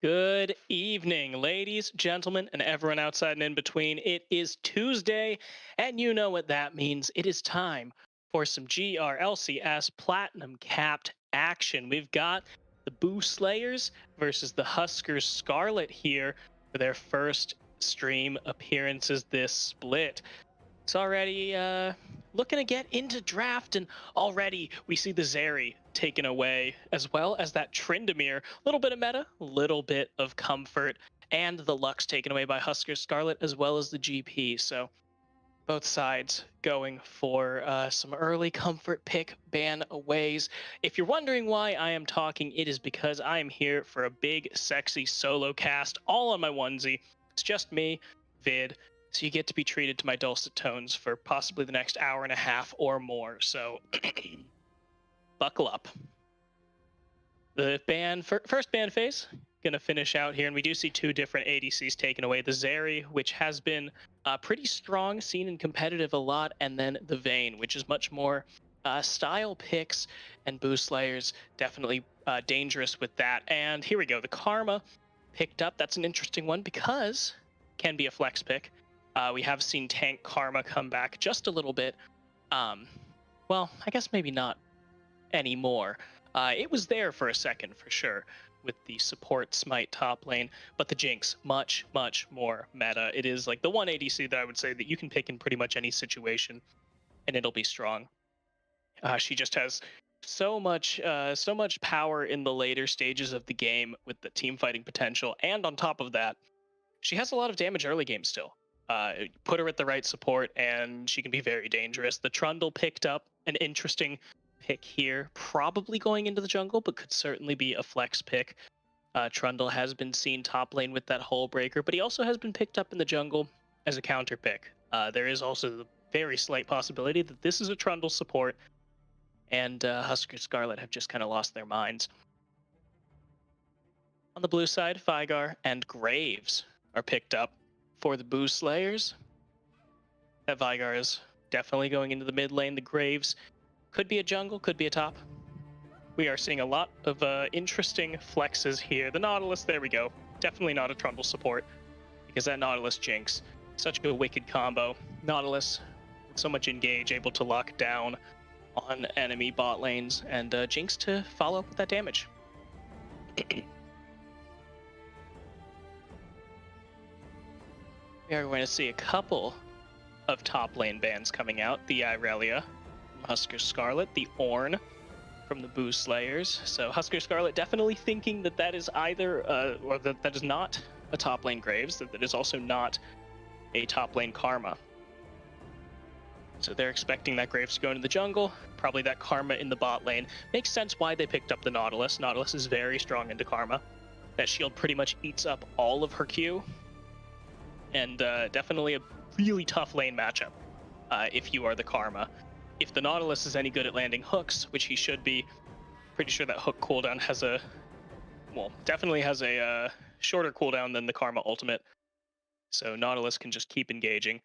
Good evening, ladies, gentlemen, and everyone outside and in between. It is Tuesday, and you know what that means. It is time for some GRLCS Platinum Capped action. We've got the Boou Slayers versus the Huskers Scarlet here for their first stream appearances this split. It's already looking to get into draft, and already we see the Zeri taken away, as well as that Tryndamere. A little bit of meta, a little bit of comfort, and the Lux taken away by Husker Scarlet, as well as the GP. So both sides going for some early comfort pick ban aways. If you're wondering why I am talking, it is because I am here for a big, sexy solo cast, all on my onesie. It's just me, Vid. So you get to be treated to my dulcet tones for possibly the next hour and a half or more. So buckle up. The first ban phase gonna finish out here, and we do see two different ADCs taken away. The Zeri, which has been pretty strong, seen in competitive a lot, and then the Vayne, which is much more style picks, and Boou Slayers definitely dangerous with that. And here we go, the Karma picked up. That's an interesting one because can be a flex pick. We have seen tank Karma come back just a little bit. Well, I guess maybe not anymore. It was there for a second for sure with the support smite top lane, but the Jinx, much, much more meta. It is like the one ADC that I would say that you can pick in pretty much any situation and it'll be strong. She just has so much power in the later stages of the game with the team fighting potential, and on top of that, she has a lot of damage early game still. Put her at the right support and she can be very dangerous. The Trundle picked up an interesting pick here, probably going into the jungle, but could certainly be a flex pick. Trundle has been seen top lane with that Hull Breaker, but he also has been picked up in the jungle as a counter pick. There is also the very slight possibility that this is a Trundle support, and Husker Scarlet have just kind of lost their minds. On the blue side, Veigar and Graves are picked up for the Boou Slayers. That Veigar is definitely going into the mid lane. The Graves could be a jungle, could be a top. We are seeing a lot of interesting flexes here. The Nautilus, there we go. Definitely not a Trundle support because that Nautilus Jinx, such a wicked combo. Nautilus, with so much engage, able to lock down on enemy bot lanes, and Jinx to follow up with that damage. We are going to see a couple of top lane bans coming out. The Irelia from Husker Scarlet, the Ornn from the Boou Slayers. So Husker Scarlet definitely thinking that that is either, or that is not a top lane Graves, that is also not a top lane Karma. So they're expecting that Graves to go into the jungle, probably that Karma in the bot lane. Makes sense why they picked up the Nautilus. Nautilus is very strong into Karma. That shield pretty much eats up all of her Q. And definitely a really tough lane matchup if you are the Karma. If the Nautilus is any good at landing hooks, which he should be, pretty sure that hook cooldown has a, well, definitely has a shorter cooldown than the Karma ultimate. So Nautilus can just keep engaging.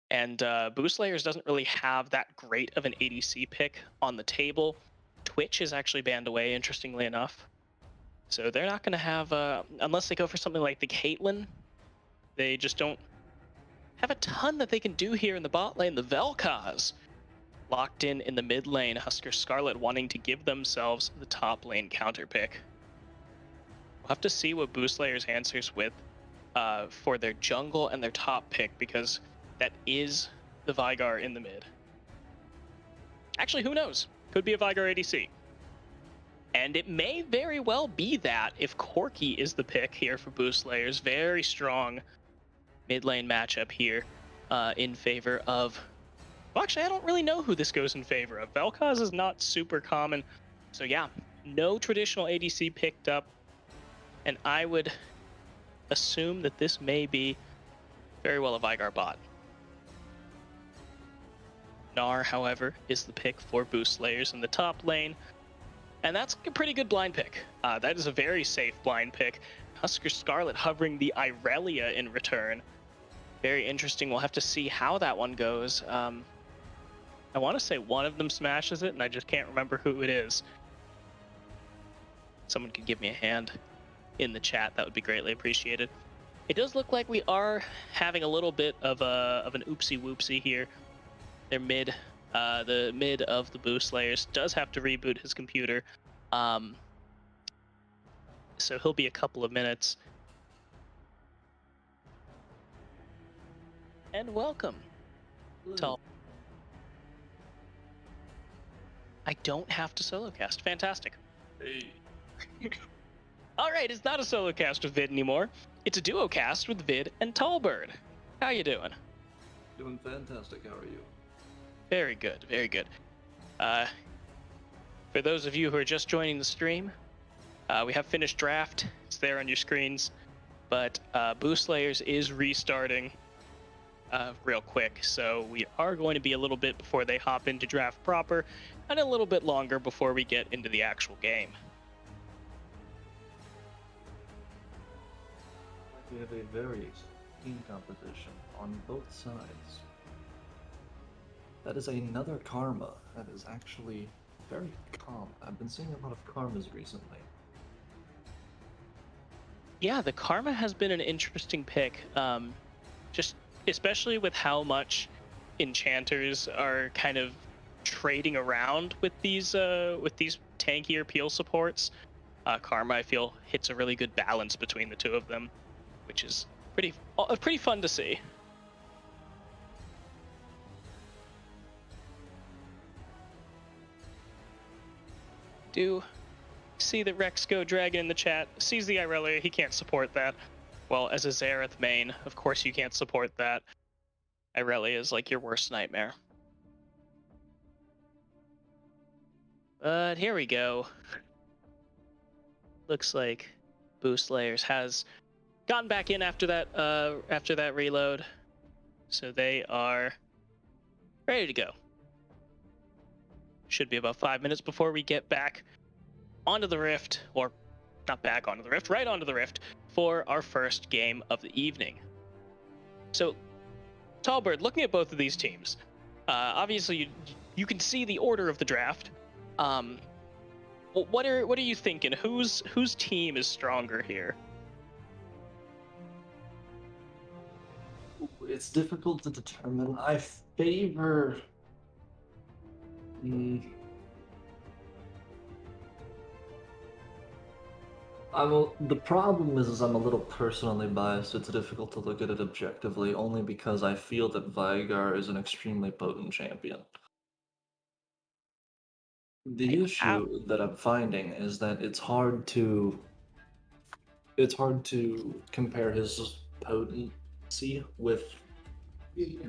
And Boou Slayers doesn't really have that great of an ADC pick on the table. Twitch is actually banned away, interestingly enough. So they're not going to have, unless they go for something like the Caitlyn, they just don't have a ton that they can do here in the bot lane. The Vel'Koz locked in the mid lane. Husker Scarlet wanting to give themselves the top lane counter pick. We'll have to see what Boou Slayers answers with for their jungle and their top pick, because that is the Veigar in the mid. Actually, who knows? Could be a Veigar ADC. And it may very well be that if Corki is the pick here for Boou Slayers. Very strong mid lane matchup here in favor of, well, actually I don't really know who this goes in favor of. Vel'Koz is not super common, so yeah, no traditional ADC picked up, and I would assume that this may be very well a Veigar bot. Gnar, however, is the pick for Boou Slayers in the top lane, and that's a pretty good blind pick. That is a very safe blind pick. Husker Scarlet hovering the Irelia in return. Very interesting. We'll have to see how that one goes. I want to say one of them smashes it, and I just can't remember who it is. Someone could give me a hand. in the chat, that would be greatly appreciated. It does look like we are having a little bit of an oopsie whoopsie here. They're mid. The mid of the Boou Slayers does have to reboot his computer, so he'll be a couple of minutes. And welcome. I don't have to solo cast. Fantastic. Hey. All right, it's not a solo cast with Vid anymore. It's a duo cast with Vid and Tallbird. How you doing? Doing fantastic. How are you? Very good, very good. For those of you who are just joining the stream, we have finished draft. It's there on your screens. But Boou Slayers is restarting real quick, so we are going to be a little bit before they hop into draft proper, and a little bit longer before we get into the actual game. We have a very team composition on both sides. That is another Karma that is actually very calm. I've been seeing a lot of Karmas recently. Yeah, the Karma has been an interesting pick. Just especially with how much enchanters are kind of trading around with these tankier peel supports. Karma, I feel, hits a really good balance between the two of them, which is pretty fun to see. Do see the Rexco Dragon in the chat. Sees the Irelia, he can't support that. Well, as a Xerath main, of course you can't support that. Irelia is like your worst nightmare. But here we go. Looks like Boou Slayers has gotten back in after that reload, so they are ready to go. Should be about 5 minutes before we get back onto the Rift, or not back onto the Rift, right onto the Rift for our first game of the evening. So, Tallbird, looking at both of these teams, obviously you can see the order of the draft. What are you thinking? Whose team is stronger here? It's difficult to determine. I favor... The problem is I'm a little personally biased. It's difficult to look at it objectively, only because I feel that Veigar is an extremely potent champion. The issue that I'm finding is that it's hard to compare his potency with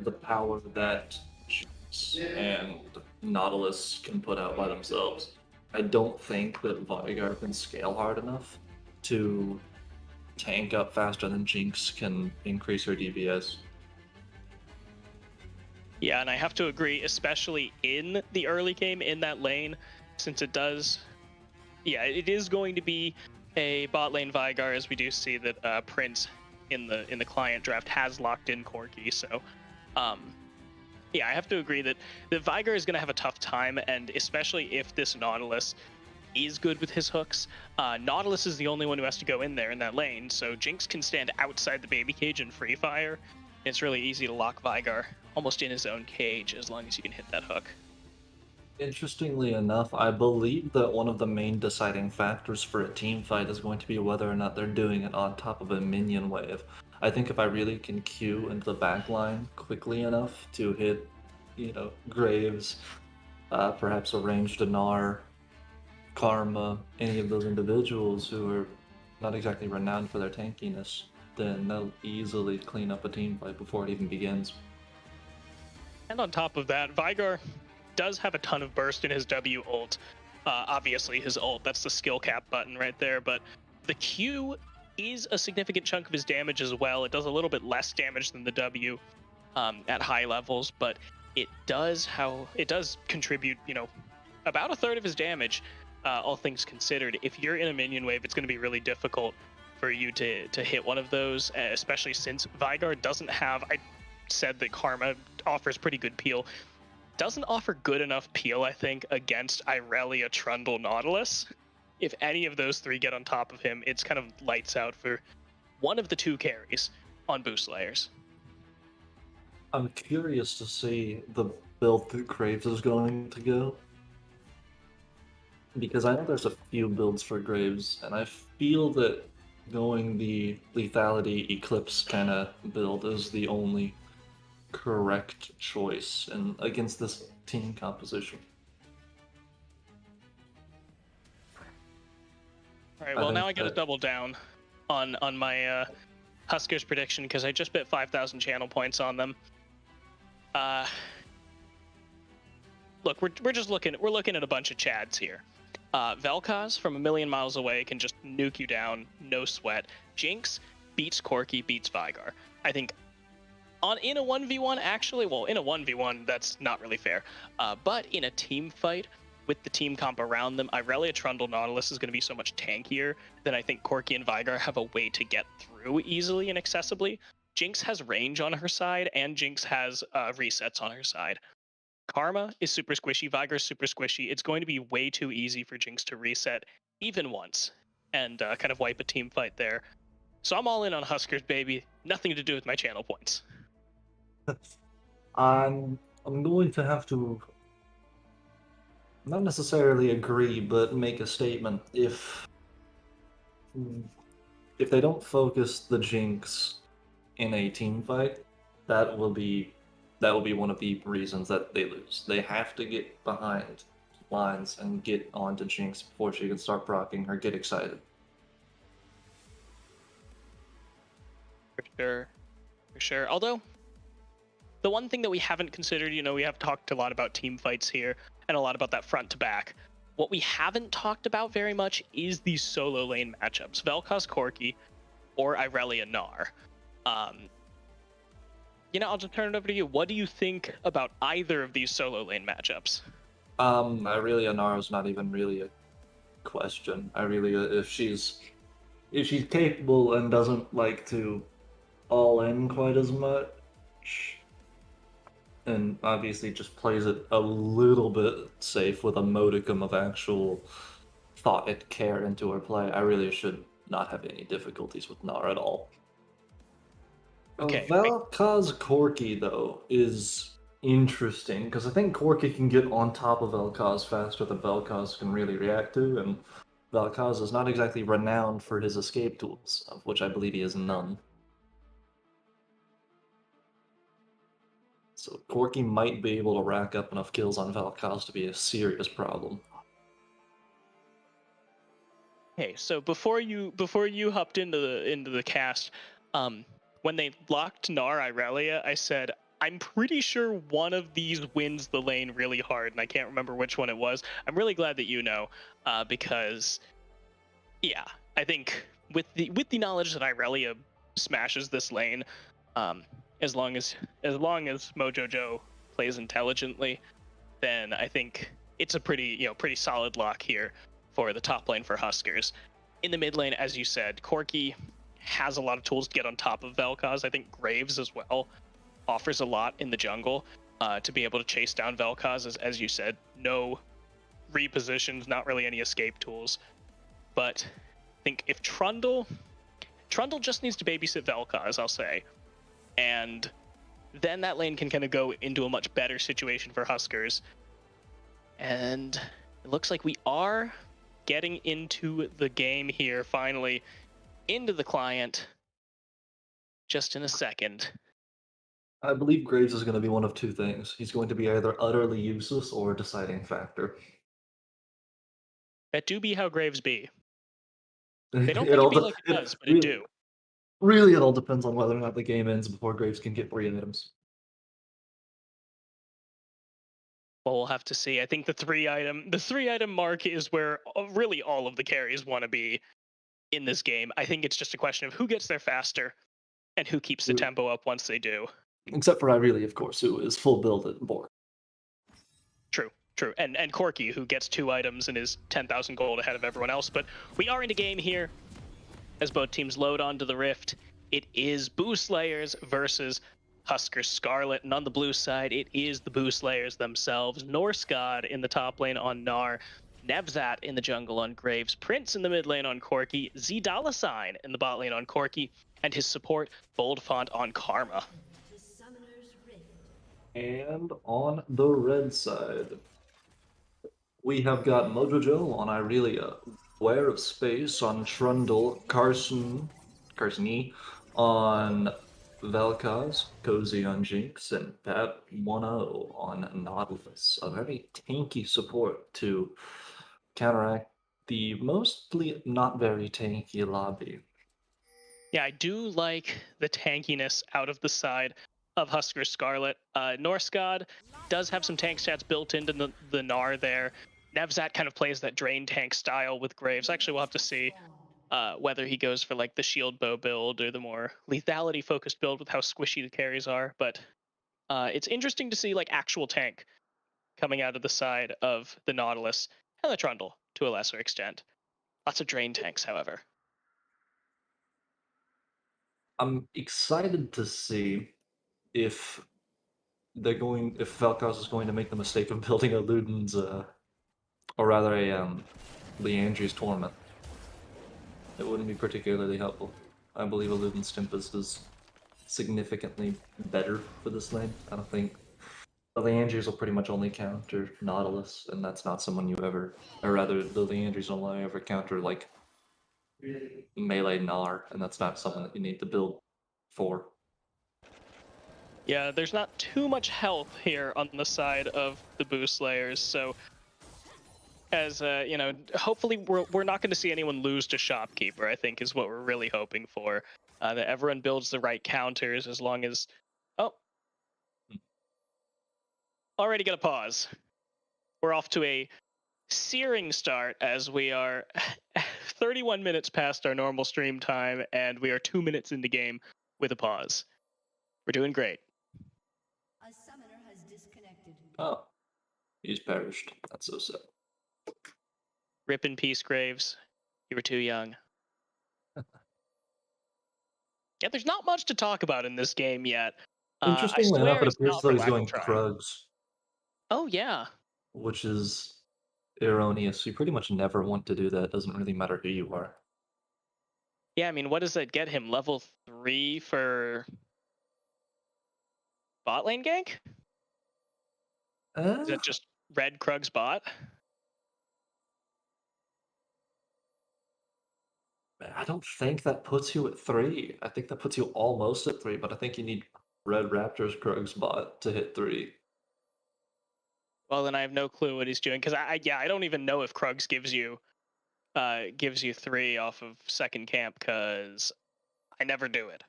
the power that Jinx and Nautilus can put out by themselves. I don't think that Veigar can scale hard enough to tank up faster than Jinx can increase her DPS. Yeah, and I have to agree, especially in the early game in that lane, since it does... Yeah, it is going to be a bot lane Veigar, as we do see that Prince in the client draft has locked in Corki, so... yeah, I have to agree that Veigar is going to have a tough time, and especially if this Nautilus is good with his hooks. Nautilus is the only one who has to go in there in that lane, so Jinx can stand outside the baby cage and free fire. It's really easy to lock Veigar almost in his own cage as long as you can hit that hook. Interestingly enough, I believe that one of the main deciding factors for a team fight is going to be whether or not they're doing it on top of a minion wave. I think if I really can queue into the backline quickly enough to hit, Graves, perhaps a ranged Dinar, Karma, any of those individuals who are not exactly renowned for their tankiness, then they'll easily clean up a team fight before it even begins. And on top of that, Veigar does have a ton of burst in his W ult. Obviously his ult, that's the skill cap button right there, but the Q is a significant chunk of his damage as well. It does a little bit less damage than the W at high levels, but it does contribute, about a third of his damage, all things considered. If you're in a minion wave, it's going to be really difficult for you to hit one of those, especially since Veigar doesn't have, I said that Karma offers pretty good peel, doesn't offer good enough peel, I think, against Irelia, Trundle, Nautilus. if any of those three get on top of him, it's kind of lights out for one of the two carries on Boou Slayers. I'm curious to see the build that Graves is going to go. Because I know there's a few builds for Graves, and I feel that going the lethality Eclipse kind of build is the only correct choice and against this team composition. All right, well, now I got to double down on my Huskers prediction because I just bit 5,000 channel points on them. Look, we're just looking at a bunch of Chads here. Vel'Koz from a million miles away can just nuke you down, no sweat. Jinx beats Corki, beats Veigar. I think in a 1v1, actually, well, in a 1v1, that's not really fair. But in a team fight with the team comp around them, Irelia, Trundle, Nautilus is going to be so much tankier than I think Corki and Veigar have a way to get through easily and accessibly. Jinx has range on her side, and Jinx has resets on her side. Karma is super squishy, Veigar is super squishy. It's going to be way too easy for Jinx to reset even once and kind of wipe a team fight there. So I'm all in on Huskers, baby. Nothing to do with my channel points. I'm going to have to not necessarily agree, but make a statement. If they don't focus the Jinx in a team fight, that will be one of the reasons that they lose. They have to get behind lines and get onto Jinx before she can start proccing her, get excited. For sure. Although, the one thing that we haven't considered, we have talked a lot about team fights here and a lot about that front to back. What we haven't talked about very much is these solo lane matchups. Vel'Koz Corki or Irelia Gnar. I'll just turn it over to you. What do you think about either of these solo lane matchups? Irelia Gnar is not even really a question. Irelia, if she's capable and doesn't like to all in quite as much, and obviously just plays it a little bit safe with a modicum of actual thought and care into her play, Irelia should not have any difficulties with Gnar at all. Okay. Vel'Koz Corki, though, is interesting, because I think Corki can get on top of Vel'Koz faster than Vel'Koz can really react to, and Vel'Koz is not exactly renowned for his escape tools, of which I believe he has none. So Corki might be able to rack up enough kills on Vel'Koz to be a serious problem. Hey, so before you hopped into the cast, when they locked Gnar Irelia, I said, I'm pretty sure one of these wins the lane really hard, and I can't remember which one it was. I'm really glad that you know, because, yeah, I think with the knowledge that Irelia smashes this lane, as long as Mojo Joe plays intelligently, then I think it's a pretty solid lock here for the top lane for Huskers. In the mid lane, as you said, Corki has a lot of tools to get on top of Vel'Koz. I think Graves as well offers a lot in the jungle to be able to chase down Vel'Koz, as you said. No repositions, not really any escape tools. But I think if Trundle just needs to babysit Vel'Koz, I'll say. And then that lane can kind of go into a much better situation for Huskers. And it looks like we are getting into the game here, finally, into the client, just in a second. I believe Graves is going to be one of two things. He's going to be either utterly useless or a deciding factor. That do be how Graves be. They don't think it be like it does, but it do. Really, it all depends on whether or not the game ends before Graves can get 3 items. Well, we'll have to see. I think the three item mark is where really all of the carries want to be in this game. I think it's just a question of who gets there faster and who keeps the tempo up once they do. Except for Irelia, of course, who is full build at Borg. True. And Corki, who gets 2 items and is 10,000 gold ahead of everyone else. But we are in a game here as both teams load onto the Rift. It is Boou Slayers versus Huskers Scarlet, and on the blue side, it is the Boou Slayers themselves. Norse God in the top lane on Gnar. Nevzat in the jungle on Graves, Prince in the mid lane on Corki, Z$ in the bot lane on Corki, and his support, Bold Font on Karma. And on the red side, we have got Mojo Joe on Irelia, Aware of Space on Trundle, Carson on Vel'Koz, Cozy on Jinx, and Pat 1-0 on Nautilus. A very tanky support to counteract the mostly not very tanky lobby. Yeah, I do like the tankiness out of the side of Huskers Scarlet. Norse God does have some tank stats built into the Gnar there. Nevzat kind of plays that drain tank style with Graves. Actually, we'll have to see whether he goes for like the shield bow build or the more lethality focused build with how squishy the carries are. But it's interesting to see like actual tank coming out of the side of the Nautilus and the Trundle to a lesser extent. Lots of drain tanks, however. I'm excited to see if if Vel'Koz is going to make the mistake of building a Luden's, or rather a Leandri's Torment. It wouldn't be particularly helpful. I believe a Luden's Tempest is significantly better for this lane. I don't think the Leandries will pretty much only counter Nautilus, and that's not someone you ever, or rather, the Leandries only ever counter like melee Gnar, and that's not something that you need to build for. Yeah, there's not too much health here on the side of the Boou Slayers, so as you know, hopefully we're not going to see anyone lose to Shopkeeper, I think is what we're really hoping for. That everyone builds the right counters as long as... Oh. Already got a pause. We're off to a searing start as we are 31 minutes past our normal stream time, and we are 2 minutes into game with a pause. We're doing great. A summoner has disconnected. Oh, he's perished. That's so sad. Rip in peace, Graves. You were too young. Yeah, there's not much to talk about in this game yet. Interestingly enough, it appears as though he's going Krugs. Oh, yeah. Which is erroneous. You pretty much never want to do that. It doesn't really matter who you are. Yeah, I mean, what does that get him? Level 3 for bot lane gank? Is that just red Krugs bot? I don't think that puts you at 3. I think that puts you almost at 3, but I think you need red Raptors Krugs bot to hit 3. Well, then I have no clue what he's doing, because I don't even know if Krugs gives you 3 off of second camp, because I never do it.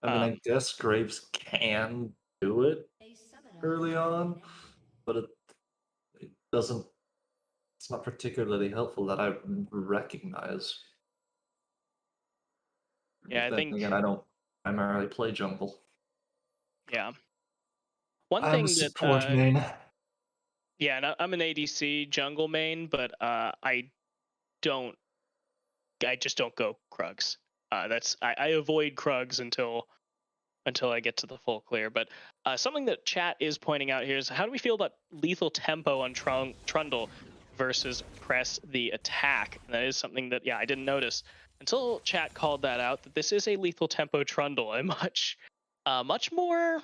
I mean, I guess Graves can do it early on, but it doesn't. It's not particularly helpful that I recognize. Yeah, I think again, I don't primarily play jungle. Yeah. One I'm thing a support main. Yeah, I'm an ADC jungle main, but I just don't go Krugs. I avoid Krugs until I get to the full clear. But something that chat is pointing out here is, how do we feel about lethal tempo on Trundle versus press the attack? And that is something that I didn't notice until chat called that out, that this is a lethal tempo Trundle, a much more.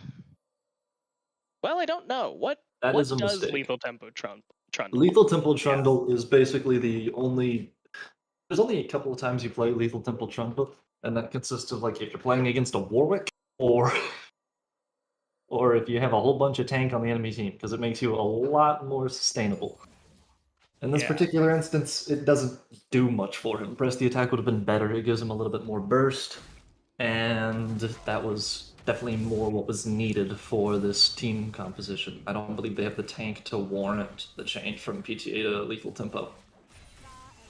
Well, I don't know what does mistake. lethal tempo Trundle. Lethal tempo Trundle is basically the only. There's only a couple of times you play lethal tempo Trundle, and that consists of like if you're playing against a Warwick or if you have a whole bunch of tank on the enemy team, because it makes you a lot more sustainable. In this particular instance, it doesn't do much for him. Press the attack would have been better. It gives him a little bit more burst, and that was definitely more what was needed for this team composition. I don't believe they have the tank to warrant the change from PTA to lethal tempo.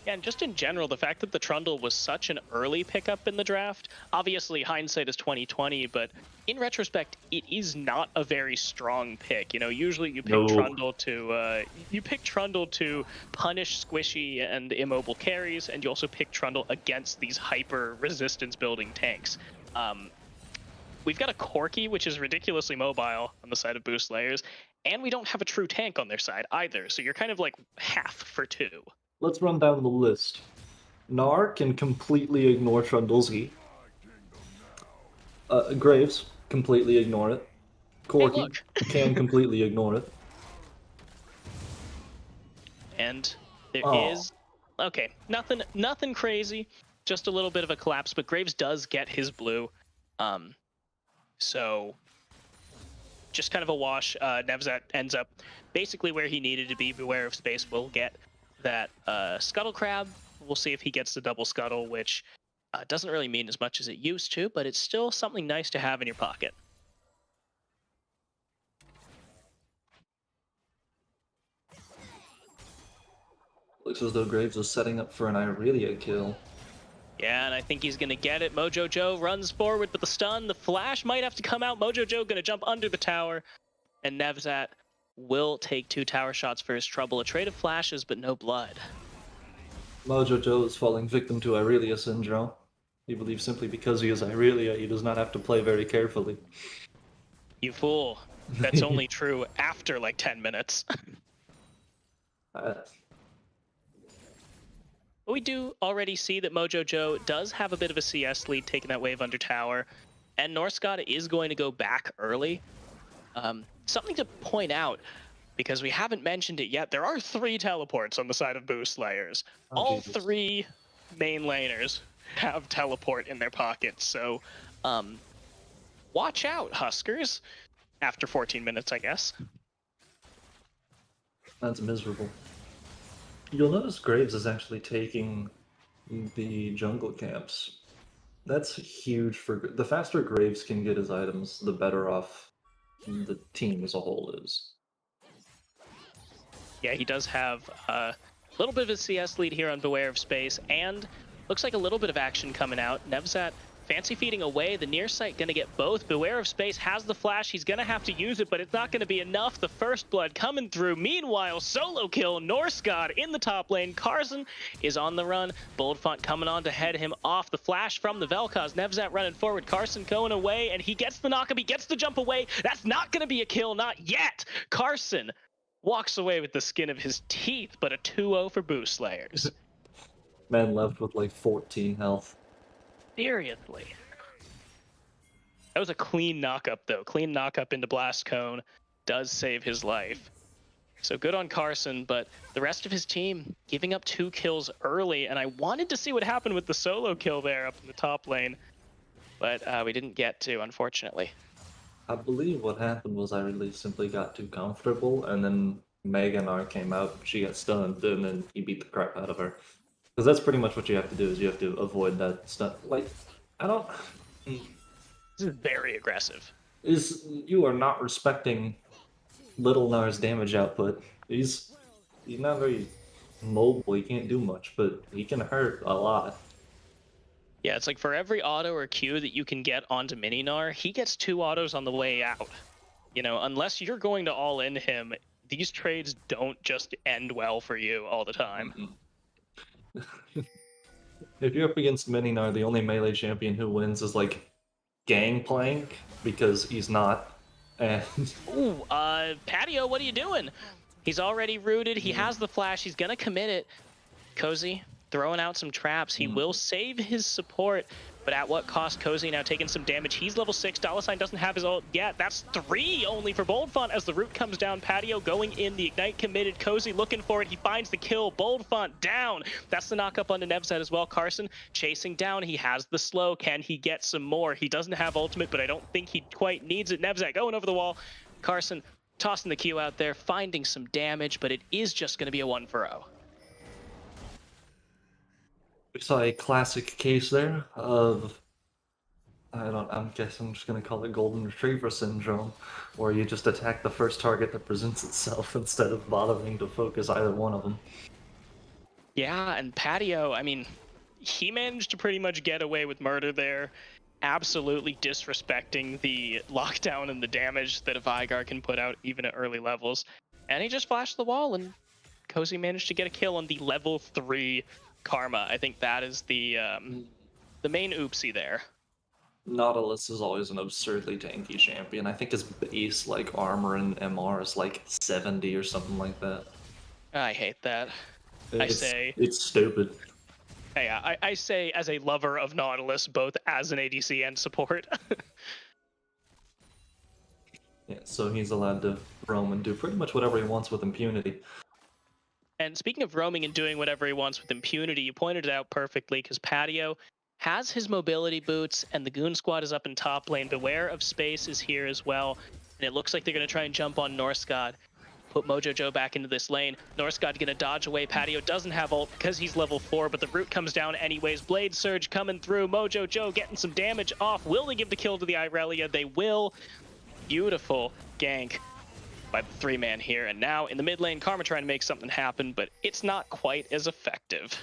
Yeah, and just in general, the fact that the Trundle was such an early pickup in the draft, obviously hindsight is 2020, but in retrospect, it is not a very strong pick. You know, usually you pick Trundle to punish squishy and immobile carries, and you also pick Trundle against these hyper resistance building tanks. We've got a Corki, which is ridiculously mobile on the side of Boou Slayers, And we don't have a true tank on their side either, so you're kind of like half for 2. Let's run down the list. Gnar can completely ignore Trundle's E. Graves, completely ignore it. Corky look. can completely ignore it. And there Oh. is okay, nothing crazy, just a little bit of a collapse, but Graves does get his blue. So just kind of a wash. Nevzat ends up basically where he needed to be. Beware of space will get that scuttle crab. We'll see if he gets the double scuttle, which doesn't really mean as much as it used to, but it's still something nice to have in your pocket. Looks as though Graves was setting up for an Irelia kill. Yeah, and I think he's going to get it. Mojo Joe runs forward with the stun. The flash might have to come out. Mojo Joe going to jump under the tower. And Nevzat will take 2 tower shots for his trouble. A trade of flashes, but no blood. Mojo Joe is falling victim to Irelia syndrome. He believes simply because he is Irelia, he does not have to play very carefully. You fool. That's only true after like 10 minutes. But we do already see that Mojo Joe does have a bit of a CS lead taking that wave under tower. And Norscott is going to go back early. Something to point out, because we haven't mentioned it yet, there are 3 teleports on the side of Boou Slayers. All Jesus. 3 main laners have teleport in their pockets, so watch out, Huskers. After 14 minutes, I guess. That's miserable. You'll notice Graves is actually taking the jungle camps. That's huge for... The faster Graves can get his items, the better off the team as a whole is. Yeah, he does have a little bit of a CS lead here on Beware of Space, and looks like a little bit of action coming out. Nevzat fancy feeding away. The near sight going to get both. Beware of Space has the flash. He's going to have to use it, but it's not going to be enough. The first blood coming through. Meanwhile, solo kill. Norscott in the top lane. Carson is on the run. Boldfont coming on to head him off. The flash from the Vel'Koz. Nevzat running forward. Carson going away, and he gets the knock-up. He gets the jump away. That's not going to be a kill. Not yet. Carson walks away with the skin of his teeth, but a 2-0 for Boou Slayers. Man left with like 14 health. Seriously. That was a clean knock-up, though. Clean knock-up into Blast Cone does save his life. So good on Carson, but the rest of his team giving up 2 kills early, and I wanted to see what happened with the solo kill there up in the top lane, but we didn't get to, unfortunately. I believe what happened was Irelia simply got too comfortable, and then Meganar came out, she got stunned, and then he beat the crap out of her. Because that's pretty much what you have to do, is you have to avoid that stuff. Like, I don't... This is very aggressive. You are not respecting Little Nar's damage output. He's not very mobile, he can't do much, but he can hurt a lot. Yeah, it's like for every auto or Q that you can get onto Mininar, he gets 2 autos on the way out. You know, unless you're going to all-in him, these trades don't just end well for you all the time. Mm-hmm. If you're up against Mininar, the only melee champion who wins is like Gangplank, because he's not. And Ooh, Patio, what are you doing? He's already rooted, he has the flash, he's gonna commit it. Cozy throwing out some traps, he will save his support, but at what cost? Cozy now taking some damage. He's level 6, $sign doesn't have his ult yet. That's 3 only for Boldfont as the root comes down. Patio going in, the Ignite committed. Cozy looking for it, he finds the kill. Boldfont down. That's the knock-up onto Nevzat as well. Carson chasing down, he has the slow. Can he get some more? He doesn't have ultimate, but I don't think he quite needs it. Nevzat going over the wall. Carson tossing the Q out there, finding some damage, but it is just gonna be a 1-for-0. we saw a classic case there of, I guess I'm just gonna call it Golden Retriever syndrome, where you just attack the first target that presents itself instead of bothering to focus either one of them. Yeah, and Patio, I mean, he managed to pretty much get away with murder there, absolutely disrespecting the lockdown and the damage that a Vigar can put out even at early levels. And he just flashed the wall, and Cozy managed to get a kill on the level 3 Karma. I think that is the main oopsie there. Nautilus is always an absurdly tanky champion. I think his base like armor and MR is like 70 or something like that. I hate that. It's it's stupid. I say as a lover of Nautilus, both as an ADC and support. Yeah, so he's allowed to roam and do pretty much whatever he wants with impunity. And speaking of roaming and doing whatever he wants with impunity, you pointed it out perfectly because Patio has his mobility boots and the Goon Squad is up in top lane. Beware of Space is here as well. And it looks like they're going to try and jump on Northgod. Put Mojo Joe back into this lane. Northgod gonna dodge away. Patio doesn't have ult because he's level 4, but the root comes down anyways. Blade Surge coming through. Mojo Joe getting some damage off. Will they give the kill to the Irelia? They will. Beautiful gank by the 3-man here. And now in the mid lane, Karma trying to make something happen, but it's not quite as effective.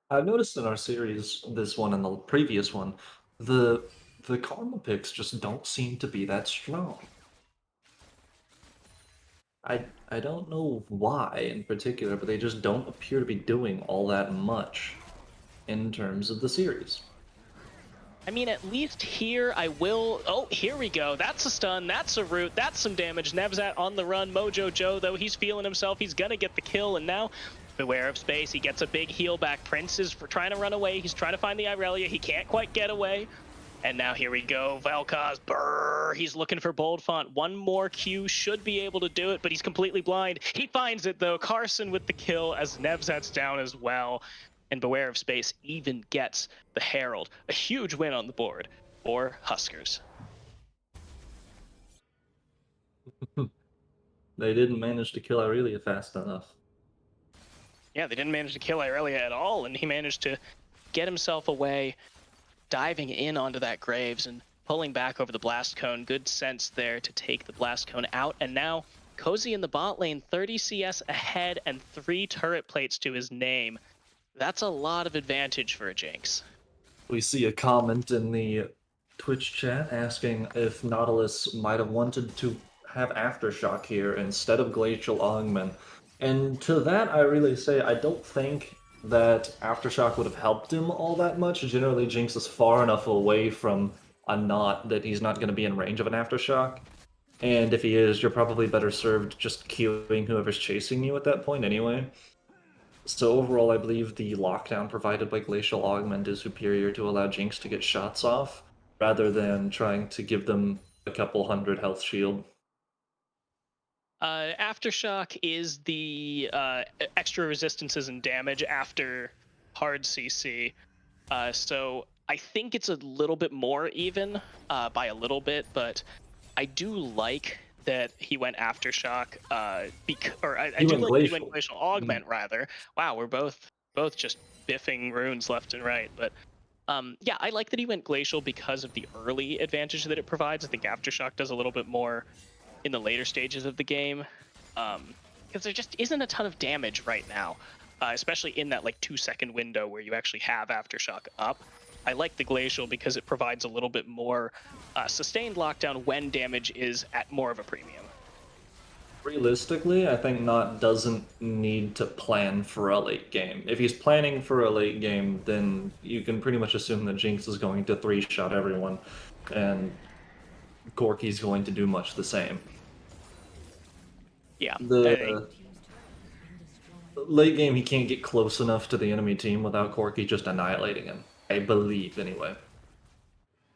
I've noticed in our series, this one and the previous one, the Karma picks just don't seem to be that strong. I don't know why in particular, but they just don't appear to be doing all that much in terms of the series. I mean, at least here I will... Oh, here we go. That's a stun. That's a root. That's some damage. Nevzat on the run. Mojo Joe, though, he's feeling himself. He's going to get the kill. And now, beware of Space. He gets a big heal back. Prince is trying to run away. He's trying to find the Irelia. He can't quite get away. And now here we go. Vel'Koz, brrr. He's looking for Bold Font. One more Q should be able to do it, but he's completely blind. He finds it, though. Carson with the kill as Nevzat's down as well. And Beware of Space even gets the Herald. A huge win on the board for Huskers. They didn't manage to kill Irelia fast enough. Yeah, they didn't manage to kill Irelia at all, and he managed to get himself away, diving in onto that Graves and pulling back over the Blast Cone. Good sense there to take the Blast Cone out. And now Cozy in the bot lane, 30 CS ahead and 3 turret plates to his name. That's a lot of advantage for a Jinx. We see a comment in the Twitch chat asking if Nautilus might have wanted to have Aftershock here instead of Glacial Augment. And to that, I really say I don't think that Aftershock would have helped him all that much. Generally, Jinx is far enough away from a knot that he's not going to be in range of an Aftershock. And if he is, you're probably better served just queuing whoever's chasing you at that point anyway. So overall, I believe the lockdown provided by Glacial Augment is superior to allow Jinx to get shots off, rather than trying to give them a couple hundred health shield. Aftershock is the extra resistances and damage after hard CC. So I think it's a little bit more even by a little bit, but I do like that he went Aftershock. I do like that he went Glacial Augment rather. Wow, we're both just biffing runes left and right, but yeah, I like that he went Glacial because of the early advantage that it provides. I think Aftershock does a little bit more in the later stages of the game, because there just isn't a ton of damage right now, especially in that like 2-second window where you actually have Aftershock up. I like the Glacial because it provides a little bit more sustained lockdown when damage is at more of a premium. Realistically, I think Not doesn't need to plan for a late game. If he's planning for a late game, then you can pretty much assume that Jinx is going to 3-shot everyone, and Corki's going to do much the same. Yeah. The late game, he can't get close enough to the enemy team without Corki just annihilating him. I believe, anyway.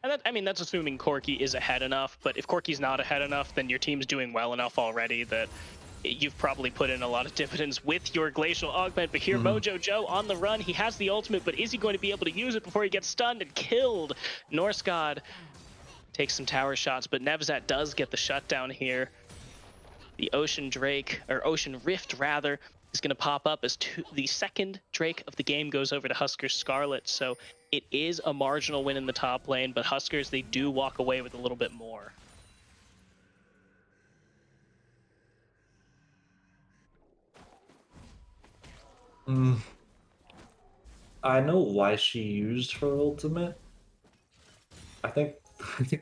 And that, I mean, that's assuming Corki is ahead enough, but if Corki's not ahead enough, then your team's doing well enough already that you've probably put in a lot of dividends with your Glacial Augment. But here, Mojo Joe on the run. He has the ultimate, but is he going to be able to use it before he gets stunned and killed? Northgod takes some tower shots, but Nevzat does get the shutdown here. The Ocean Drake, or Ocean Rift rather, is going to pop up as the second Drake of the game goes over to Huskers Scarlet. So it is a marginal win in the top lane, but Huskers, they do walk away with a little bit more. I know why she used her ultimate. I think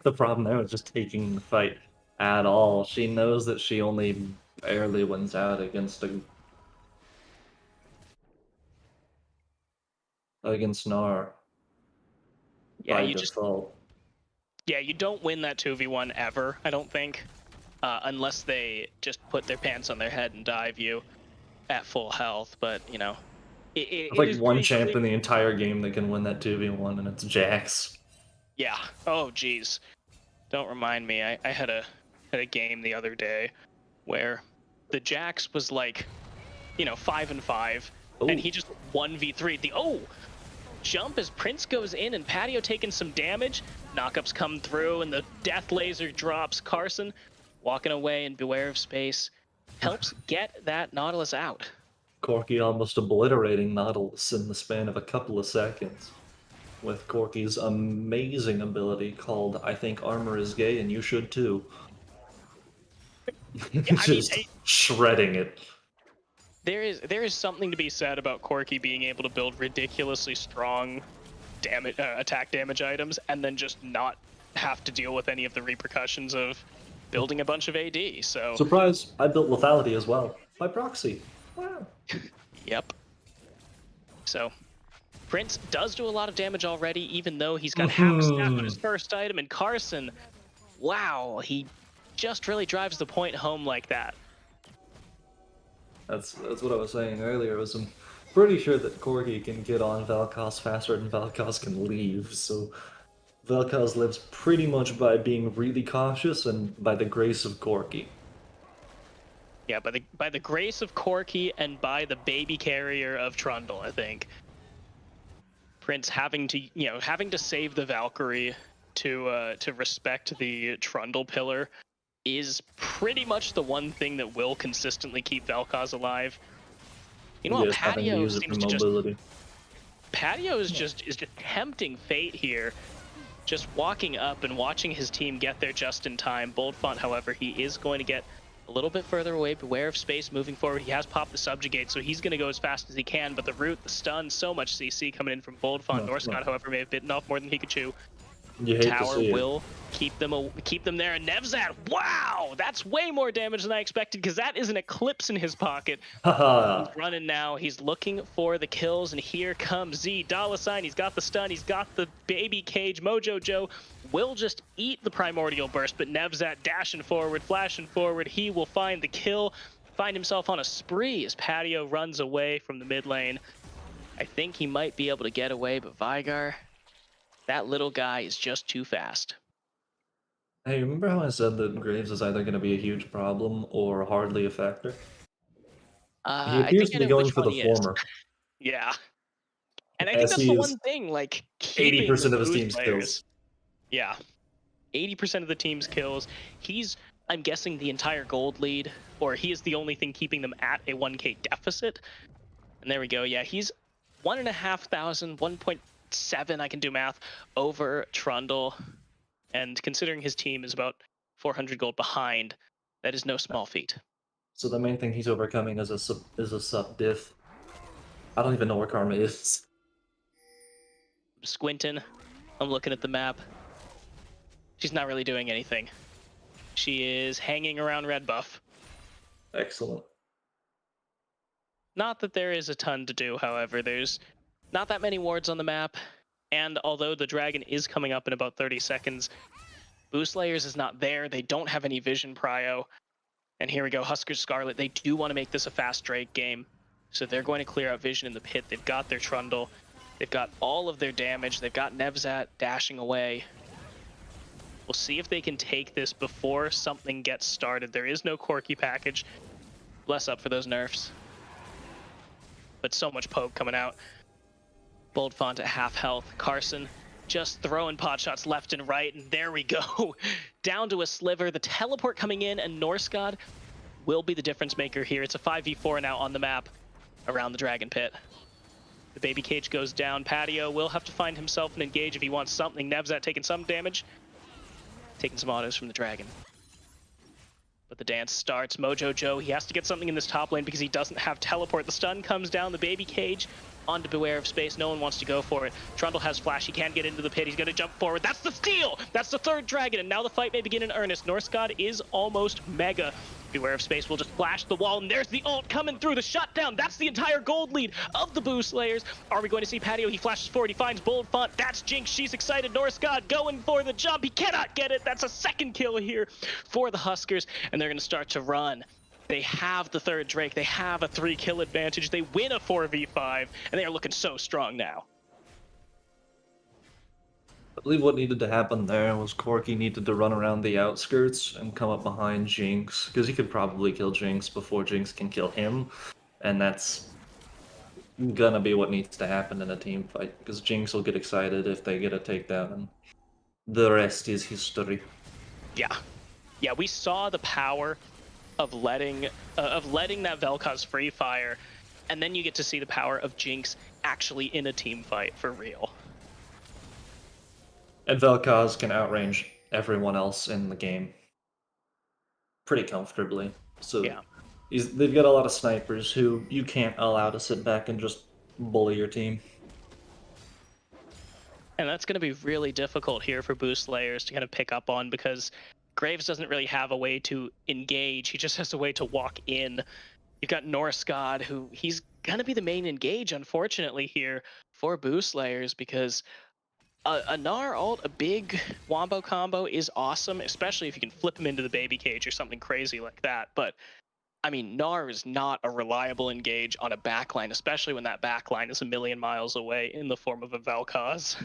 the problem there was just taking the fight at all. She knows that she only barely wins out against Gnar. Yeah, by default. Yeah, you don't win that 2v1 ever, I don't think, unless they just put their pants on their head and dive you at full health. But, you know, it There's like is one pretty champ clear. in the entire game that can win that 2v1, and it's Jax. Yeah. Oh, geez. Don't remind me. I had a game the other day where the Jax was like, you know, 5-5, Ooh. and he just 1v3'd the jump as Prince goes in, and Patio taking some damage. Knockups come through, and the death laser drops. Carson walking away, and Beware of Space helps get that Nautilus out. Corki almost obliterating Nautilus in the span of a couple of seconds. With Corki's amazing ability called, I think armor is gay and you should too. Just shredding it. There is something to be said about Corki being able to build ridiculously strong damage, attack damage items, and then just not have to deal with any of the repercussions of building a bunch of AD. So surprise! I built lethality as well by proxy. Wow. Yep. So Prince does do a lot of damage already, even though he's got half a staff on his first item. And Carson, wow, he just really drives the point home like that. That's what I was saying earlier. I'm pretty sure that Corki can get on Vel'Koz faster than Vel'Koz can leave. So Vel'Koz lives pretty much by being really cautious and by the grace of Corki. Yeah, by the grace of Corki and by the baby carrier of Trundle, I think. Prince having to save the Valkyrie to respect the Trundle pillar is pretty much the one thing that will consistently keep Vel'Koz alive. You know, Patio seems to just Patio is just tempting fate here, just walking up and watching his team get there just in time. Boldfont, however, he is going to get a little bit further away. Beware of Space moving forward. He has popped the subjugate, so he's going to go as fast as he can. But the root, the stun, so much CC coming in from Boldfont. Norscott, however, may have bitten off more than he could chew. Tower will keep them there. And Nevzat, wow, that's way more damage than I expected, because that is an Eclipse in his pocket. He's running now. He's looking for the kills, and here comes Z. $. He's got the stun. He's got the baby cage. Mojo Joe will just eat the Primordial Burst, but Nevzat dashing forward, flashing forward. He will find the kill, find himself on a spree as Patio runs away from the mid lane. I think he might be able to get away, but Vigar, that little guy is just too fast. Hey, remember how I said that Graves is either going to be a huge problem or hardly a factor? He appears to be going for the former. Yeah. And I think that's the one thing, like, 80% of his team's kills. Yeah. 80% of the team's kills. He's, I'm guessing, the entire gold lead, or he is the only thing keeping them at a 1k deficit. And there we go. Yeah, he's 1,500, 1.7, I can do math, over Trundle. And considering his team is about 400 gold behind, that is no small feat. So the main thing he's overcoming is a sub diff. I don't even know where Karma is. I'm squinting. I'm looking at the map. She's not really doing anything. She is hanging around red buff. Excellent. Not that there is a ton to do, however. There's not that many wards on the map. And although the dragon is coming up in about 30 seconds, Boost Layers is not there. They don't have any vision prio. And here we go, Huskers Scarlet. They do want to make this a fast Drake game. So they're going to clear out vision in the pit. They've got their Trundle. They've got all of their damage. They've got Nevzat dashing away. We'll see if they can take this before something gets started. There is no Corki package. Bless up for those nerfs. But so much poke coming out. Boldfont at half health. Carson just throwing pot shots left and right, and there we go. Down to a sliver. The teleport coming in, and Norscott will be the difference maker here. It's a 5v4 now on the map around the Dragon Pit. The baby cage goes down. Patio will have to find himself an engage if he wants something. Nevzat taking some damage. Taking some autos from the Dragon. But the dance starts. Mojo Joe, he has to get something in this top lane because he doesn't have teleport. The stun comes down. The baby cage onto Beware of Space. No one wants to go for it. Trundle has flash. He can't get into the pit. He's going to jump forward. That's the steal! That's the third dragon, and now the fight may begin in earnest. Norscott is almost mega. Beware of Space will just flash the wall, and there's the ult coming through, the shutdown. That's the entire gold lead of the Boou Slayers. Are we going to see Patio? He flashes forward, he finds Bold Font. That's Jinx, she's excited. Norse God going for the jump. He cannot get it. That's a second kill here for the Huskers, and they're going to start to run. They have the third Drake. They have a 3-kill advantage. They win a 4v5, and they are looking so strong now. I believe what needed to happen there was Corky needed to run around the outskirts and come up behind Jinx, because he could probably kill Jinx before Jinx can kill him, and that's gonna be what needs to happen in a team fight, because Jinx will get excited if they get a takedown, and the rest is history. Yeah, we saw the power of letting that Vel'Koz free fire, and then you get to see the power of Jinx actually in a team fight for real. And Vel'Koz can outrange everyone else in the game pretty comfortably. So Yeah. they've got a lot of snipers who you can't allow to sit back and just bully your team. And that's going to be really difficult here for Boou Slayers to kind of pick up on, because Graves doesn't really have a way to engage. He just has a way to walk in. You've got Norse God, who he's going to be the main engage, unfortunately, here for Boou Slayers, because a Gnar ult, a big wombo combo is awesome, especially if you can flip him into the baby cage or something crazy like that. But, I mean, Gnar is not a reliable engage on a backline, especially when that backline is a million miles away in the form of a Vel'Koz.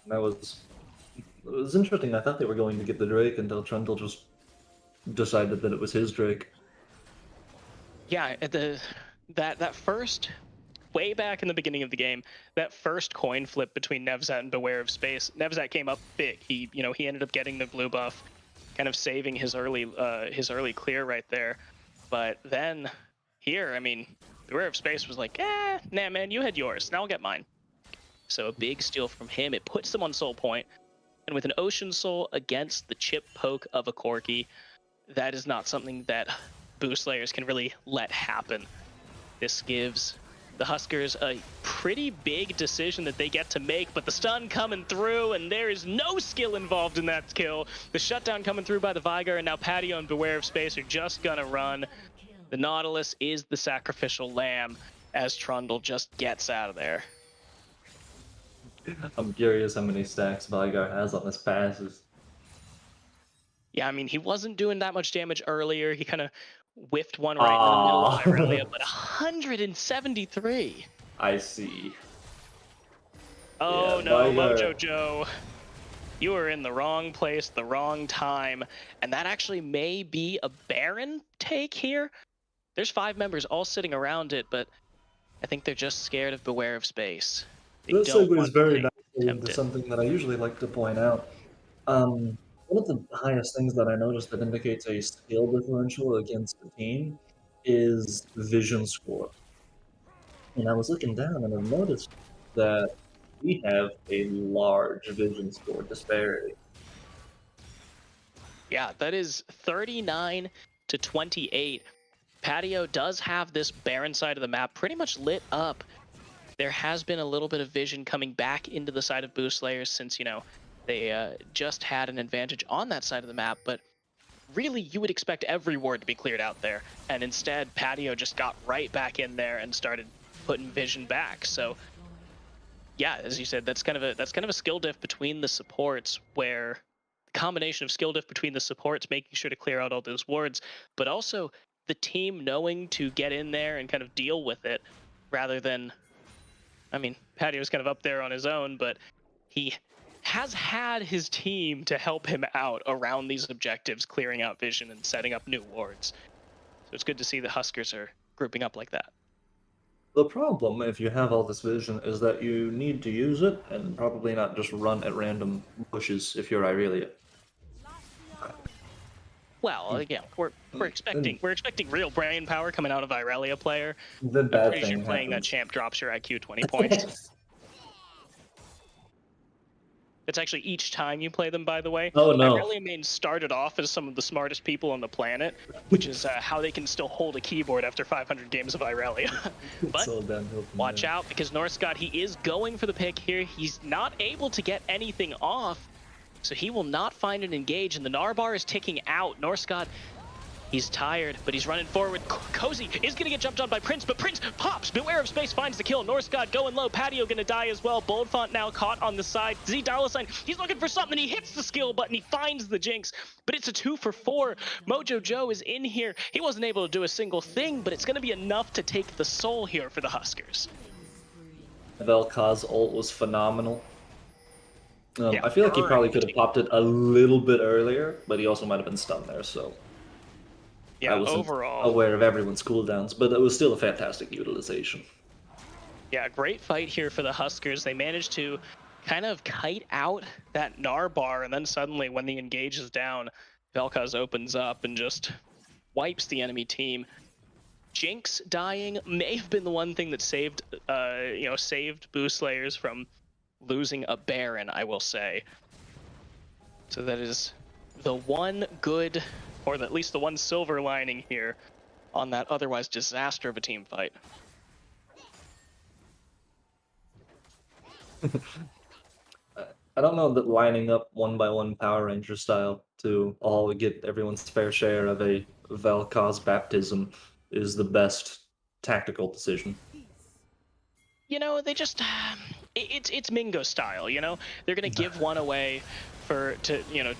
It was interesting. I thought they were going to get the Drake until Trundle just decided that it was his Drake. Yeah, that first, way back in the beginning of the game, that first coin flip between Nevzat and Beware of Space, Nevzat came up big. He ended up getting the blue buff, kind of saving his early clear right there. But then here, I mean, Beware of Space was like, nah, man, you had yours. Now I'll get mine. So a big steal from him. It puts them on soul point. And with an Ocean Soul against the chip poke of a Corki, that is not something that Boou Slayers can really let happen. This gives the Huskers a pretty big decision that they get to make, but the stun coming through, and there is no skill involved in that kill. The shutdown coming through by the Vigar, and now Patio and Beware of Space are just gonna run. The Nautilus is the sacrificial lamb as Trundle just gets out of there. I'm curious how many stacks Vigar has on his passes. Yeah, I mean, he wasn't doing that much damage earlier. He kind of whiffed one right in the middle of Irelia, but 173. I see. Oh Yeah, no, Vigar. Mojo Joe. You were in the wrong place, the wrong time. And that actually may be a Baron take here. There's 5 members all sitting around it, but I think they're just scared of Beware of Space. They This don't segues want very to nicely tempt into it. something that I usually like to point out. One of the highest things that I noticed that indicates a skill differential against the team is vision score. And I was looking down and I noticed that we have a large vision score disparity. Yeah, that is 39 to 28. Patio does have this barren side of the map pretty much lit up. There has been a little bit of vision coming back into the side of Boou Slayers since, they just had an advantage on that side of the map, but really you would expect every ward to be cleared out there. And instead, Patio just got right back in there and started putting vision back. So yeah, as you said, that's kind of a skill diff between the supports, where the combination of skill diff between the supports making sure to clear out all those wards, but also the team knowing to get in there and kind of deal with it, rather than, I mean, Patio's kind of up there on his own, but he has had his team to help him out around these objectives, clearing out vision and setting up new wards. So it's good to see the Huskers are grouping up like that. The problem, if you have all this vision, is that you need to use it and probably not just run at random bushes if you're Irelia. Well, yeah, we're expecting real brain power coming out of Irelia player. The I'm bad pretty thing sure playing that happens. champ drops your IQ 20 points. It's actually each time you play them, by the way. Oh no. Irelia mains started off as some of the smartest people on the planet, which is how they can still hold a keyboard after 500 games of Irelia. But So downhill from watch there. out, because Norse God, he is going for the pick here. He's not able to get anything off. so he will not find an engage, and the Narbar is ticking out. Norscott, he's tired, but he's running forward. Cozy is going to get jumped on by Prince, but Prince pops. Beware of Space finds the kill. Norscott going low. Patio going to die as well. Boldfont now caught on the side. Z $, he's looking for something. He hits the skill button. He finds the Jinx, but it's a 2 for 4. Mojo Joe is in here. He wasn't able to do a single thing, but it's going to be enough to take the soul here for the Huskers. Vel'Koz ult was phenomenal. Yeah, I feel like he probably could have popped it a little bit earlier, but he also might have been stunned there, so... Yeah, I wasn't overall aware of everyone's cooldowns, but it was still a fantastic utilization. Yeah, great fight here for the Huskers. They managed to kind of kite out that Narbar, and then suddenly when the engage is down, Vel'Koz opens up and just wipes the enemy team. Jinx dying may have been the one thing that saved, saved Boou Slayers from losing a Baron, I will say. So that is the one good, or at least the one silver lining here on that otherwise disaster of a team fight. I don't know that lining up 1-by-1 Power Ranger style to all get everyone's fair share of a Vel'Koz baptism is the best tactical decision. You know, they just it's Mingo style, you know? They're going to give one away to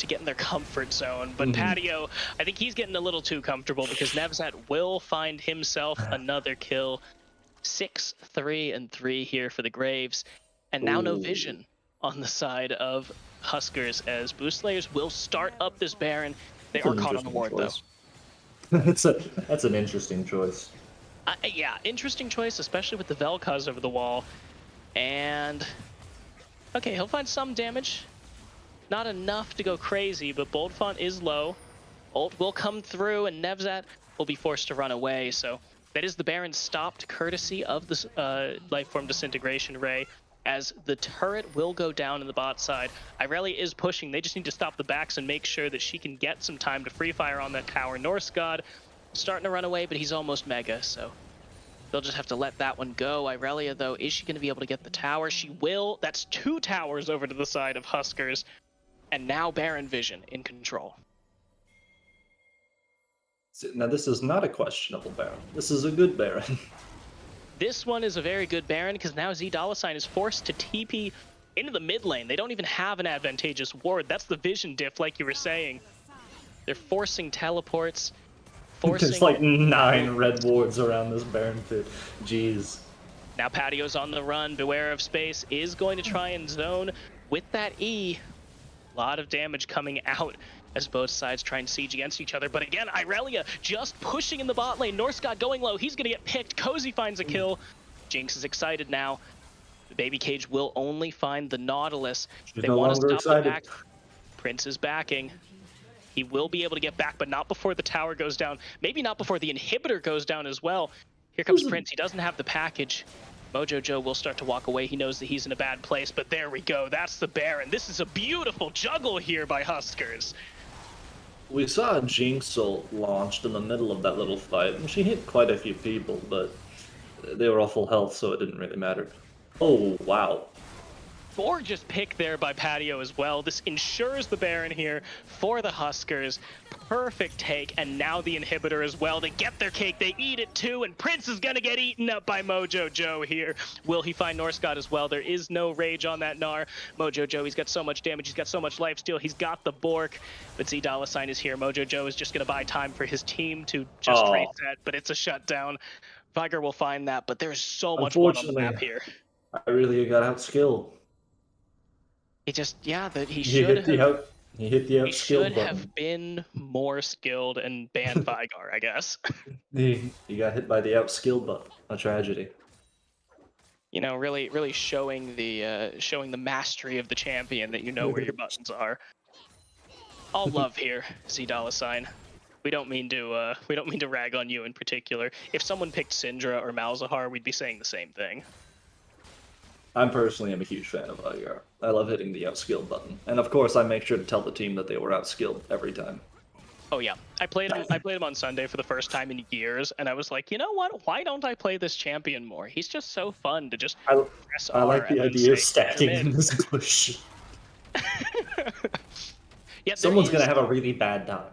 get in their comfort zone, but Patio, I think he's getting a little too comfortable because Nevzat will find himself another kill. 6, 3, and 3 here for the Graves, and now no vision on the side of Huskers as Boou Slayers will start up this Baron. They are caught on the ward though. That's an interesting choice. Yeah, interesting choice, especially with the Vel'Koz over the wall. And okay, he'll find some damage. Not enough to go crazy, but Boldfont is low. Ult will come through, and Nevzat will be forced to run away. So that is the Baron stopped courtesy of the Lifeform Disintegration Ray, as the turret will go down in the bot side. Irelia is pushing. They just need to stop the backs and make sure that she can get some time to free fire on that tower. Norscott starting to run away, but he's almost mega, so they'll just have to let that one go. Irelia, though, is she going to be able to get the tower? She will. That's 2 towers over to the side of Huskers, and now Baron Vision in control. Now, this is not a questionable Baron. This is a good Baron. This one is a very good Baron because now Z $ is forced to TP into the mid lane. They don't even have an advantageous ward. That's the vision diff, like you were saying. They're forcing teleports. There's like 9 red wards around this Baron pit. Jeez. Now Patio's on the run. Beware of Space is going to try and zone with that E. A lot of damage coming out as both sides try and siege against each other. But again, Irelia just pushing in the bot lane. Norscott going low. He's going to get picked. Cozy finds a kill. Jinx is excited now. The baby cage will only find the Nautilus. They want to stop the back. Prince is backing. He will be able to get back, but not before the tower goes down. Maybe not before the inhibitor goes down as well. Here comes Prince. He doesn't have the package. Mojo Joe will start to walk away. He knows that he's in a bad place, but there we go. That's the Baron. This is a beautiful juggle here by Huskers. We saw a Jinx ult launched in the middle of that little fight, and she hit quite a few people, but they were all full health, so it didn't really matter. Oh, wow. Gorgeous pick there by Patio as well. This ensures the Baron here for the Huskers. Perfect take, and now the inhibitor as well. They get their cake, they eat it too, and Prince is gonna get eaten up by Mojo Joe here. Will he find Norscott as well? There is no rage on that Gnar. Mojo Joe, he's got so much damage, he's got so much lifesteal, he's got the Bork, but Z $ is here. Mojo Joe is just gonna buy time for his team to just reset, but it's a shutdown. Viger will find that, but there's so much blood on the map here. Irelia got outskilled. It just, yeah, that he should have. He hit the outskill He should button. have been more skilled and banned Vigar, I guess. He got hit by the outskill button. A tragedy. You know, really showing the mastery of the champion, that you know where your buttons are. All love here, Z $. We don't mean to rag on you in particular. If someone picked Syndra or Malzahar, we'd be saying the same thing. I'm personally am a huge fan of Vigar. I love hitting the outskill button, and of course I make sure to tell the team that they were outskilled every time. Oh yeah, I played him on Sunday for the first time in years, and I was like, you know what? Why don't I play this champion more? He's just so fun to just press R. I like the idea of stacking in this push. Yeah, Someone's going to have a really bad time.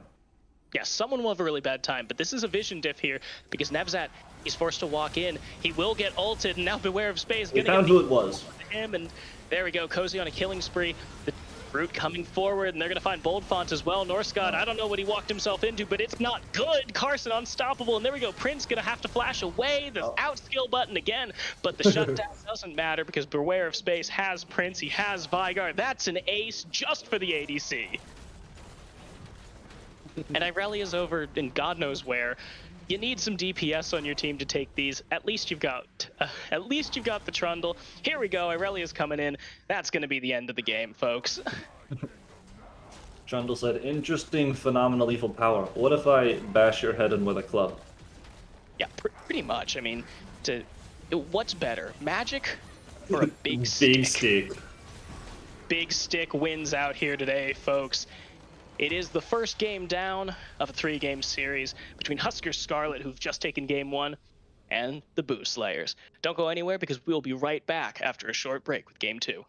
Yeah, someone will have a really bad time, but this is a vision diff here because Nevzat, he's forced to walk in. He will get ulted, and now Beware of Space. We found who it was. Him, and there we go. Cozy on a killing spree. The Brute coming forward, and they're going to find Bold Font as well. Norskott, I don't know what he walked himself into, but it's not good. Carson unstoppable, and there we go. Prince going to have to flash away. The out skill button again, but the shutdown doesn't matter because Beware of Space has Prince. He has Vigard. That's an ace just for the ADC. And Irelia's over in God knows where. You need some DPS on your team to take these. At least you've got the Trundle. Here we go. Irelia's coming in. That's going to be the end of the game, folks. Trundle said, "Interesting, phenomenal, lethal power. What if I bash your head in with a club?" Yeah, pretty much. I mean, what's better, magic or a big stick? Big stick. Big stick wins out here today, folks. It is the first game down of a 3-game series between Huskers Scarlet, who've just taken game 1, and the Boou Slayers. Don't go anywhere because we'll be right back after a short break with game 2.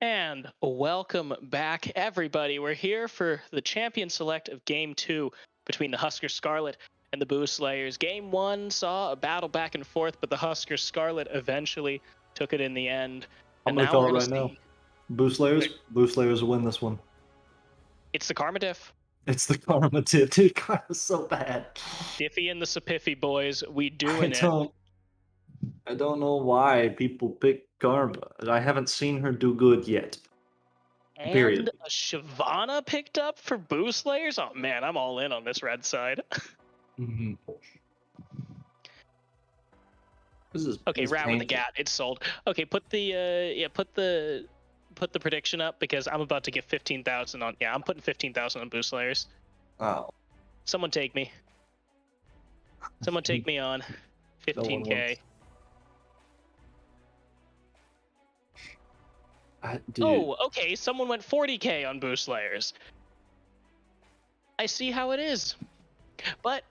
And welcome back, everybody. We're here for the champion select of Game 2 between the Huskers Scarlet and the Boou Slayers. Game 1 saw a battle back and forth, but the Huskers Scarlet eventually took it in the end. I'm And gonna now call we're it going right to now. see. Boou Slayers will win this one. It's the Karma Diff. It's the Karma tip, dude. Karma's so bad. Diffie and the Sapiffy boys, we doing it. I don't know why people pick Karma. I haven't seen her do good yet. And Period. a Shyvana picked up for Boou Slayers. Oh man, I'm all in on this red side. Mm-hmm. Okay, rat with the gat. It's sold. Okay, put the prediction up because I'm about to get 15,000 on. Yeah, I'm putting 15,000 on Boou Slayers. Oh. Someone take me. Someone take me on 15K. Oh, okay. Someone went 40K on Boou Slayers. I see how it is. But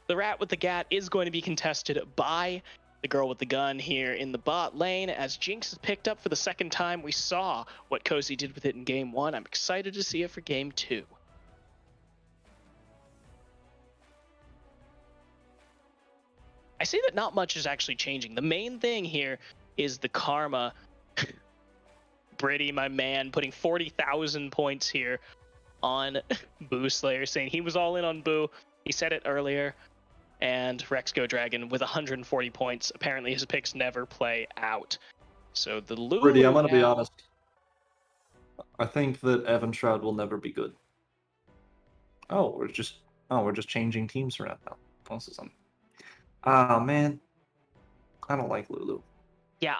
the rat with the gat is going to be contested by the girl with the gun here in the bot lane. As Jinx is picked up for the second time, we saw what Cozy did with it in Game 1. I'm excited to see it for Game 2. I see that not much is actually changing. The main thing here is the Karma. Britty, my man, putting 40,000 points here on Boou Slayer, saying he was all in on Boou. He said it earlier. And Rex Go Dragon with 140 points. Apparently his picks never play out. So the Lulu. Britty, I'm gonna be honest. I think that Evan Shroud will never be good. Oh, we're just changing teams around now. This is something. Ah, man. I don't like Lulu. Yeah,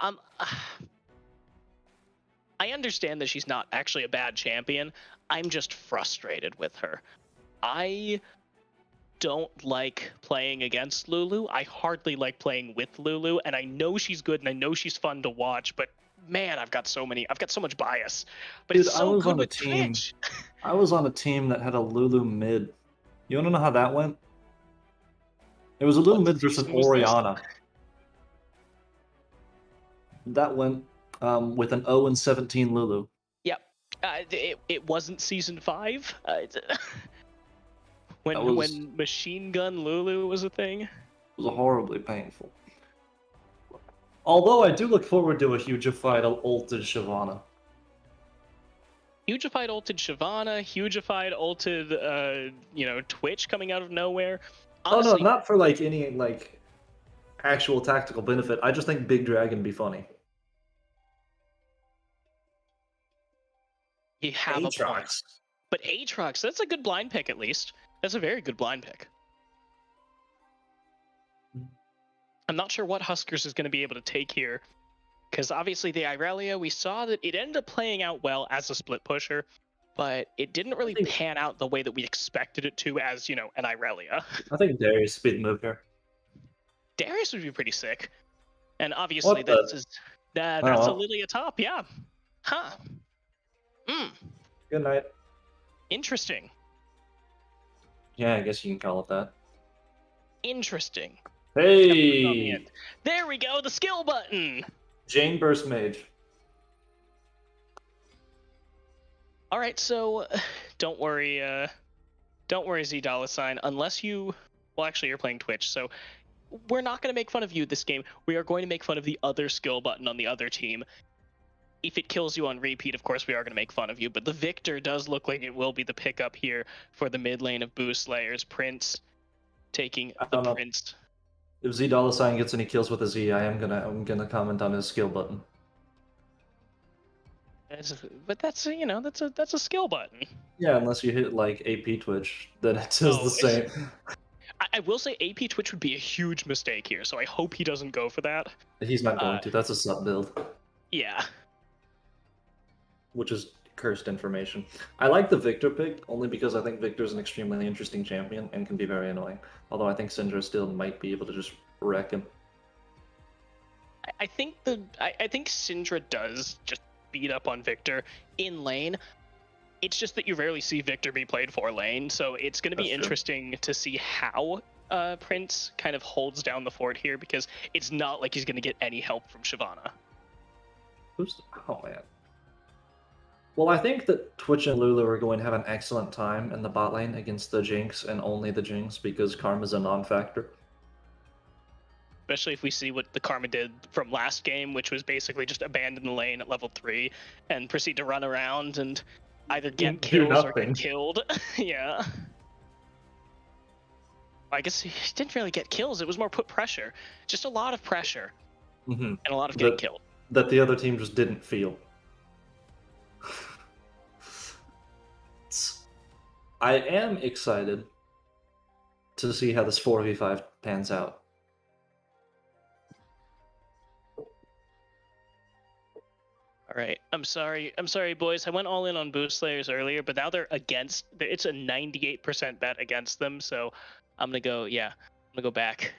I understand that she's not actually a bad champion. I'm just frustrated with her. I don't like playing against Lulu. I hardly like playing with Lulu, and I know she's good and I know she's fun to watch, but man, I've got so much bias. But Dude, it's so good with Twitch. I was on a team that had a Lulu mid. You wanna know how that went? It was a Lulu mid versus Orianna. That went with an 0-17 Lulu. Yep. It wasn't season 5. When Machine Gun Lulu was a thing. It was horribly painful. Although I do look forward to a hugified ulted Shyvana. Hugified ulted Shyvana, hugified ulted Twitch coming out of nowhere. Honestly, oh no, not for like any like actual tactical benefit. I just think Big Dragon be funny. You have a point. But Aatrox, that's a good blind pick at least. That's a very good blind pick. I'm not sure what Huskers is going to be able to take here, because obviously the Irelia, we saw that it ended up playing out well as a split pusher, but it didn't really pan out the way that we expected it to as, an Irelia. I think Darius speed move here. Darius would be pretty sick. And obviously that's a Lilia top, yeah. Huh. Good night. Interesting. Yeah, I guess you can call it that. Interesting. Hey! There we go, the skill button! Jane Burst Mage. Alright, so don't worry Z $, unless you... Well, actually, you're playing Twitch, so we're not going to make fun of you this game. We are going to make fun of the other skill button on the other team. If it kills you on repeat, of course, we are going to make fun of you, but the Victor does look like it will be the pickup here for the mid lane of Boou Slayers. Prince taking the Prince. If Z $ gets any kills with a Z, I'm gonna comment on his skill button. But that's a skill button. Yeah, unless you hit like AP Twitch, then it says the same. I will say AP Twitch would be a huge mistake here, so I hope he doesn't go for that. He's not going to. That's a sub build. Yeah. Which is cursed information. I like the Victor pick only because I think Victor's an extremely interesting champion and can be very annoying. Although I think Syndra still might be able to just wreck him. I think Syndra does just beat up on Victor in lane. It's just that you rarely see Victor be played for lane, so it's going to be interesting to see how Prince kind of holds down the fort here, because it's not like he's going to get any help from Shyvana. Oh man. Well, I think that Twitch and Lulu are going to have an excellent time in the bot lane against the Jinx and only the Jinx because Karma's a non-factor. Especially if we see what the Karma did from last game, which was basically just abandon the lane at level 3 and proceed to run around and either get Do kills or get nothing. killed. Yeah. I guess he didn't really get kills. It was more put pressure. Just a lot of pressure Mm-hmm. and a lot of getting killed. That the other team just didn't feel. I am excited to see how this 4v5 pans out. All right. I'm sorry, boys. I went all in on Boost Slayers earlier, but now they're against. It's a 98% bet against them. So I'm gonna go. Yeah, I'm gonna go back.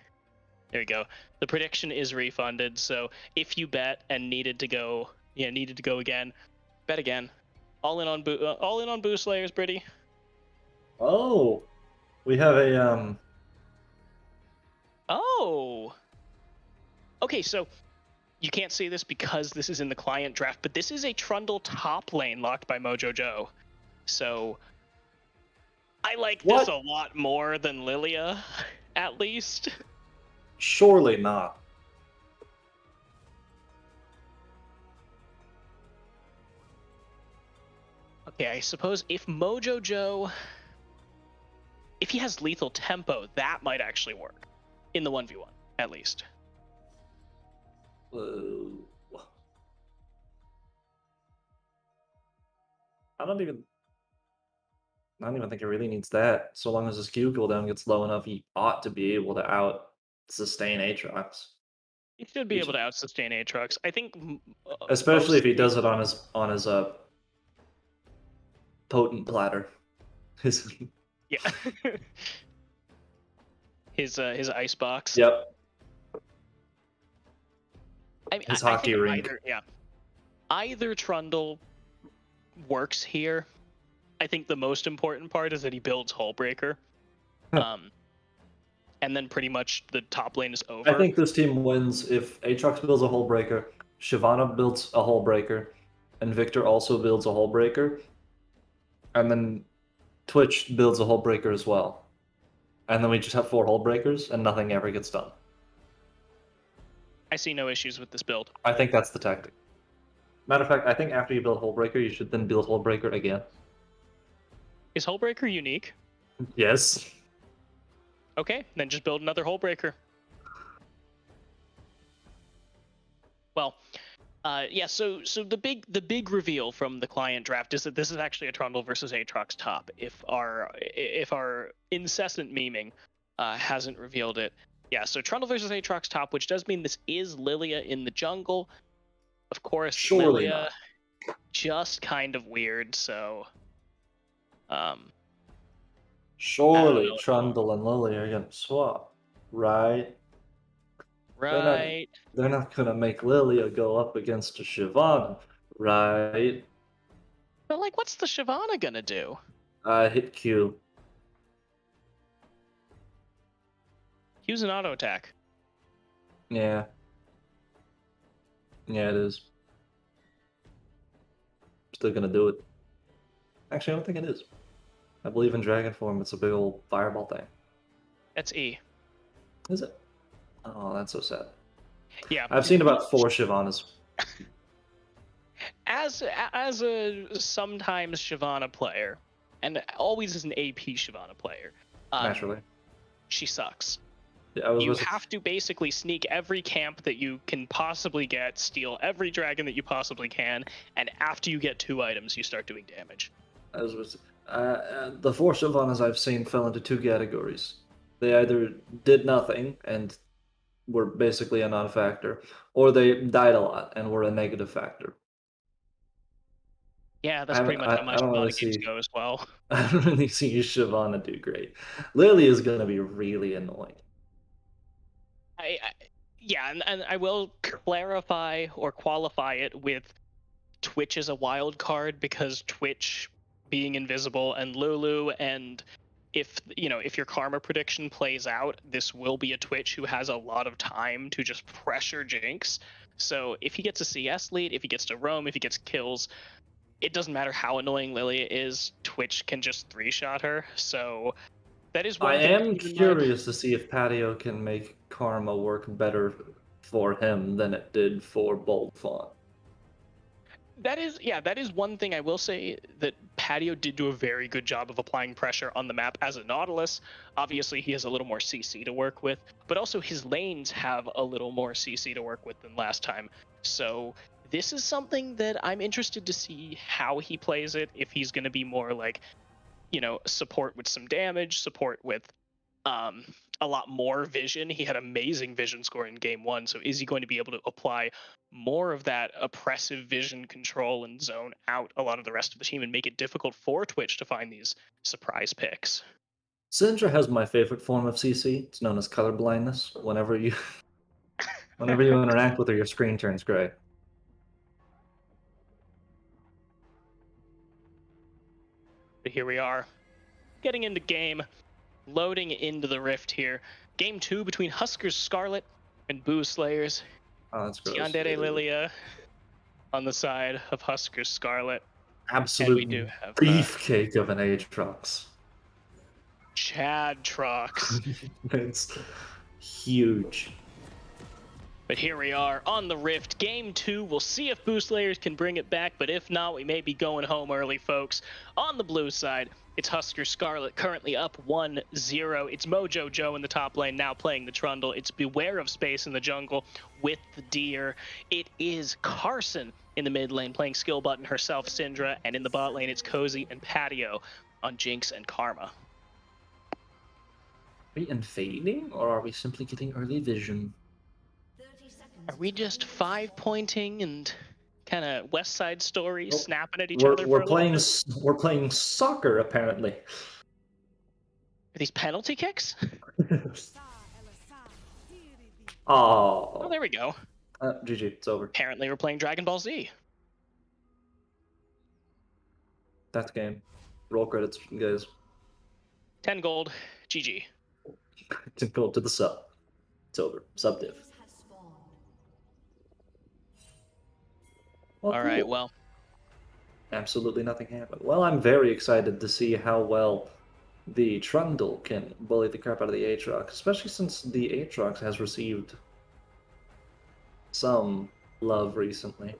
There you go. The prediction is refunded. So if you bet and needed to go again, bet again. All in on Boost Slayers, Britty. Oh, we have a Oh. Okay, so you can't see this because this is in the client draft, but this is a Trundle top lane locked by Mojo Joe. So I like this a lot more than Lilia, at least. Surely not. Okay, I suppose if Mojo Joe, if he has lethal tempo, that might actually work in the 1v1, at least. I don't even think he really needs that. So long as his Q cooldown gets low enough, he ought to be able to out sustain Aatrox. He should be able to out sustain Aatrox. I think, especially if he does it on his potent platter. Yeah. his ice box. Yep. I mean, His I hockey think rink. Either Trundle works here. I think the most important part is that he builds Hullbreaker. And then pretty much the top lane is over. I think this team wins if Aatrox builds a Hullbreaker, Shyvana builds a Hullbreaker, and Victor also builds a Hullbreaker, and then Twitch builds a Hullbreaker as well. And then we just have 4 Hullbreakers, and nothing ever gets done. I see no issues with this build. I think that's the tactic. Matter of fact, I think after you build Hullbreaker, you should then build Hullbreaker again. Is Hullbreaker unique? Yes. Okay, then just build another Hullbreaker. Well, yeah. So the big reveal from the client draft is that this is actually a Trundle versus Aatrox top. If our incessant memeing hasn't revealed it, yeah. So Trundle versus Aatrox top, which does mean this is Lilia in the jungle. Of course, surely Lilia, not. Just kind of weird. So, surely Trundle and Lily are gonna swap, right? Right. They're not gonna make Lilia go up against a Shyvana, right? But like, what's the Shyvana gonna do? Hit Q. Q's an auto attack. Yeah. Yeah, it is. Still gonna do it. Actually, I don't think it is. I believe in Dragon form, it's a big old fireball thing. That's E. Is it? Oh, that's so sad. Yeah. I've seen about 4 Shyvanas. As a sometimes Shyvana player, and always as an AP Shyvana player, Naturally. she sucks. Yeah, you have to basically sneak every camp that you can possibly get, steal every dragon that you possibly can, and after you get 2 items, you start doing damage. The 4 Shyvanas I've seen fell into 2 categories. They either did nothing and were basically a non-factor, or they died a lot and were a negative factor. Yeah, that's pretty much how my Shyvana games go as well. I don't really see Shyvana do great. Lily is going to be really annoying. Yeah, and I will clarify or qualify it with Twitch as a wild card, because Twitch being invisible and Lulu, and if your Karma prediction plays out, this will be a Twitch who has a lot of time to just pressure Jinx. So if he gets a CS lead, if he gets to roam, if he gets kills, it doesn't matter how annoying Lilia is, Twitch can just 3-shot her. So that is one I thing to am keep in mind. curious to see if Patio can make Karma work better for him than it did for Bold Font. That is one thing I will say, that Patio did do a very good job of applying pressure on the map as a Nautilus. Obviously, he has a little more CC to work with, but also his lanes have a little more CC to work with than last time. So this is something that I'm interested to see how he plays it, if he's going to be more like, support with some damage, support with a lot more vision. He had amazing vision score in game 1, so is he going to be able to apply more of that oppressive vision control and zone out a lot of the rest of the team and make it difficult for Twitch to find these surprise picks? Syndra has my favorite form of CC. It's known as color blindness. Whenever you interact with her, your screen turns gray. But here we are, getting into game, loading into the Rift here. Game 2 between Huskers Scarlet and Boou Slayers. Oh, that's gross. Yandere Lilia on the side of Huskers Scarlet. Absolute we do have, beefcake of an Aatrox. Chad Trox. It's huge. But here we are on the Rift, game 2. We'll see if Boou Slayers can bring it back, but if not, we may be going home early, folks. On the blue side, it's Husker Scarlet, currently up 1-0. It's Mojo Joe in the top lane, now playing the Trundle. It's Beware of Space in the jungle with the Deer. It is Carson in the mid lane, playing skill button herself, Syndra. And in the bot lane, it's Cozy and Patio on Jinx and Karma. Are we invading, or are we simply getting early vision? Are we just 5-pointing and kind of West Side Story, Nope. snapping at each other? We're playing soccer, apparently. Are these penalty kicks? Oh, there we go. GG, it's over. Apparently we're playing Dragon Ball Z. That's game. Roll credits, guys. 10 gold. GG. To go to the sub. It's over. Sub div. All right, well. Absolutely nothing happened. Well, I'm very excited to see how well the Trundle can bully the crap out of the Aatrox, especially since the Aatrox has received some love recently.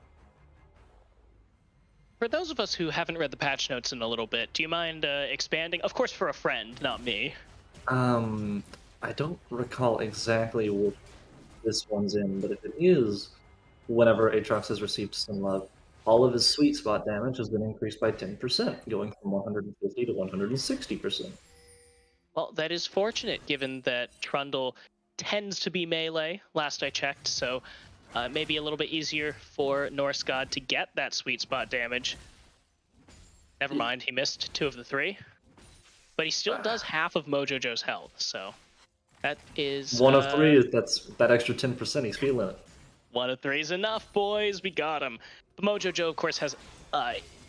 For those of us who haven't read the patch notes in a little bit, do you mind expanding? Of course, for a friend, not me. I don't recall exactly what this one's in, but if it is, whenever Aatrox has received some love, all of his sweet spot damage has been increased by 10%, going from 150 to 160%. Well, that is fortunate, given that Trundle tends to be melee, last I checked, so maybe a little bit easier for Norse God to get that sweet spot damage. Never mind, he missed 2 of the 3. But he still does half of Mojo Joe's health, so that is... 1 of 3, that's that extra 10%, he's feeling it. 1 of 3 is enough, boys. We got him. But Mojo Joe, of course, has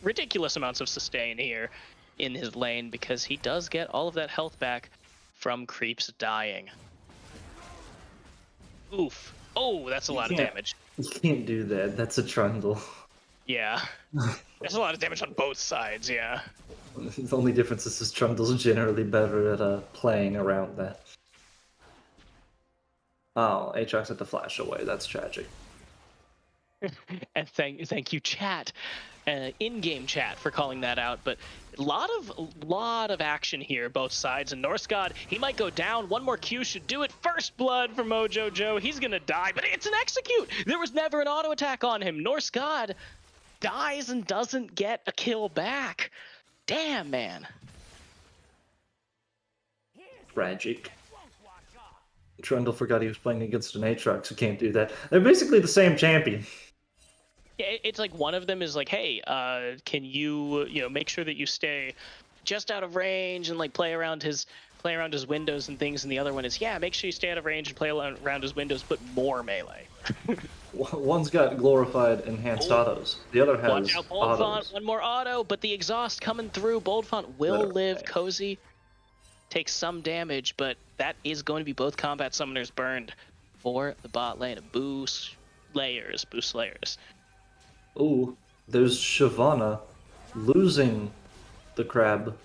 ridiculous amounts of sustain here in his lane because he does get all of that health back from creeps dying. Oof. Oh, that's a lot of damage. You can't do that. That's a Trundle. Yeah. There's a lot of damage on both sides, yeah. The only difference is his Trundle's generally better at playing around that. Oh, Aatrox had to flash away. That's tragic. And thank you, chat, in-game chat, for calling that out. But a lot of action here, both sides. And Norse God, he might go down. One more Q should do it. First blood for Mojo Joe. He's gonna die, but it's an execute. There was never an auto attack on him. Norse God dies and doesn't get a kill back. Damn, man. Tragic. Trundle forgot he was playing against an Aatrox who can't do that. They're basically the same champion. Yeah, it's like one of them is like, hey, can you make sure that you stay just out of range and like play around his windows and things, and the other one is, yeah, make sure you stay out of range and play around his windows, but more melee. One's got glorified enhanced autos. The other has watch out, Bold Font, one more auto, but the exhaust coming through. Bold Font will live. Cozy takes some damage, but that is going to be both combat summoners burned for the bot lane of Boou Slayers. Ooh, there's Shyvana losing the crab.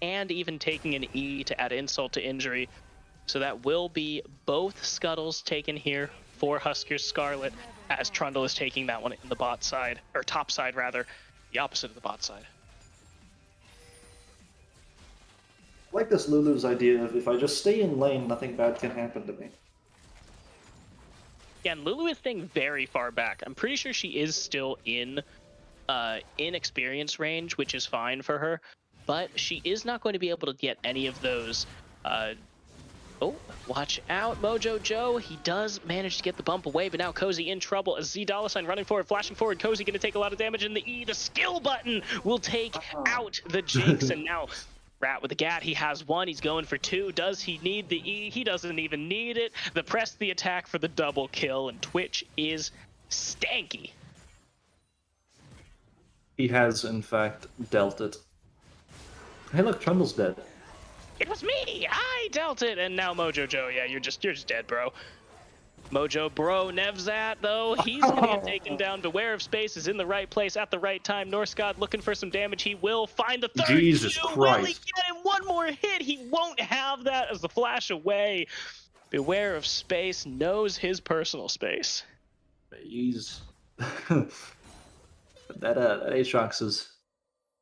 And even taking an E to add insult to injury. So that will be both scuttles taken here for Huskers Scarlet, as Trundle is taking that one in the bot side, or top side rather, the opposite of the bot side. I like this Lulu's idea of if I just stay in lane, nothing bad can happen to me. Yeah, and Lulu is staying very far back. I'm pretty sure she is still in experience range, which is fine for her, but she is not going to be able to get any of those. Oh, watch out, Mojo Joe. He does manage to get the bump away, but now Cozy in trouble as Z $ running forward, flashing forward. Cozy going to take a lot of damage, and the E, the skill button, will take out the Jinx, and now Rat with the Gat, he has one, he's going for two. Does he need the E? He doesn't even need it. The press the attack for the double kill, and Twitch is stanky. He has, in fact, dealt it. Hey, look, Trundle's dead. It was me! I dealt it! And now Mojo Joe, yeah, you're just dead, bro. Mojo bro, Nevzat, though, he's gonna get taken down. Beware of Space is in the right place at the right time. Norskod looking for some damage. He will find the third. Jesus Q. Christ. Will he get him one more hit? He won't have that as the flash away. Beware of Space knows his personal space. He's... that Aatrox is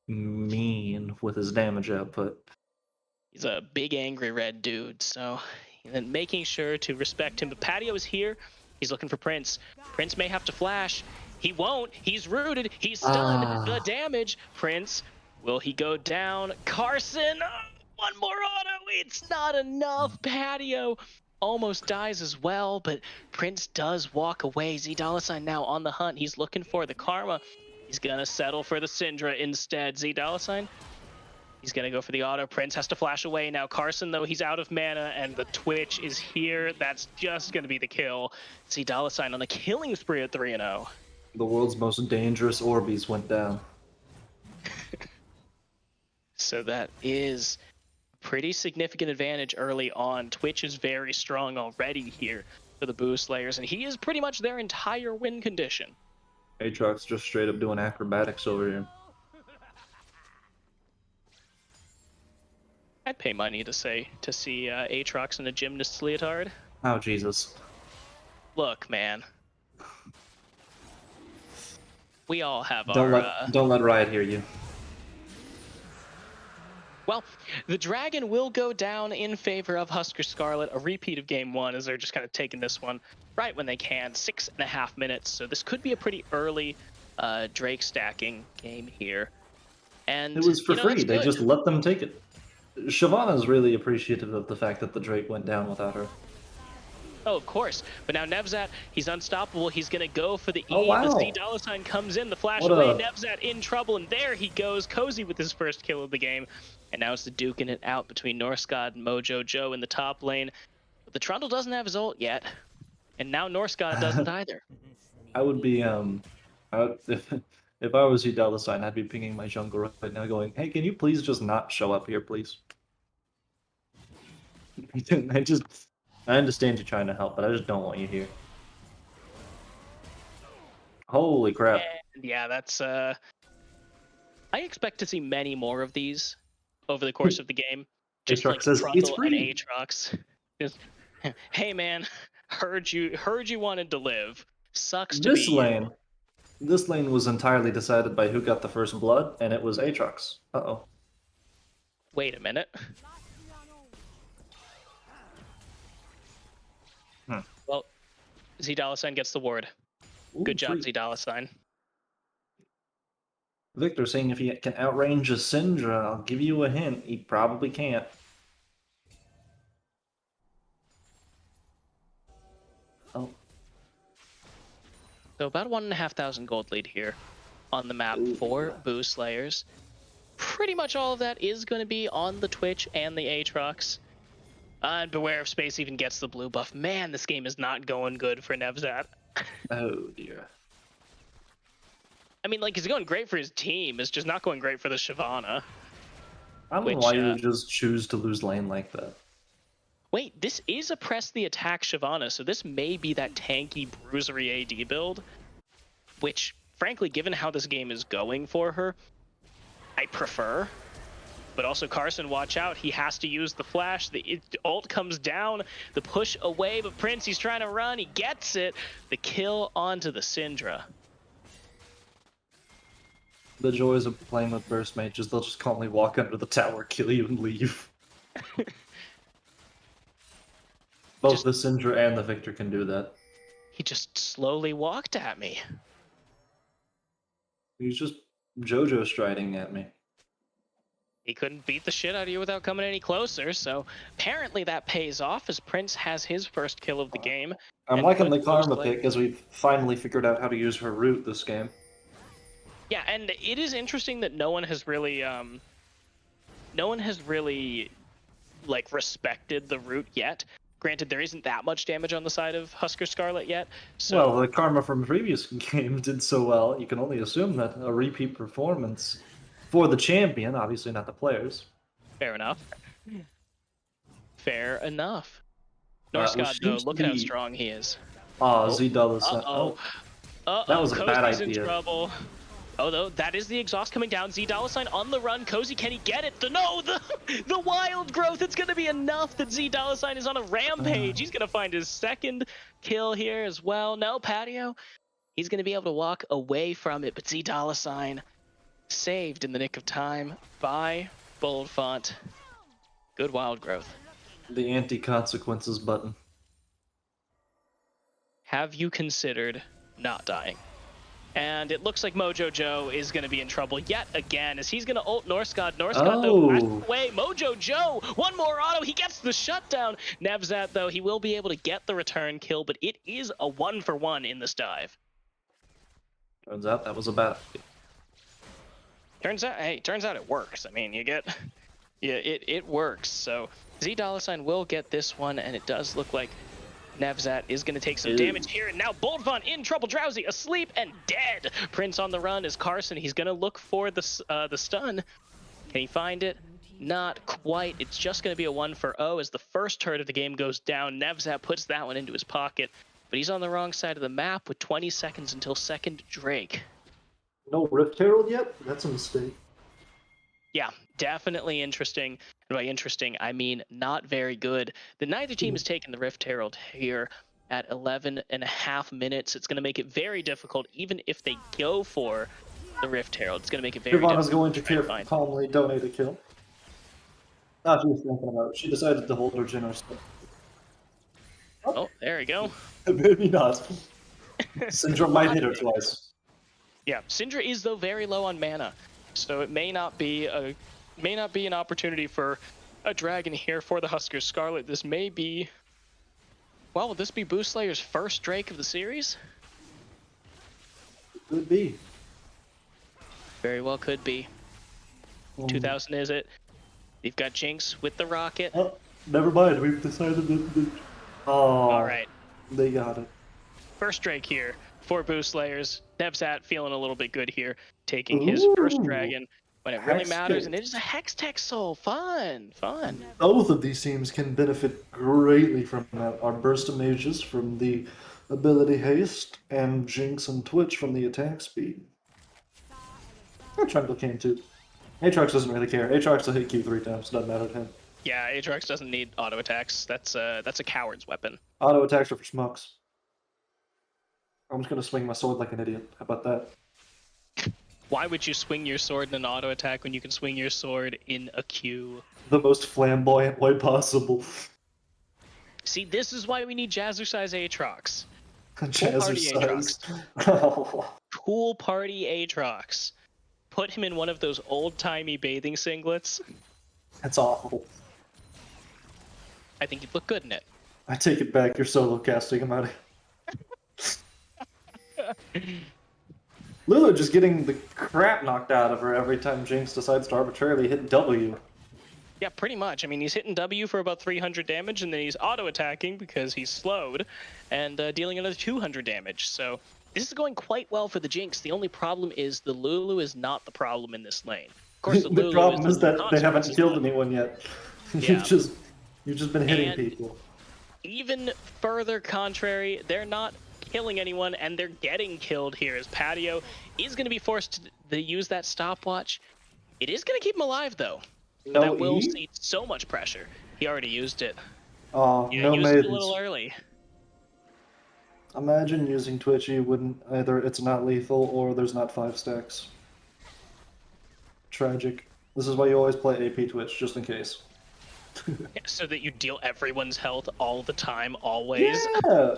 mean with his damage output. He's a big angry red dude, so and making sure to respect him. But Patio is here. He's looking for Prince. Prince may have to flash. He won't. He's rooted. He's stunned. The damage. Prince, will he go down? Carson, one more auto. It's not enough. Patio almost dies as well, but Prince does walk away. Z $ now on the hunt. He's looking for the Karma. He's going to settle for the Syndra instead. Z $, he's going to go for the auto. Prince has to flash away now. Carson, though, he's out of mana, and the Twitch is here. That's just going to be the kill. Z $ on a killing spree at 3-0. The world's most dangerous Orbeez went down. So that is a pretty significant advantage early on. Twitch is very strong already here for the Boou Slayers, and he is pretty much their entire win condition. Aatrox just straight up doing acrobatics over here. I'd pay money to see Aatrox in a gymnast's leotard. Oh, Jesus. Look, man. We all have Don't let Riot hear you. Well, the Dragon will go down in favor of Husker Scarlet, a repeat of Game 1, as they're just kind of taking this one right when they can. 6.5 minutes, so this could be a pretty early Drake stacking game here. And it was for free. They good. just let them take it. Shyvana's really appreciative of the fact that the Drake went down without her. Oh, of course. But now Nevzat, he's unstoppable. He's going to go for the E. Oh, wow. The Z $ comes in, the flash What away. a- Nevzat in trouble, and there he goes. Cozy with his first kill of the game. And now it's the duking it out between Norskod and Mojo Joe in the top lane. But the Trundle doesn't have his ult yet. And now Norskod doesn't either. I would be, if I was Z$, I'd be pinging my jungle right now going, hey, can you please just not show up here, please? I understand you're trying to help, but I just don't want you here. Holy crap. And yeah, that's I expect to see many more of these over the course of the game. Just Aatrox like says, Trundle "It's and free." Aatrox. Just, hey man, heard you wanted to live. Sucks to This be lane, you. this lane was entirely decided by who got the first blood, and it was Aatrox. Uh-oh. Wait a minute. Well, Z $ gets the ward. Ooh, Good job, free. Z $. Victor saying if he can outrange a Syndra, I'll give you a hint. He probably can't. Oh. So about 1,500 gold lead here on the map for Boou Slayers. Pretty much all of that is going to be on the Twitch and the Aatrox. And Beware of Space even gets the blue buff. Man, this game is not going good for Nevzat. Oh dear. I mean, like, it's going great for his team. It's just not going great for the Shyvana. I don't know why you would just choose to lose lane like that. Wait, this is a press the attack Shyvana, so this may be that tanky bruisery AD build, which frankly, given how this game is going for her, I prefer. But also Carson, watch out. He has to use the flash. The ult comes down. The push away, but Prince, he's trying to run. He gets it. The kill onto the Syndra. The joys of playing with burst mages, they'll just calmly walk under the tower, kill you, and leave. Both the Syndra and the Victor can do that. He just slowly walked at me. He's just JoJo striding at me. He couldn't beat the shit out of you without coming any closer, so apparently that pays off as Prince has his first kill of the game. I'm liking the Karma pick as we've finally figured out how to use her root this game. Yeah, and it is interesting that no one has really like respected the root yet. Granted, there isn't that much damage on the side of Husker Scarlet yet. So well, the Karma from previous games did so well, you can only assume that a repeat performance for the champion, obviously not the players. Fair enough. Fair enough. Norscott, though, look at how strong he is. Oh, Z-Dull is... Uh-oh. That was a bad Cozy's idea. in trouble. Oh, though, that is the exhaust coming down. Z-Sign on the run. Cozy, can he get it? The wild growth. It's going to be enough that Z-Sign is on a rampage. He's going to find his second kill here as well. No, Patio. He's going to be able to walk away from it, but Z-Sign saved in the nick of time by Bold Font. Good wild growth. The anti-consequences button. Have you considered not dying? And it looks like Mojo Joe is going to be in trouble yet again as he's going to ult Norscott. Norscott, though, flashes away. Mojo Joe, one more auto. He gets the shutdown. Nevzat, though, he will be able to get the return kill, but it is a 1-for-1 in this dive. Turns out that was a bad idea. Turns out it works. I mean, it works. So Z-Sign will get this one, and it does look like Nevzat is going to take some damage here, and now Boldfont in trouble. Drowsy asleep and dead. Prince on the run is Carson. He's going to look for the stun. Can he find it? Not quite. It's just going to be a 1-for-0 as the first turret of the game goes down. Nevzat puts that one into his pocket, but he's on the wrong side of the map with 20 seconds until second Drake. No Rift Herald yet? That's a mistake. Yeah, definitely interesting. And by interesting, I mean not very good. Neither team has taken the Rift Herald here at 11.5 minutes. It's going to make it very difficult, even if they go for the Rift Herald. It's going to make it very difficult. Ivana's going to calmly donate a kill. Ah, she was thinking about it. She decided to hold her generous. Oh, there we go. Maybe not. Syndra might hit her twice. Yeah, Syndra is, though, very low on mana. So it may not be an opportunity for a dragon here for the Huskers. Scarlet, this may be... Well, will this be Boou Slayer's first Drake of the series? Could be. Very well could be. 2000 is it? You've got Jinx with the rocket. Oh, never mind. We've decided that... Oh, all right. They got it. First Drake here for Boou Slayers. Nevzat feeling a little bit good here, taking his first dragon when it really matters, and it is a Hextech Soul. Fun. Both of these teams can benefit greatly from that. Our Burst of Mages from the ability Haste, and Jinx and Twitch from the attack speed. And Trundle can too. Aatrox doesn't really care. Aatrox will hit Q 3 times, doesn't matter to him. Yeah, Aatrox doesn't need auto attacks. That's a coward's weapon. Auto attacks are for schmucks. I'm just gonna swing my sword like an idiot. How about that? Why would you swing your sword in an auto attack when you can swing your sword in a Q? The most flamboyant way possible. See, this is why we need Jazzercise Aatrox. Jazzercise. Pool party Aatrox. Put him in one of those old-timey bathing singlets. That's awful. I think you'd look good in it. I take it back. You're solo casting him out of Lulu just getting the crap knocked out of her every time Jinx decides to arbitrarily hit W. Yeah, pretty much. I mean, he's hitting W for about 300 damage, and then he's auto-attacking because he's slowed, and dealing another 200 damage. So this is going quite well for the Jinx. The only problem is the Lulu is not the problem in this lane. Of course, the problem is that they haven't killed anyone yet. Yeah. You've just been hitting people. Even further contrary, they're not killing anyone, and they're getting killed here as Patio is going to be forced to use that stopwatch. It is going to keep him alive, though. But No that will E? see so much pressure. He already used it. Oh, Yeah, no he used it a maidens. little early. Imagine using Twitchy wouldn't either it's not lethal or there's not 5 stacks. Tragic. This is why you always play AP Twitch, just in case. So that you deal everyone's health all the time, always. Yeah!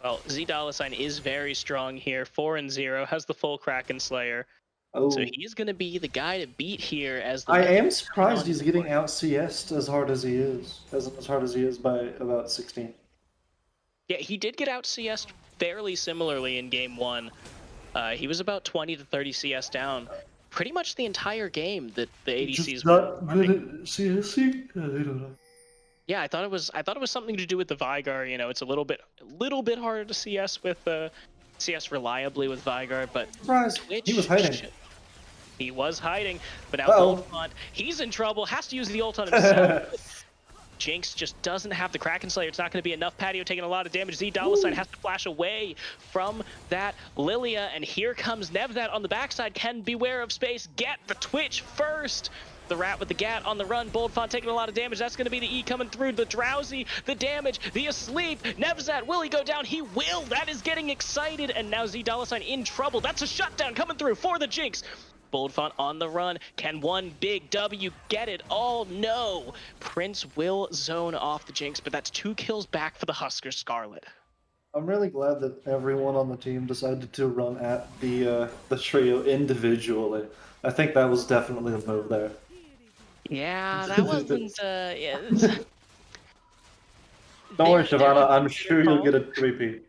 Well, Z $ is very strong here. 4-0, has the full Kraken Slayer. Oh. So he's going to be the guy to beat here as the I minions am come surprised on he's the getting board. out CS'd as hard as he is. As hard as he is by about 16. Yeah, he did get out CS fairly similarly in game 1. He was about 20 to 30 CS down pretty much the entire game that the ADCs Just were not good running. at CSC? I don't know. Yeah, I thought it was something to do with the Vygar. You know, it's a little bit harder to CS with CS reliably with Vygar, but Surprise! Twitch, He was hiding. He was hiding, but now Uh-oh. Bold, he's in trouble. Has to use the ult on himself. Jinx just doesn't have the Kraken Slayer. It's not going to be enough. Patio taking a lot of damage. Z $ has to flash away from that Lilia, and here comes Nevzat on the backside. Can beware of space. Get the Twitch first. The rat with the gat on the run. Boldfont taking a lot of damage. That's going to be the E coming through. The drowsy, the damage, the asleep. Nevzat, will he go down? He will. That is getting excited, and now Z $ in trouble. That's a shutdown coming through for the Jinx. Boldfont on the run. Can one big W get it all? No. Prince will zone off the Jinx, but that's 2 kills back for the Huskers Scarlet. I'm really glad that everyone on the team decided to run at the trio individually. I think that was definitely the move there. Yeah, that wasn't. Yeah. Don't worry, There Shyvana. have I'm been sure better you'll get a calls. 3P.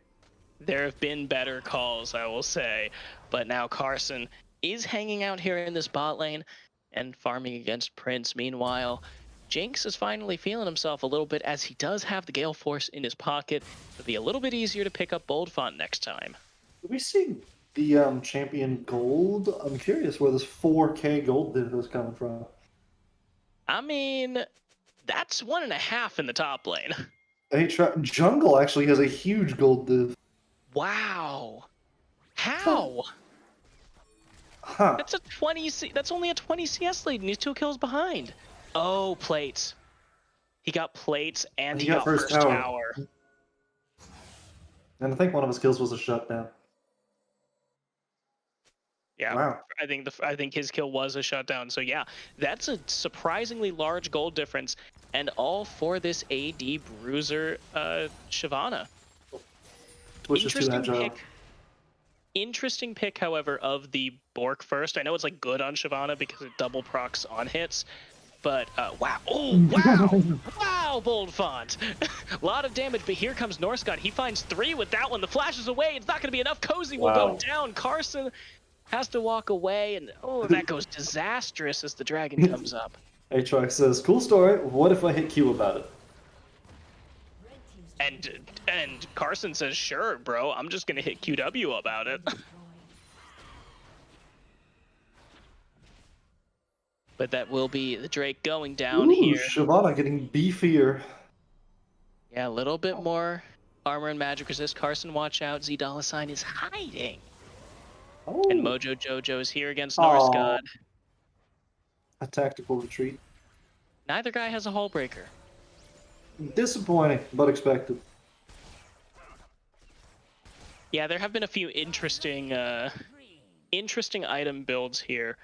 There have been better calls, I will say. But now Carson is hanging out here in this bot lane and farming against Prince. Meanwhile, Jinx is finally feeling himself a little bit as he does have the Gale Force in his pocket. It'll be a little bit easier to pick up Boldfont next time. Do we see the champion gold? I'm curious where this 4K gold div is coming from. I mean, that's 1.5 in the top lane. Hey, Jungle actually has a huge gold div. Wow. How? Huh. That's a 20. That's only a 20 CS lead, and he's 2 kills behind. Oh, plates. He got plates, and he got first tower. And I think one of his kills was a shutdown. Yeah, Wow. I think his kill was a shutdown. So yeah, that's a surprisingly large gold difference, and all for this AD bruiser, Shyvana. Twitch is too agile. Interesting pick, however, of the Bork first. I know it's like good on Shyvana because it double procs on hits, but wow. Oh, wow. Wow, Boldfont. A lot of damage, but here comes Norscott. He finds 3 with that one. The flash is away. It's not going to be enough. Cozy will go down. Carson has to walk away, and oh, that goes disastrous as the dragon comes up. Aatrox says, cool story. What if I hit Q about it? And Carson says, sure, bro. I'm just going to hit QW about it. But that will be the Drake going down here. Shyvana getting beefier. Yeah, a little bit more armor and magic resist. Carson, watch out. Z $ is hiding. Oh. And Mojo Jojo is here against Norscott. A tactical retreat. Neither guy has a hull breaker. Disappointing, but expected. Yeah, there have been a few interesting item builds here.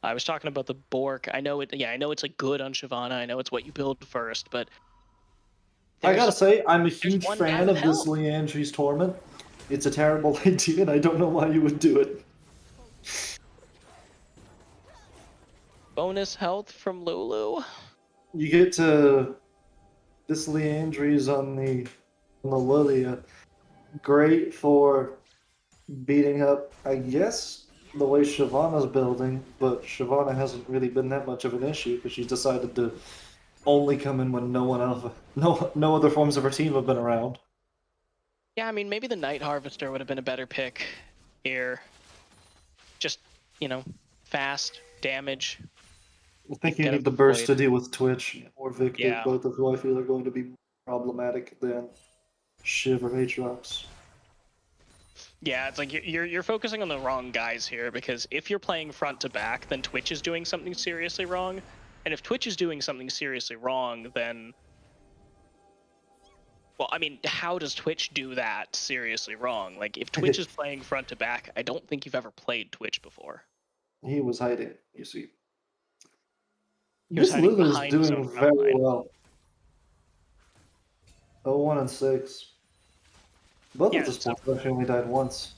I was talking about the Bork. I know it. Yeah, I know it's like good on Shyvana. I know it's what you build first, but I gotta say, I'm a huge one fan guy of with this health. Leandri's Torment. It's a terrible idea, and I don't know why you would do it. Bonus health from Lulu. You get to this Leandri's on the Lilia. Great for beating up, I guess, the way Shyvana's building, but Shyvana hasn't really been that much of an issue because she's decided to only come in when no other forms of her team have been around. Yeah, I mean, maybe the Night Harvester would have been a better pick here. Just, you know, fast, damage. I think you Get need him the burst to deployed. deal with Twitch or Victor, Yeah. both of who I feel are going to be problematic then. Shiver Aatrox. Yeah, it's like you're focusing on the wrong guys here, because if you're playing front to back, then Twitch is doing something seriously wrong. And if Twitch is doing something seriously wrong, then... Well, I mean, how does Twitch do that seriously wrong? Like, if Twitch is playing front to back, I don't think you've ever played Twitch before. He was hiding, you see. He was This hiding Lulu is behind his doing own very front line. well. 0-1-6. Both Yeah, of the so- supports actually only died once.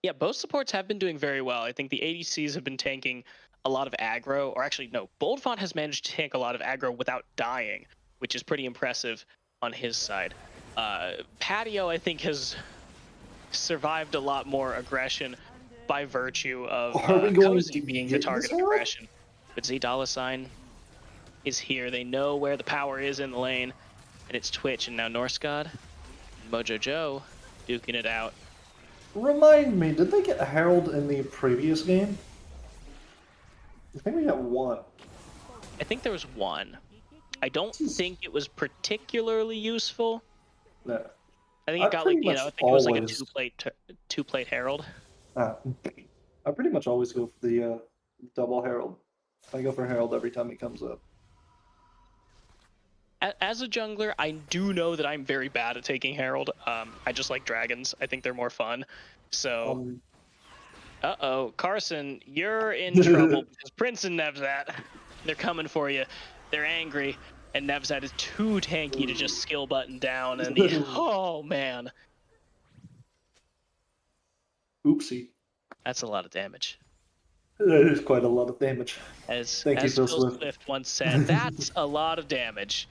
Yeah, both supports have been doing very well. I think the ADCs have been tanking a lot of aggro, or actually, no, Boldfont has managed to tank a lot of aggro without dying, which is pretty impressive on his side. Patio, I think, has survived a lot more aggression by virtue of Are we going Cozy to being the get target this of out? aggression. But $$ is here. They know where the power is in the lane, and it's Twitch, and now Norse God, Mojo Joe, duking it out. Remind me, did they get Herald in the previous game? I think we got one. I think there was one. I don't think it was particularly useful. No. I think it got like, pretty you know, I much think it was like a always- two-plate Herald. I pretty much always go for the double Herald. I go for Herald every time he comes up. As a jungler, I do know that I'm very bad at taking Herald. I just like dragons. I think they're more fun. So, uh-oh, Carson, you're in trouble because Prince and Nevzat, they're coming for you. They're angry, and Nevzat is too tanky to just skill button down. And oh man, Oopsie. that's a lot of damage. That is quite a lot of damage. As Thank you, Phil Phil Swift. once said, that's a lot of damage.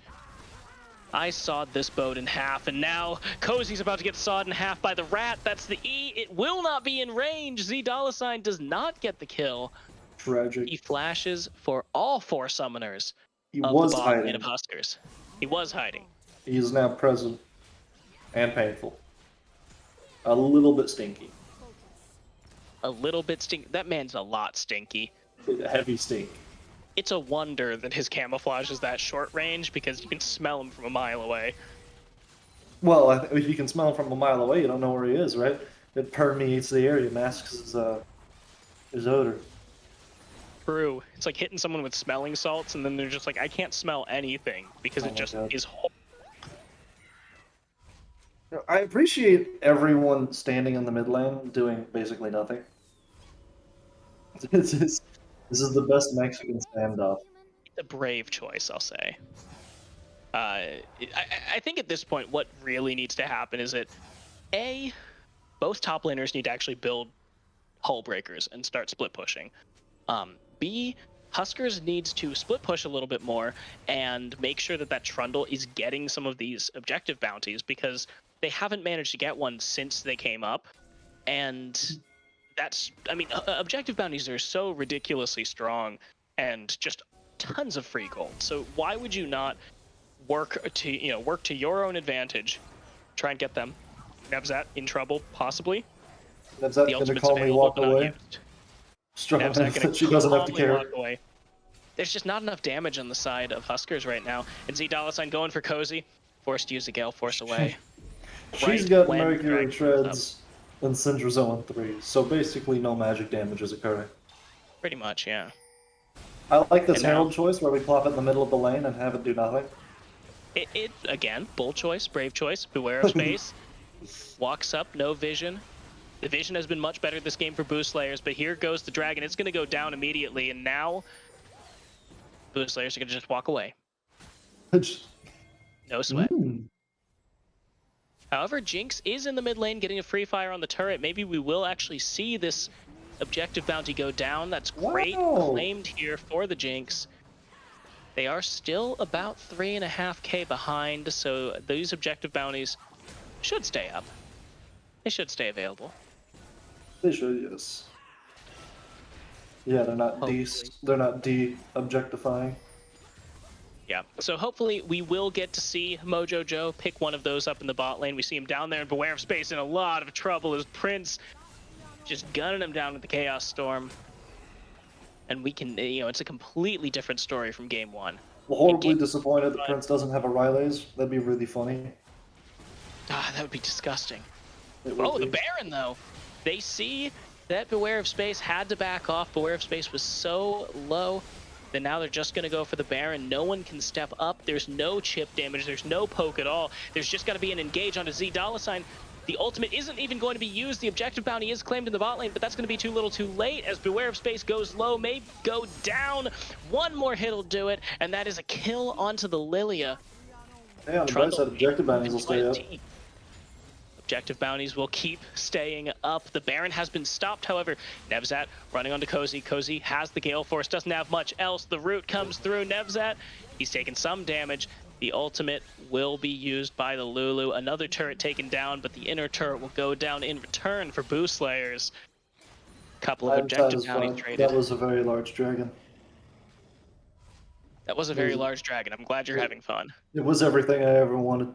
I sawed this boat in half, and now Cozy's about to get sawed in half by the rat. That's the E. It will not be in range. $$ does not get the kill. Tragic. He flashes for all 4 summoners He of was the bottom lane hiding. of Huskers. He was hiding. He is now present. And painful. A little bit stinky. A little bit stinky. That man's a lot stinky. Heavy stink. It's a wonder that his camouflage is that short range, because you can smell him from a mile away. Well, if you can smell him from a mile away, you don't know where he is, right? It permeates the area, masks his odor. True. It's like hitting someone with smelling salts, and then they're just like, I can't smell anything, because Oh it my just God. is. I appreciate everyone standing in the mid lane doing basically nothing. This is the best Mexican standoff. A brave choice, I'll say. I think at this point, what really needs to happen is that A, both top laners need to actually build hull breakers and start split pushing. B, Huskers needs to split push a little bit more and make sure that Trundle is getting some of these objective bounties, because they haven't managed to get one since they came up. And that's, I mean, objective bounties are so ridiculously strong and just tons of free gold. So why would you not work to your own advantage, try and get them? Nevzat in trouble, possibly. Nevzat The gonna ultimate's call me available, walk but not away. used. Strong Nevzat enough gonna that she doesn't have to calmly care. walk away. There's just not enough damage on the side of Huskers right now. And $$ going for Cozy. Forced to use the Gale Force away. She's Right got when Mercury Dragon comes up. Treads and Syndra Zone 3, so basically no magic damage is occurring. Pretty much, yeah. I like this And now- Herald choice where we plop it in the middle of the lane and have it do nothing. It again, bold choice, brave choice, beware of space. Walks up, no vision. The vision has been much better this game for Boou Slayers, but here goes the dragon. It's going to go down immediately, and now Boou Slayers are going to just walk away. No sweat. However, Jinx is in the mid lane getting a free fire on the turret. Maybe we will actually see this objective bounty go down. That's great. Wow. Claimed here for the Jinx. They are still about 3.5k behind, so these objective bounties should stay up. They should stay available. They should, yes. Yeah, they're not de-objectifying. Yeah, so hopefully we will get to see Mojo Joe pick one of those up in the bot lane. We see him down there in Beware of Space in a lot of trouble as Prince just gunning him down with the Chaos Storm. And we can, it's a completely different story from game 1. Horribly disappointed that Prince doesn't have a Rylays. That'd be really funny. that would be disgusting. It would Oh, the be. Baron, though. They see that Beware of Space had to back off. Beware of Space was so low that now they're just going to go for the Baron. No one can step up. There's no chip damage. There's no poke at all. There's just got to be an engage onto Z $. The ultimate isn't even going to be used. The objective bounty is claimed in the bot lane, but that's going to be too little too late as Beware of Space goes low, may go down. One more hit will do it, and that is a kill onto the Lilia. Yeah, on the bright side, objective bounties will stay up. Objective bounties will keep staying up. The Baron has been stopped, however. Nevzat running onto Cozy. Cozy has the Gale Force, doesn't have much else. The root comes through Nevzat. He's taken some damage. The ultimate will be used by the Lulu. Another turret taken down, but the inner turret will go down in return for Boou Slayers. Couple of I'm objective satisfied. bounties traded. That was a very large dragon. That was a very large dragon. I'm glad you're having fun. It was everything I ever wanted.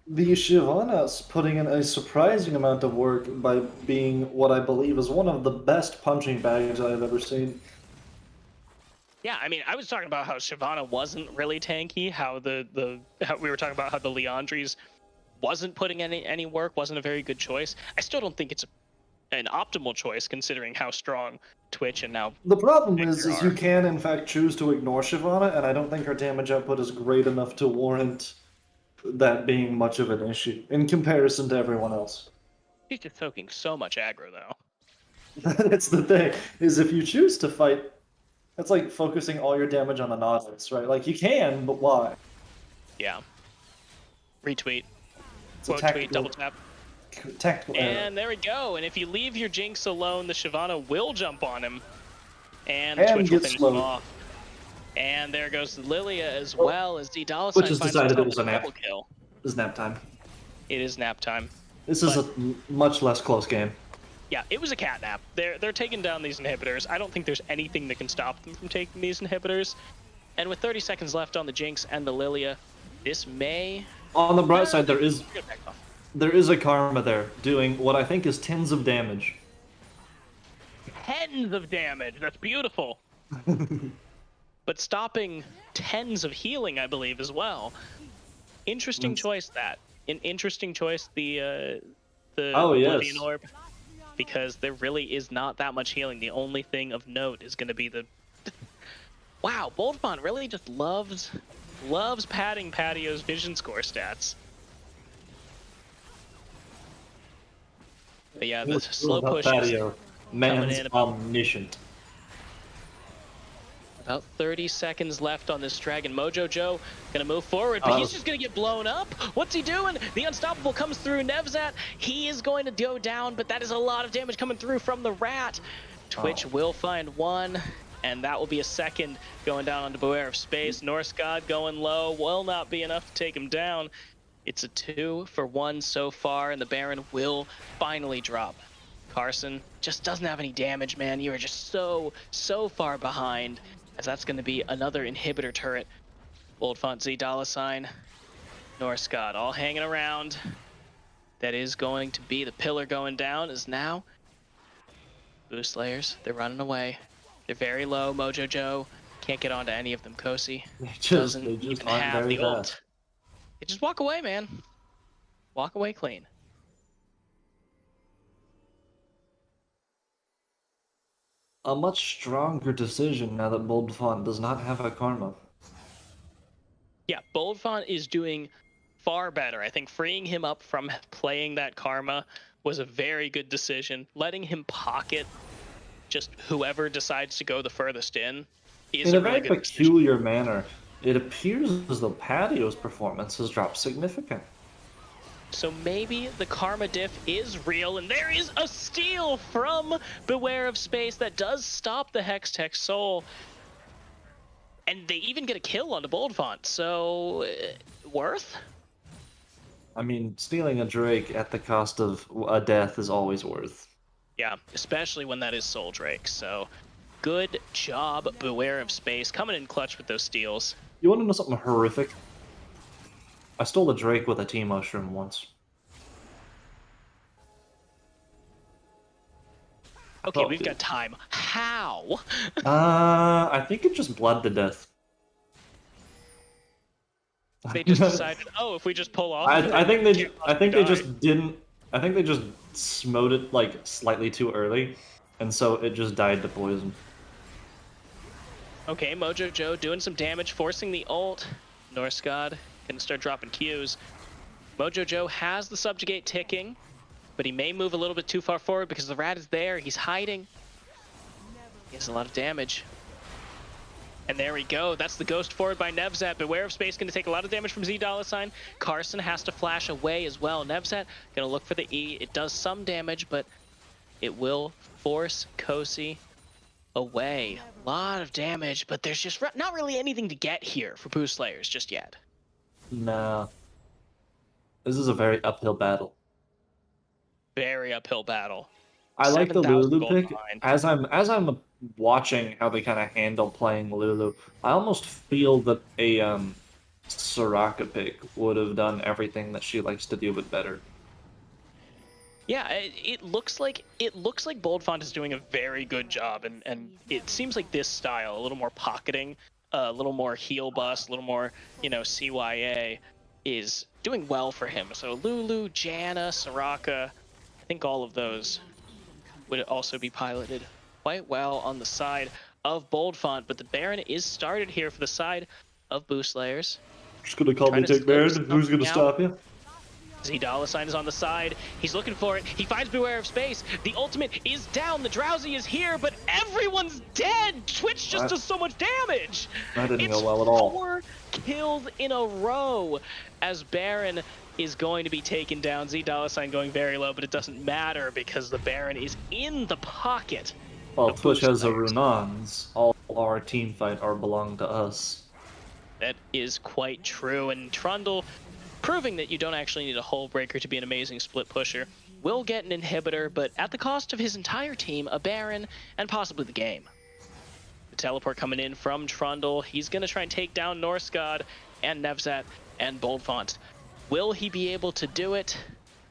The Shyvana's putting in a surprising amount of work by being what I believe is one of the best punching bags I have ever seen. Yeah, I mean, I was talking about how Shyvana wasn't really tanky, how how we were talking about how the Leandries wasn't putting any work, wasn't a very good choice. I still don't think it's an optimal choice considering how strong Twitch and now The problem Victor is are. you can in fact choose to ignore Shyvana, and I don't think her damage output is great enough to warrant that being much of an issue in comparison to everyone else. She's just soaking so much aggro though. That's the thing, is if you choose to fight, that's like focusing all your damage on the Nautilus, right? Like, you can, but why? Yeah. Retweet. It's a Quote tweet, tactical, double tap. tactical error. And there we go. And if you leave your Jinx alone, the Shyvana will jump on him. And, And Twitch will get finish slowed. him off. And there goes the Lilia as well as D $. Twitch has finds decided it himself was a nap. double kill. It's nap time. It is nap time. This is a much less close game. Yeah, it was a cat nap. They're taking down these inhibitors. I don't think there's anything that can stop them from taking these inhibitors. And with 30 seconds left on the Jinx and the Lilia, this may... On the bright side, there is Good back off. a Karma there, doing what I think is tens of damage. Tens of damage. That's beautiful. But stopping tens of healing, I believe, as well. Interesting choice, that. An interesting choice, the Oh, yes. Oblivion Orb. Because there really is not that much healing. The only thing of note is going to be the... Wow, Boldfont really just loves padding Patio's vision score stats. But yeah, the slow push is Patio. Man's in. omniscient. about 30 seconds left on this dragon. Mojo Joe gonna move forward, but he's just gonna get blown up. What's he doing? The Unstoppable comes through. Nevzat, he is going to go down, but that is a lot of damage coming through from the rat. Twitch will find one, and that will be a second going down onto Beware of Space. Norse God going low will not be enough to take him down. It's a 2-for-1 so far, and the Baron will finally drop. Carson just doesn't have any damage, man. You are just so far behind, as that's going to be another inhibitor turret. Bold Font Z $, Norse God all hanging around. That is going to be the pillar going down, as now Boou Slayers, they're running away. They're very low. Mojo Joe can't get onto any of them. Kosi doesn't even have the ult. They just walk away, man. Walk away clean. A much stronger decision now that Bold Font does not have a Karma. Yeah, Bold Font is doing far better. I think freeing him up from playing that Karma was a very good decision. Letting him pocket just whoever decides to go the furthest in is In a really very good peculiar manner, it appears as though Patio's performance has dropped significant. So maybe the Karma diff is real, and there is a steal from Beware of Space that does stop the Hextech Soul. And they even get a kill onto Bold Font, so worth? I mean, stealing a Drake at the cost of a death is always worth. Yeah, especially when that is Soul Drake, so good job, Beware of Space, coming in clutch with those steals. You want to know something horrific? I stole a Drake with a tea mushroom once. Okay, Oh, we've dude. got time. How? I think it just bled to death. They just decided, oh, if we just pull off. I think they can't I think possibly they die. just didn't. I think they just smote it like slightly too early, and so it just died to poison. Okay, Mojo Joe doing some damage, forcing the ult. Norse God gonna start dropping Qs. Mojo Joe has the subjugate ticking, but he may move a little bit too far forward because the rat is there. He's hiding. He has a lot of damage. And there we go. That's the ghost forward by Nevzat. Beware of Space, going to take a lot of damage from Z $. Carson has to flash away as well. Nevzat going to look for the E. It does some damage, but it will force Kosi away. A lot of damage, but there's just not really anything to get here for Boou Slayers just yet. Nah. This is a very uphill battle. Very uphill battle. I like the 7,000 Lulu gold pick. behind. As I'm watching how they kind of handle playing Lulu, I almost feel that a Soraka pick would have done everything that she likes to do, but better. Yeah, it looks like Boldfont is doing a very good job, and it seems like this style, a little more pocketing, a little more heal bust, a little more, CYA, is doing well for him. So Lulu, Janna, Soraka, I think all of those would also be piloted quite well on the side of Boldfont, but the Baron is started here for the side of Boou Slayers. Just gonna call me Trying to take Baron. scope Who's gonna something stop you? Z $ is on the side. He's looking for it. He finds Beware of Space. The ultimate is down. The Drowsy is here, but everyone's dead. Twitch just does so much damage. That didn't It's go well at all. 4 kills in a row as Baron is going to be taken down. Z $ going very low, but it doesn't matter because the Baron is in the pocket. Well, of Twitch Boou has a Slayers. Runans. All our team fight are belong to us. That is quite true, and Trundle, proving that you don't actually need a Hull Breaker to be an amazing split pusher, will get an inhibitor, but at the cost of his entire team, a Baron, and possibly the game. The teleport coming in from Trundle. He's going to try and take down Norse God and Nevzat and Boldfont. Will he be able to do it?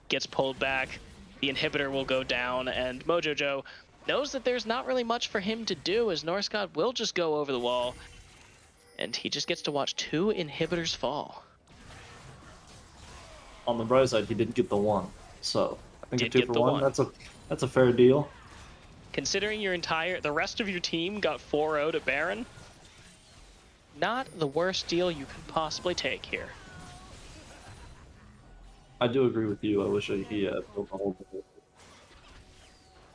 Gets pulled back. The inhibitor will go down, and Mojo Joe knows that there's not really much for him to do as Norse God will just go over the wall, and he just gets to watch 2 inhibitors fall. On the bright side, he didn't get the one, so I think Did a 2 get for the 1. one. That's a fair deal. Considering the rest of your team got 4-0 to Baron, not the worst deal you could possibly take here. I do agree with you. I wish he built a whole.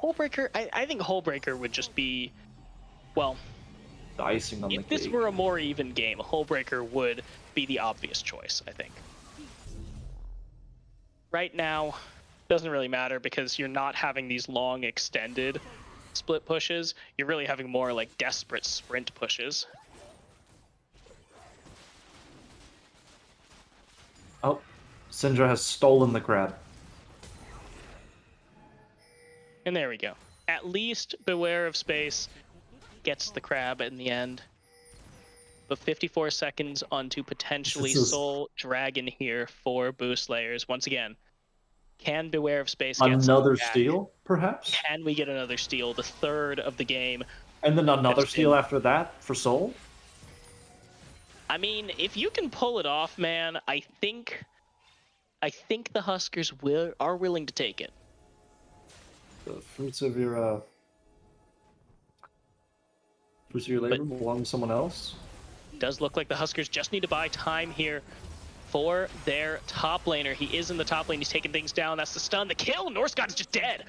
Hullbreaker, I think Hullbreaker would just be, well, The icing on the if cake. this were a more even game, Hullbreaker would be the obvious choice, I think. Right now, doesn't really matter because you're not having these long extended split pushes. You're really having more like desperate sprint pushes. Oh, Syndra has stolen the crab. And there we go. At least Beware of Space gets the crab in the end. But 54 seconds onto potentially This is- Soul Dragon here for Boou Slayers. Once again, can Beware of Space get Another something back? steal, perhaps? Can we get another steal? The 3rd of the game. And then another That's steal been- after that for Soul? I mean, if you can pull it off, man, I think the Huskers are willing to take it. The fruits of your labor belong to someone else. Does look like the Huskers just need to buy time here for their top laner. He is in the top lane. He's taking things down. That's the stun. The kill. Norse God is just dead.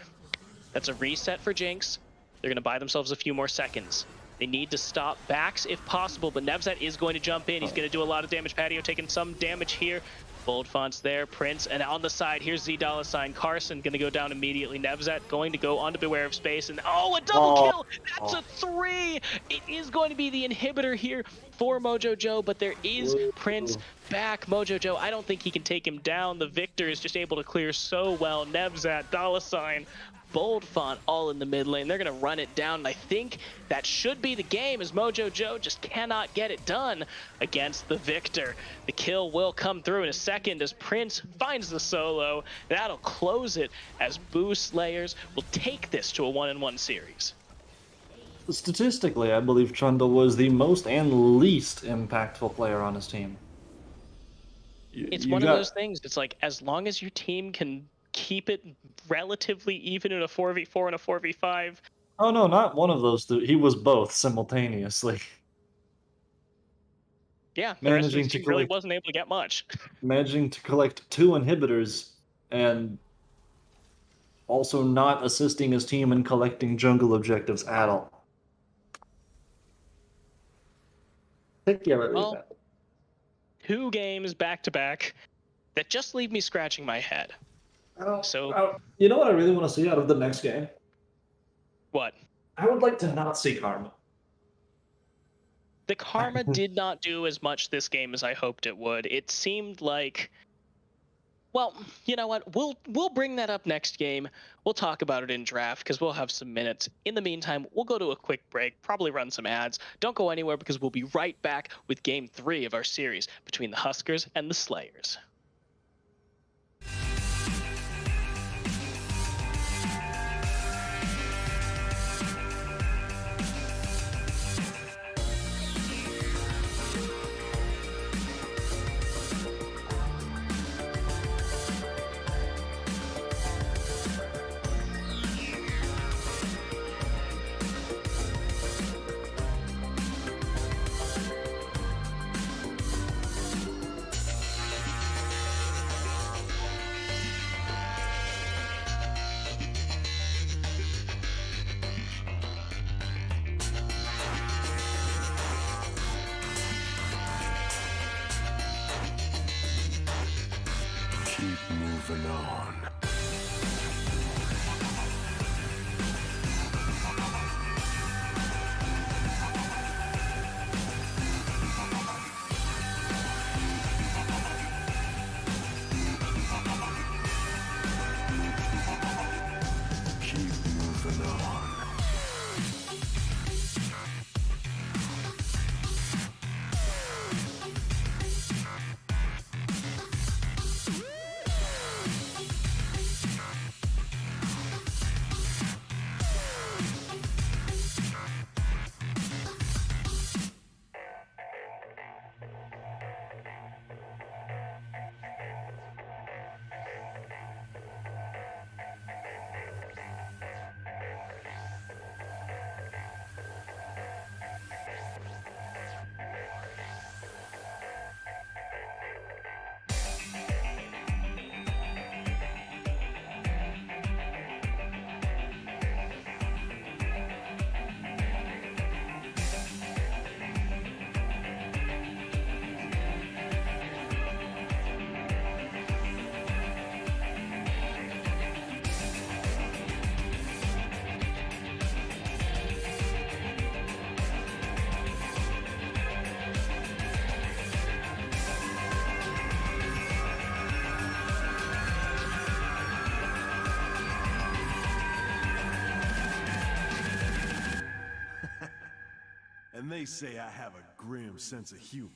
That's a reset for Jinx. They're going to buy themselves a few more seconds. They need to stop backs if possible, but Nevzat is going to jump in. He's going to do a lot of damage. Patio taking some damage here. Boldfont's there. Prince. And on the side, here's Z $. Carson going to go down immediately. Nevzat going to go onto Beware of Space. And oh, a double kill. That's a 3. It is going to be the inhibitor here for Mojo Joe, but there is Prince back. Mojo Joe, I don't think he can take him down. The Victor is just able to clear so well. Nevzat, $, Boldfont all in the mid lane. They're going to run it down, and I think that should be the game as Mojo Joe just cannot get it done against the Victor. The kill will come through in a second as Prince finds the solo. That'll close it as Boou Slayers will take this to a 1-1 series. Statistically, I believe Trundle was the most and least impactful player on his team. It's You one of got- those things. It's like, as long as your team can keep it relatively even in a 4v4 and a 4v5. Oh no, not one of those two. He was both simultaneously. Yeah, the rest of Managing his to team really collect wasn't able to get much. managing to collect 2 inhibitors and also not assisting his team in collecting jungle objectives at all. Take care of Well, that. 2 games back to back that just leave me scratching my head. So You know what I really want to see out of the next game? what? I would like to not see Karma. The Karma did not do as much this game as I hoped it would. It seemed like, well, you know what? We'll bring that up next game. We'll talk about it in draft because we'll have some minutes. In the meantime, we'll go to a quick break, probably run some ads. Don't go anywhere because we'll be right back with game 3 of our series between the Huskers and the Slayers. Keep moving on. Keep moving on. And they say I have a grim sense of humor.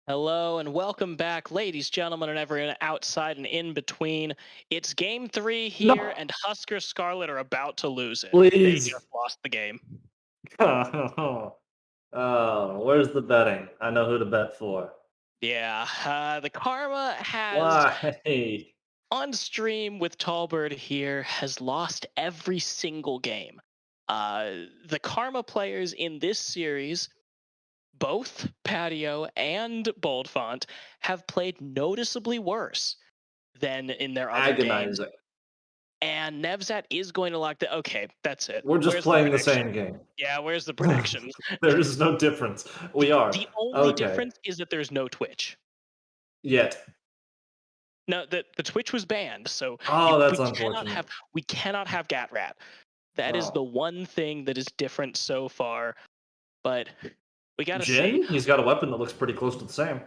Hello and welcome back, ladies, gentlemen, and everyone outside and in between. It's game 3 here, No. and Huskers Scarlet are about to lose it. Please. They just lost the game. Oh, where's the betting? I know who to bet for. Yeah, the Karma has, Why? on stream with Tallbird here, has lost every single game. The Karma players in this series, both Patio and Boldfont, have played noticeably worse than in their other games. Agonizing. And Nevzat is going to lock the. Okay, that's it. We're just Where's playing the prediction? same game. Yeah, where's the predictions? There is no difference. We are. The only Okay. difference is that there's no Twitch. Yet. No, the Twitch was banned, so Oh, that's we unfortunate. cannot have Gatrat. That is Oh. the one thing that is different so far. But we gotta see. Jin? He's got a weapon that looks pretty close to the same.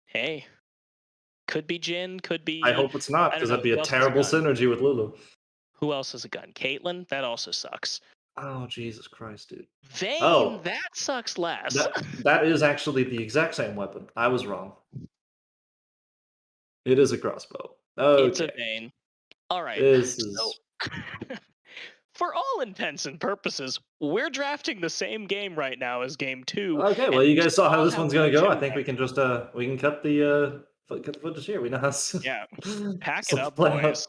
Hey, could be Jin, could be. I hope it's not, I don't because know, that'd be who a else has a terrible gun? synergy with Lulu. Who else has a gun? Caitlyn? That also sucks. Oh, Jesus Christ, dude. Vayne, Oh. that sucks less. That is actually the exact same weapon. I was wrong. It is a crossbow. Okay. It's a Vayne. All right. This is... So, for all intents and purposes, we're drafting the same game right now as game 2. Okay, well, and you we guys saw how all this have one's gonna go. I Gemini. think we can just we can cut the footage here. We know how. Yeah, pack So it up, play out. boys.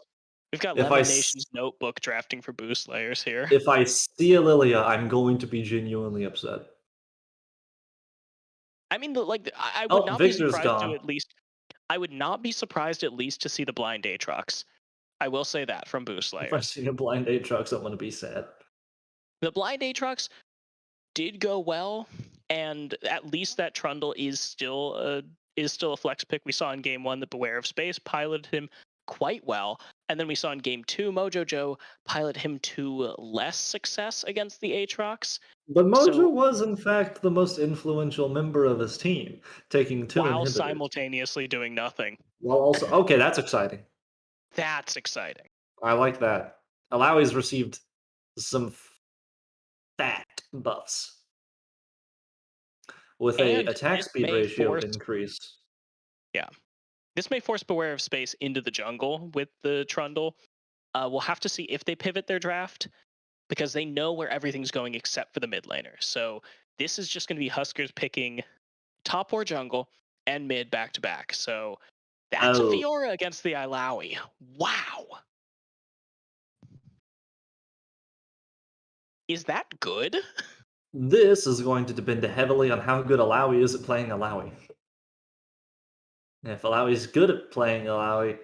We've got If Lemon I Nation's notebook drafting for Boost Layers here. If I see a Lilia, I'm going to be genuinely upset. I mean, I would Oh, not Victor's be surprised gone. to at least. I would not be surprised at least to see the Blind Aatrox. I will say that from Boost If I Layers. see a blind Aatrox, I'm gonna be sad. The Blind Aatrox did go well, and at least that Trundle is still a flex pick. We saw in game 1 that Beware of Space piloted him quite well, and then we saw in game 2 Mojo Joe pilot him to less success against the Aatrox. But Mojo So- was, in fact, the most influential member of his team, taking 2 while inhibitors. simultaneously doing nothing. While also, okay, that's exciting. That's exciting. I like that. Alawi's received some fat buffs with a And attack this speed may ratio force- increase. This may force Beware of Space into the jungle with the Trundle. We'll have to see if they pivot their draft, because they know where everything's going except for the mid laner. So this is just going to be Huskers picking top or jungle and mid back to back. So that's a Oh. Fiora against the Illaoi. Wow. Is that good? This is going to depend heavily on how good Alawi is at playing Alawi. If Alawi is good at playing Alawi,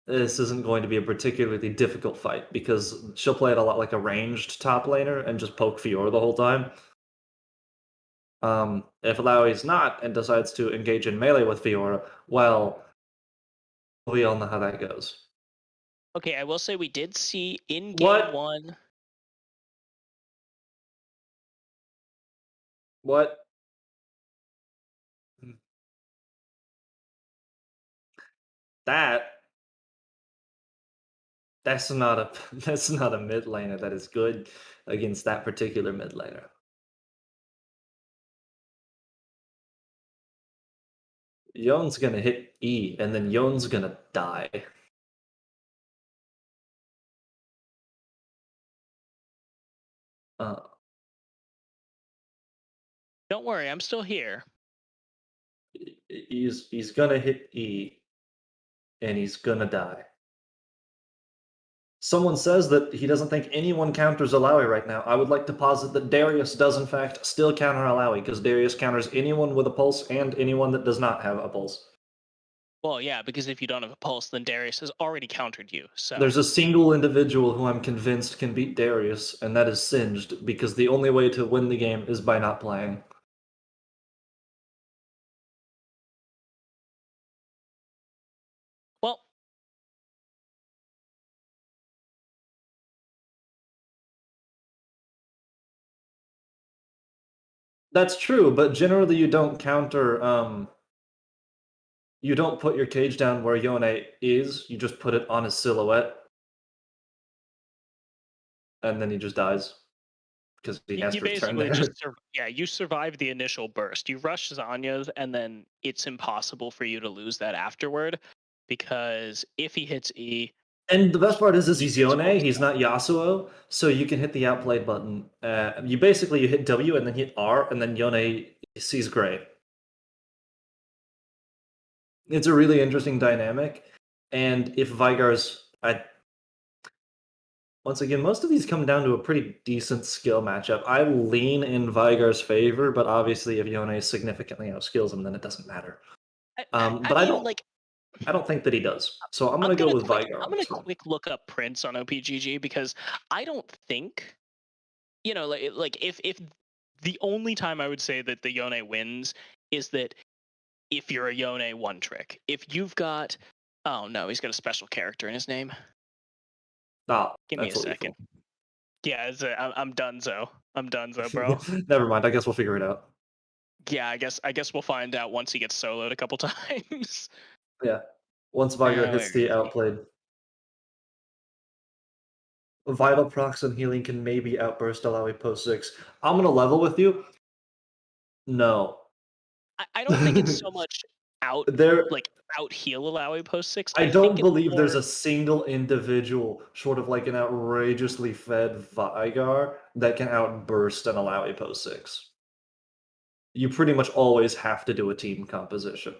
this isn't going to be a particularly difficult fight, because she'll play it a lot like a ranged top laner and just poke Fiora the whole time. If Alawi's not and decides to engage in melee with Fiora, well, we all know how that goes. Okay, I will say we did see in game What? 1. What? That's not a mid laner that is good against that particular mid laner. Yon's gonna hit E, and then Yon's gonna die. Don't worry, I'm still here. He's gonna hit E, and he's gonna die. Someone says that he doesn't think anyone counters Alawi right now. I would like to posit that Darius does in fact still counter Alawi, because Darius counters anyone with a pulse and anyone that does not have a pulse. Well, yeah, because if you don't have a pulse, then Darius has already countered you. So There's a single individual who I'm convinced can beat Darius, and that is Singed, because the only way to win the game is by not playing. well, That's true, but generally you don't counter, you don't put your cage down where Yone is, you just put it on his silhouette. And then he just dies. because he You, has you to return basically there. you survive the initial burst. You rush Zanya's, and then it's impossible for you to lose that afterward, because if he hits E, And the best part is he he's gets Yone, full he's not Yasuo, so you can hit the outplayed button. You hit W and then hit R, and then Yone sees gray. It's a really interesting dynamic, and if once again, most of these come down to a pretty decent skill matchup. I lean in Vigar's favor, but obviously if Yone significantly outskills him, then it doesn't matter. But I don't think that he does. So I'm gonna go with Vigar I'm on gonna this one. quick look up Prince on OPGG, because I don't think, if the only time I would say that the Yone wins is that if you're a Yone one trick. If you've got, oh no, he's got a special character in his name. Ah, Give me a that's second. lethal. Yeah, I'm donezo. I'm donezo, bro. Never mind. I guess we'll figure it out. Yeah, I guess we'll find out once he gets soloed a couple times. Yeah. Once Vigar Where hits is the he? outplayed. Vital procs and healing can maybe outburst Alawi post 6. I'm gonna level with you. No. I don't think it's so much out There heal Alawi post 6. I think don't it's believe there's more- a single individual, short of like an outrageously fed Vigar, that can outburst an Alawi post 6. You pretty much always have to do a team composition.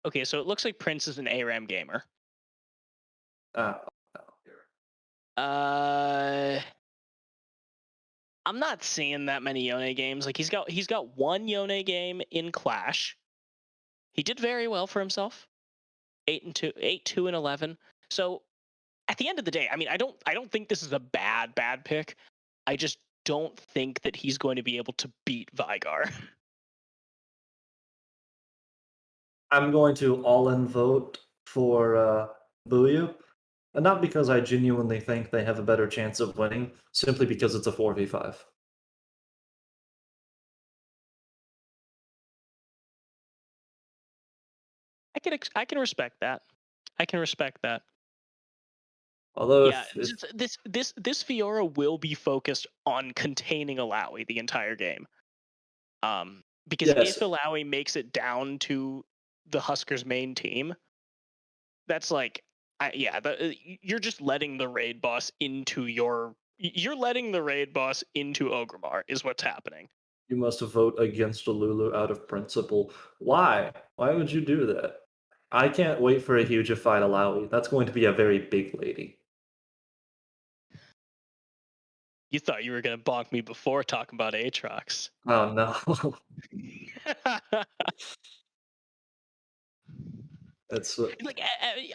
Okay, so it looks like Prince is an ARAM gamer. I'm not seeing that many Yone games. Like he's got one Yone game in Clash. He did very well for himself. 8-2-11. So at the end of the day, I mean, I don't think this is a bad pick. I just don't think that he's going to be able to beat Vigar. I'm going to all-in vote for Boou, and not because I genuinely think they have a better chance of winning, simply because it's a 4v5. I can respect that. I can respect that. Although Yeah, this Fiora will be focused on containing Alawi the entire game. Because Yes. if Alawi makes it down to the Huskers main team, that's like, you're just letting the raid boss into Ogremar is what's happening. You must vote against a Lulu out of principle. Why? Why would you do that? I can't wait for a hugified Alawi. That's going to be a very big lady. You thought you were gonna bonk me before talking about Aatrox. Oh no. It's like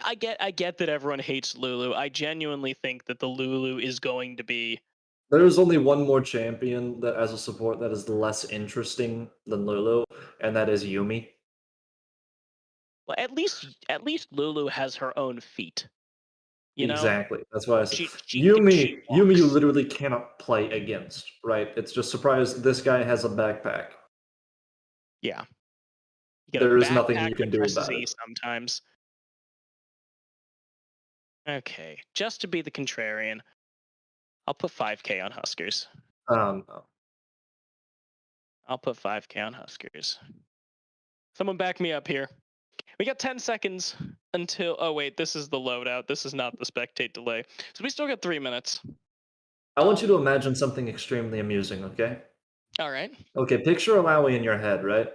I get that everyone hates Lulu. I genuinely think that the Lulu is going to be. There's only one more champion that as a support that is less interesting than Lulu, and that is Yuumi. Well, at least Lulu has her own feet. You know? Exactly. That's why I said She Yuumi you walks. literally cannot play against, right? It's just surprised this guy has a backpack. Yeah. There is nothing you can do about it. Sometimes. Okay, just to be the contrarian, I'll put 5K on Huskers. No. I'll put 5K on Huskers. Someone back me up here. We got 10 seconds until... Oh, wait, this is the loadout. This is not the spectate delay. So we still got 3 minutes. I want you to imagine something extremely amusing, okay? All right. Okay, picture Alawi in your head, right?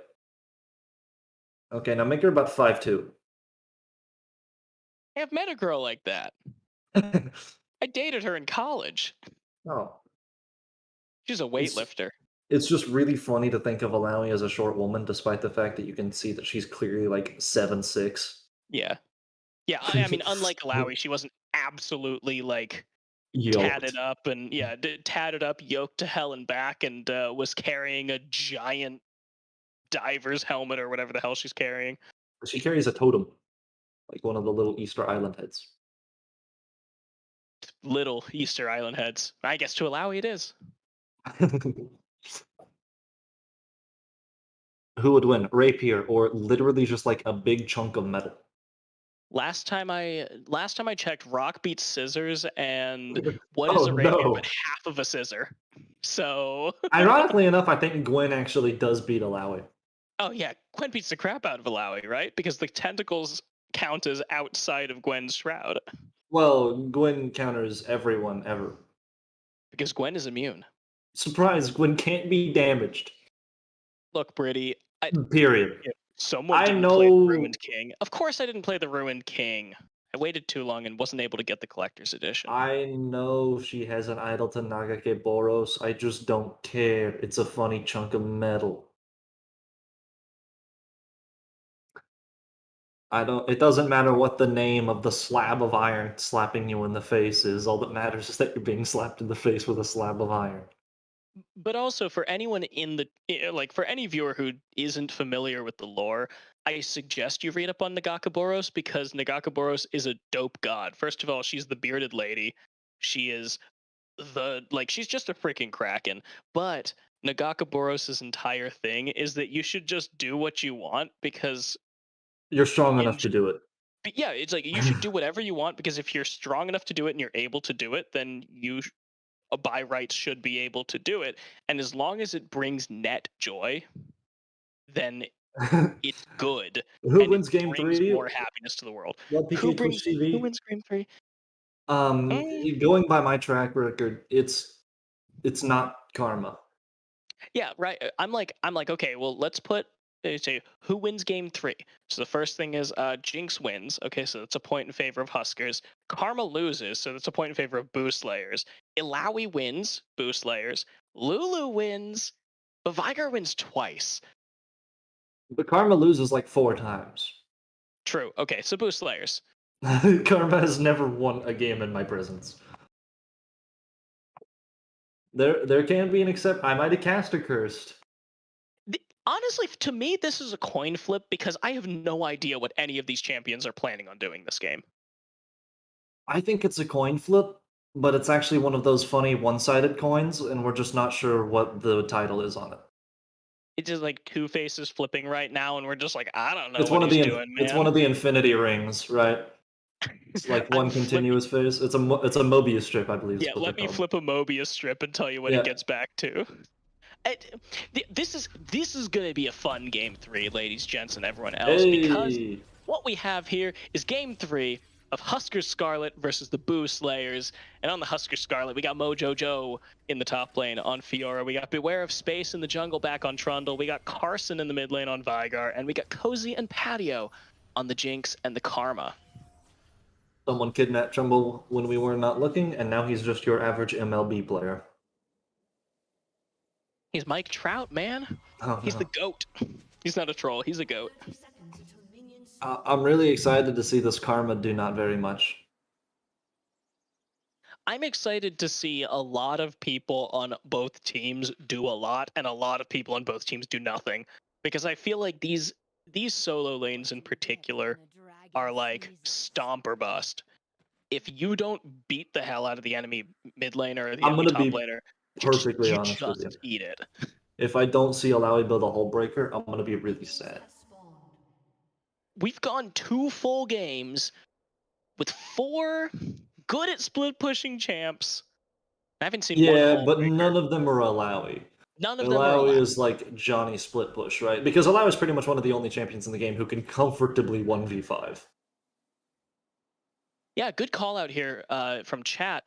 Okay, now make her about 5'2". I've met a girl like that. I dated her in college. Oh. She's a weightlifter. It's just really funny to think of Alawi as a short woman, despite the fact that you can see that she's clearly like 7'6". Yeah. Yeah, I mean, unlike Alawi, she wasn't absolutely like Yoked. tatted up and tatted up, yoked to hell and back, and was carrying a giant diver's helmet or whatever the hell she's carrying. She carries a totem, like one of the little Easter Island heads. Little Easter Island heads. I guess to Alawi it is. Who would win, Rapier or literally just like a big chunk of metal? Last time I checked, rock beats scissors, and what is Oh, a rapier no. but half of a scissor? So, Ironically enough, I think Gwen actually does beat Alawi. oh yeah, Gwen beats the crap out of Alawi, right? Because the tentacles count as outside of Gwen's shroud. Well, Gwen counters everyone ever. Because Gwen is immune. Surprise, Gwen can't be damaged. Look, Brittany, Period. someone I didn't play the know. Ruined King. Of course I didn't play the Ruined King. I waited too long and wasn't able to get the collector's edition. I know she has an idol to Nagake Boros. I just don't care. It's a funny chunk of metal. It doesn't matter what the name of the slab of iron slapping you in the face is. All that matters is that you're being slapped in the face with a slab of iron. But also for anyone for any viewer who isn't familiar with the lore, I suggest you read up on Nagakaboros because Nagakaboros is a dope god. First of all, she's the bearded lady. She is she's just a freaking kraken. But Nagakaboros' entire thing is that you should just do what you want because You're strong enough to do it. but yeah, it's like you should do whatever you want because if you're strong enough to do it and you're able to do it, then you by rights should be able to do it. And as long as it brings net joy, then it's good. Who and wins it game brings 3? more happiness to the world. What PK Twitch TV? Who wins game 3? Going by my track record, it's not Karma. Yeah, right. I'm like, okay, well, let's say who wins game 3. So the first thing is Jinx wins. Okay, so that's a point in favor of Huskers. Karma loses, so that's a point in favor of Boou Slayers. Illaoi wins, Boou Slayers. Lulu wins, but Vigar wins twice. But Karma loses like 4 times. True. Okay, so Boou Slayers. Karma has never won a game in my presence. There can be an except. I might have cast a cursed. Honestly, to me, this is a coin flip because I have no idea what any of these champions are planning on doing this game. I think it's a coin flip, but it's actually one of those funny one-sided coins, and we're just not sure what the title is on it. It's just like two faces flipping right now, and we're just like, I don't know It's what one of he's the doing, it's man. one of the infinity rings, right? It's like one continuous face. It's a Mobius strip, I believe. Yeah, let me flip a Mobius strip and tell you what Yeah. it gets back to. This is going to be a fun game 3, ladies, gents, and everyone else, because what we have here is game 3 of Huskers Scarlet versus the Boou Slayers. And on the Huskers Scarlet, we got Mojo Joe in the top lane on Fiora. We got Beware of Space in the jungle back on Trundle. We got Carson in the mid lane on Vigar. And we got Cozy and Patio on the Jinx and the Karma. Someone kidnapped Trumbull when we were not looking, and now he's just your average MLB player. He's Mike Trout, man. Oh, He's no. the GOAT. He's not a troll. He's a GOAT. 30 seconds until minions I'm really excited to see this Karma do not very much. I'm excited to see a lot of people on both teams do a lot, and a lot of people on both teams do nothing. Because I feel like these solo lanes in particular are like stomp or bust. If you don't beat the hell out of the enemy mid laner or the I'm enemy gonna top be laner, perfectly you honest with just eat it. If I don't see Alawi build a hull breaker, I'm gonna be really sad. spawned. We've gone 2 full games with 4 good at split pushing champs. I haven't seen one Yeah, hull but breaker. none of them are Alawi. None of them are Alawi allowed. is like Johnny split push, right? Because Alawi is pretty much one of the only champions in the game who can comfortably 1v5. Yeah, good call out here from chat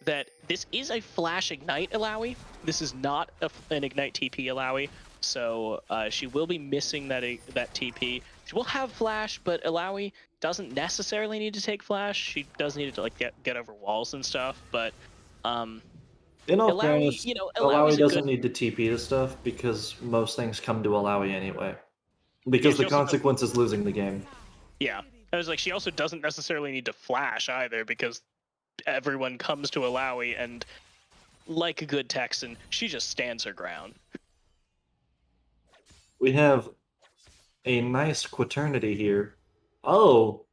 that this is a flash ignite Alawi. This is not an ignite TP Alawi, so she will be missing that TP. She will have flash, but Alawi doesn't necessarily need to take flash. She does need to like get over walls and stuff, but In all Alawi, fairness, you know, Alawi Alawi's a doesn't good. need to TP to stuff because most things come to Alawi anyway. Because she the also does- consequence is losing the game. Yeah, I was like, she also doesn't necessarily need to flash either because everyone comes to Alawi, and like a good Texan, she just stands her ground. We have a nice quaternity here. Oh!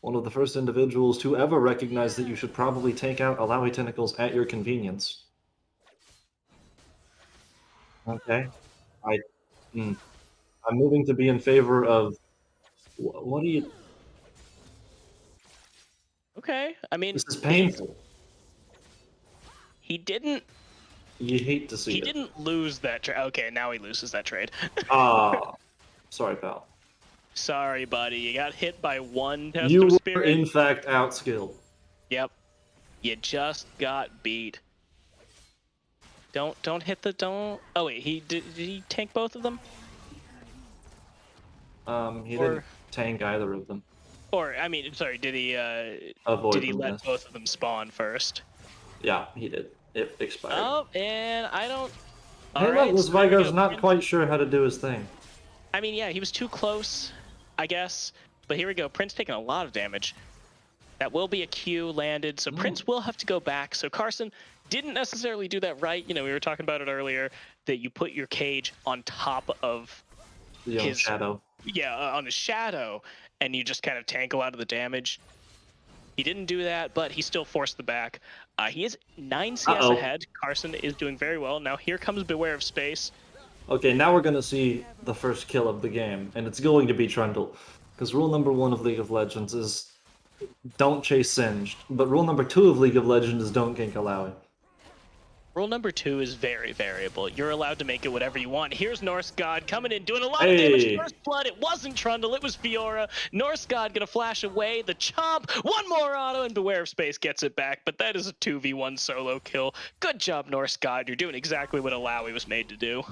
One of the first individuals to ever recognize that you should probably take out Alawi tentacles at your convenience. Okay. I'm moving to be in favor of... What do you... Okay. I mean, This is painful. he didn't. You hate to see He it. didn't lose that trade. Okay, now he loses that trade. Ah, sorry, pal. Sorry, buddy. You got hit by one test You of were spirit. in fact outskilled. Yep. You just got beat. Don't hit the don't. Oh wait, did he tank both of them? He Or- didn't tank either of them. Or I mean, sorry, did he Avoid did he them, let yes. both of them spawn first? Yeah, he did. It expired. Oh, and I don't. Hey, Alright, look, this so there we Vigo's go. not quite sure how to do his thing. I mean, yeah, he was too close, I guess. But here we go. Prince taking a lot of damage. That will be a Q landed, so Prince will have to go back. So Carson didn't necessarily do that right. You know, we were talking about it earlier, that you put your cage on top of The young his shadow. Yeah, on his shadow, and you just kind of tank a lot of the damage. He didn't do that, but he still forced the back. He is 9 CS Uh-oh. ahead. Carson is doing very well. Now here comes Beware of Space. Okay, now we're gonna see the first kill of the game, and it's going to be Trundle. Because rule number 1 of League of Legends is don't chase Singed, but rule number 2 of League of Legends is don't gank Alawi. Rule number 2 is very variable. You're allowed to make it whatever you want. Here's Norse God coming in, doing a lot of damage. Hey. First blood, it wasn't Trundle, it was Fiora. Norse God gonna flash away, the chomp, one more auto, and Beware of Space gets it back, but that is a 2v1 solo kill. Good job, Norse God. You're doing exactly what Alawi was made to do.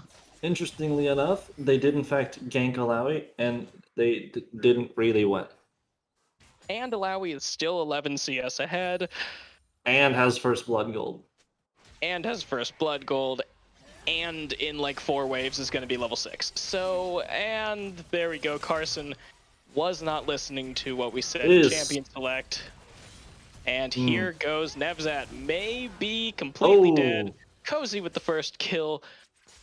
Interestingly enough, they did in fact gank Alawi, and they didn't really win. And Alawi is still 11 CS ahead, And has first blood gold. and has first blood gold, and in like 4 waves is going to be level 6. So, and there we go. Carson was not listening to what we said. Is. Champion select. And here goes Nevzat. May be completely dead. Cozy with the first kill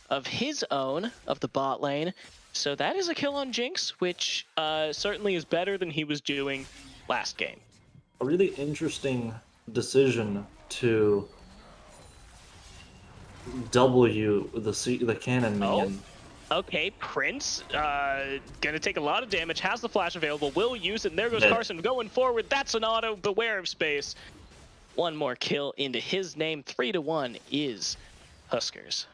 of his own of the bot lane. So that is a kill on Jinx, which certainly is better than he was doing last game. A really interesting decision to W the cannon minion. Okay, Prince, gonna take a lot of damage, has the flash available, will use it, and there goes Dead. Carson going forward. That's an auto, Beware of Space. One more kill into his name. 3-1 is Huskers.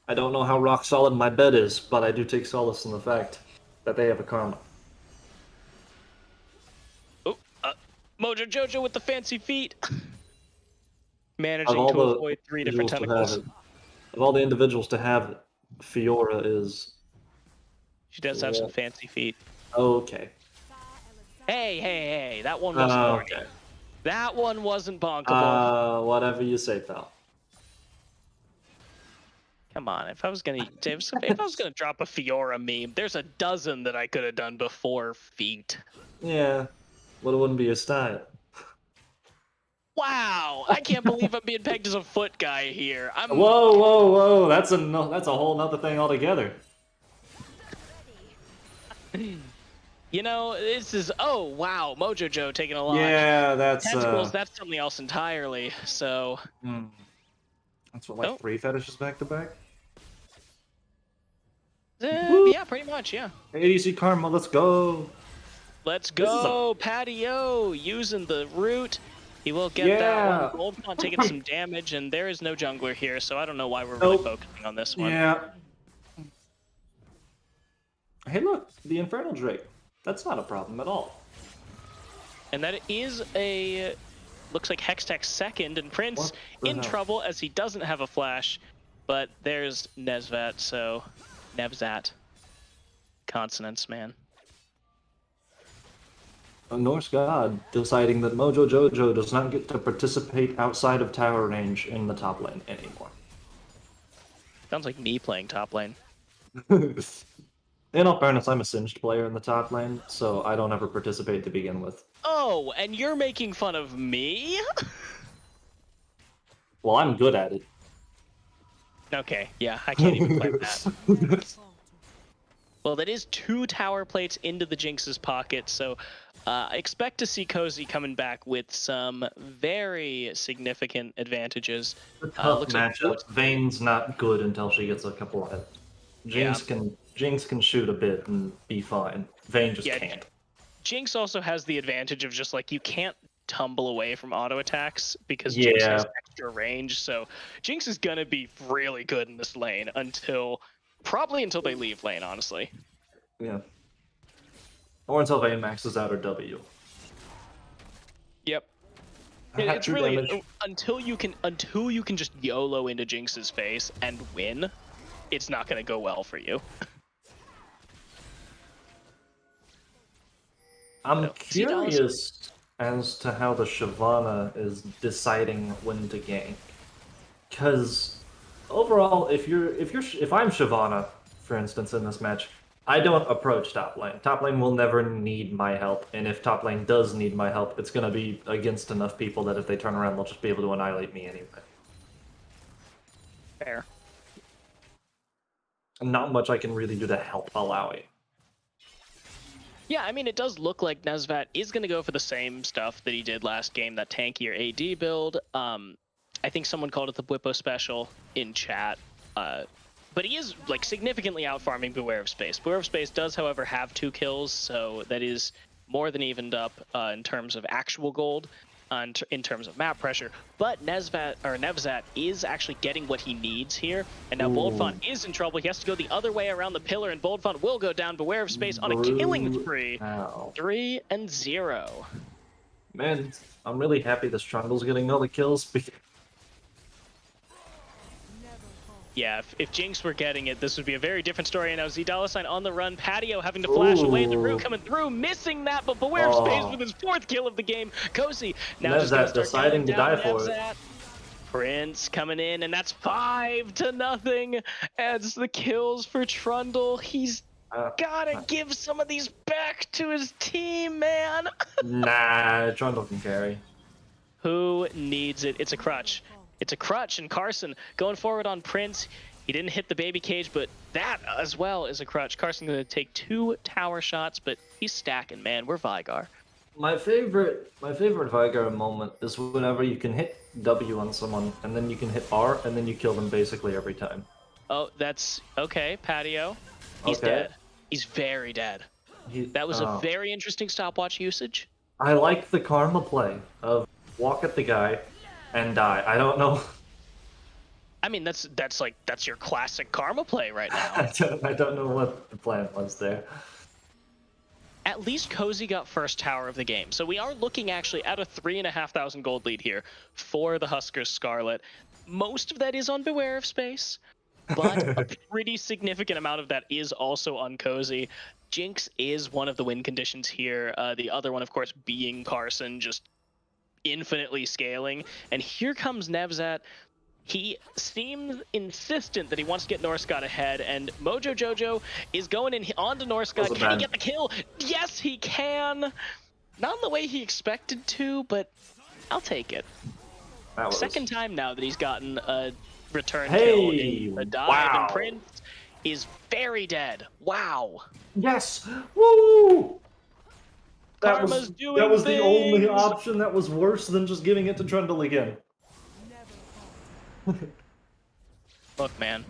I don't know how rock solid my bet is, but I do take solace in the fact that they have a karma. Oh, Mojo Jojo with the fancy feet. Managing Of all to the avoid 3 different individuals to have tentacles. it, of all the individuals to have it, Fiora is She does have some fancy feet. okay. Hey, that one wasn't horny. Okay. That one wasn't bonkable. Whatever you say, pal. Come on, if I was gonna drop a Fiora meme, there's a dozen that I could have done before feet. Yeah, but it wouldn't be your style. Wow, I can't believe I'm being pegged as a foot guy here. Whoa! That's a whole nother thing altogether. You know, this is wow, Mojo Joe taking a lot. Yeah, that's Tentacles, that's something else entirely. So that's what, like 3 fetishes back to back. yeah, pretty much, yeah. ADC Karma, let's go. Let's go, Patio, using the root. He will get that one. Goldmont taking some damage, and there is no jungler here, so I don't know why we're really focusing on this one. Yeah. Hey, look, the Infernal Drake. That's not a problem at all. And that is a looks like Hextech second, and Prince in trouble as he doesn't have a flash, but there's Nevzat, so Nevzat. Consonants, man. A Norse god deciding that Mojo Jojo does not get to participate outside of tower range in the top lane anymore. Sounds like me playing top lane. In all fairness, I'm a Singed player in the top lane, so I don't ever participate to begin with. Oh, and you're making fun of me? Well, I'm good at it. Okay, yeah, I can't even claim that. Well, that is 2 tower plates into the Jinx's pocket, so expect to see Cozy coming back with some very significant advantages. Tough matchup. Vayne's not good until she gets a couple of hits. Jinx can shoot a bit and be fine. Vayne just can't. Jinx also has the advantage of just like you can't tumble away from auto attacks because Jinx Yeah. has extra range. So Jinx is gonna be really good in this lane probably until they leave lane, honestly. Yeah. Or until Vayne maxes out or W. Yep. I had It's 2 really damage. until you can just YOLO into Jinx's face and win, it's not gonna go well for you. I'm See, Dallas? curious as to how the Shyvana is deciding when to gank. Because overall, if I'm Shyvana, for instance, in this match, I don't approach top lane. Top lane will never need my help, and if top lane does need my help, it's gonna be against enough people that if they turn around, they'll just be able to annihilate me anyway. Fair. Not much I can really do to help Alawi. Yeah, I mean, it does look like Nesvat is going to go for the same stuff that he did last game, that tankier AD build. I think someone called it the Bwipo special in chat. But he is like significantly out farming Beware of Space. Beware of Space does, however, have 2 kills, so that is more than evened up in terms of actual gold, in terms of map pressure. But Nevzat is actually getting what he needs here, and now Boldfont is in trouble. He has to go the other way around the pillar, and Boldfont will go down. Beware of Space on a killing spree. Ow. 3-0. Man, I'm really happy this Trundle's getting all the kills. Yeah, if Jinx were getting it, this would be a very different story. And now Z$ on the run, Patio having to flash away, the Rue coming through, missing that, but Beware of Space with his 4th kill of the game. Cozy now just gonna start deciding to die for it. Prince coming in, and that's 5-0. Adds the kills for Trundle. He's gotta give some of these back to his team, man. Nah, Trundle can carry. Who needs it? It's a crutch. It's a crutch, and Carson going forward on Prince. He didn't hit the baby cage, but that as well is a crutch. Carson going to take 2 tower shots, but he's stacking, man. We're Vigar. My favorite Vigar moment is whenever you can hit W on someone, and then you can hit R, and then you kill them basically every time. Oh, that's okay, Patio. He's Okay. dead. He's very dead. That was a very interesting stopwatch usage. I like the karma play of walk at the guy and die. I don't know. I mean, that's your classic karma play right now. I don't know what the plan was there. At least Cozy got first tower of the game. So we are looking actually at a 3,500 gold lead here for the Huskers Scarlet. Most of that is on Beware of Space, but a pretty significant amount of that is also on Cozy. Jinx is one of the win conditions here. The other one, of course, being Carson, just infinitely scaling. And here comes Nevzat. He seems insistent that he wants to get Norscott ahead, and Mojo Jojo is going in onto Norscott. Can he get the kill? Yes, he can. Not in the way he expected to, but I'll take it. Second time now that he's gotten a return kill in the dive, and Prince is very dead. Wow. Yes! Woo! That Karma's was doing the only things. option that was worse than just giving it to Trundle again. Look, man.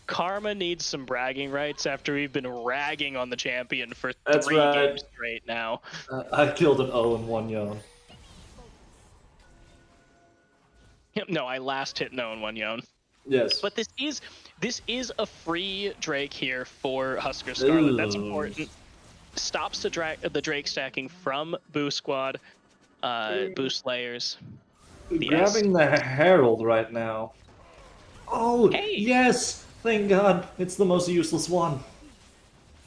Karma needs some bragging rights after we've been ragging on the champion for 3 games straight now. I killed an O in 1 Yon. No, I last hit no in 1 Yon. Yes. But this is a free Drake here for Husker Scarlet. That's important. Stops the Drake stacking from Boou squad, Boou Slayers. Grabbing the Herald right now. Oh, Hey. yes! Thank God. It's the most useless one.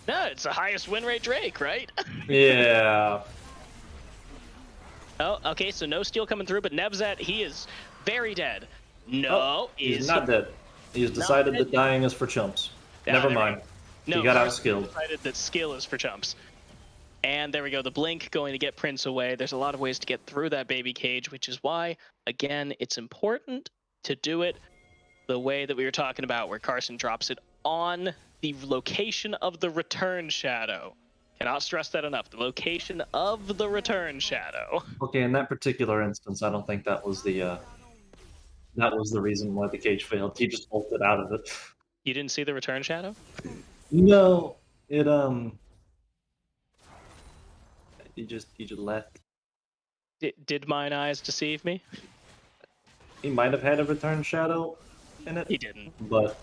No, it's the highest win rate Drake, right? Yeah. Oh, okay, so no steal coming through, but Nevzat, he is very dead. No, He's not dead. He's decided that dying is for chumps. Yeah, Never there we mind. No, He got Carson outskilled. decided that skill is for chumps. And there we go, the blink going to get Prince away. There's a lot of ways to get through that baby cage, which is why, again, it's important to do it the way that we were talking about, where Carson drops it on the location of the return shadow. Cannot stress that enough. The location of the return shadow. Okay, in that particular instance, I don't think that was the reason why the cage failed. He just bolted out of it. You didn't see the return shadow? No, it he just left. Did mine eyes deceive me? He might have had a return shadow in it, He didn't. but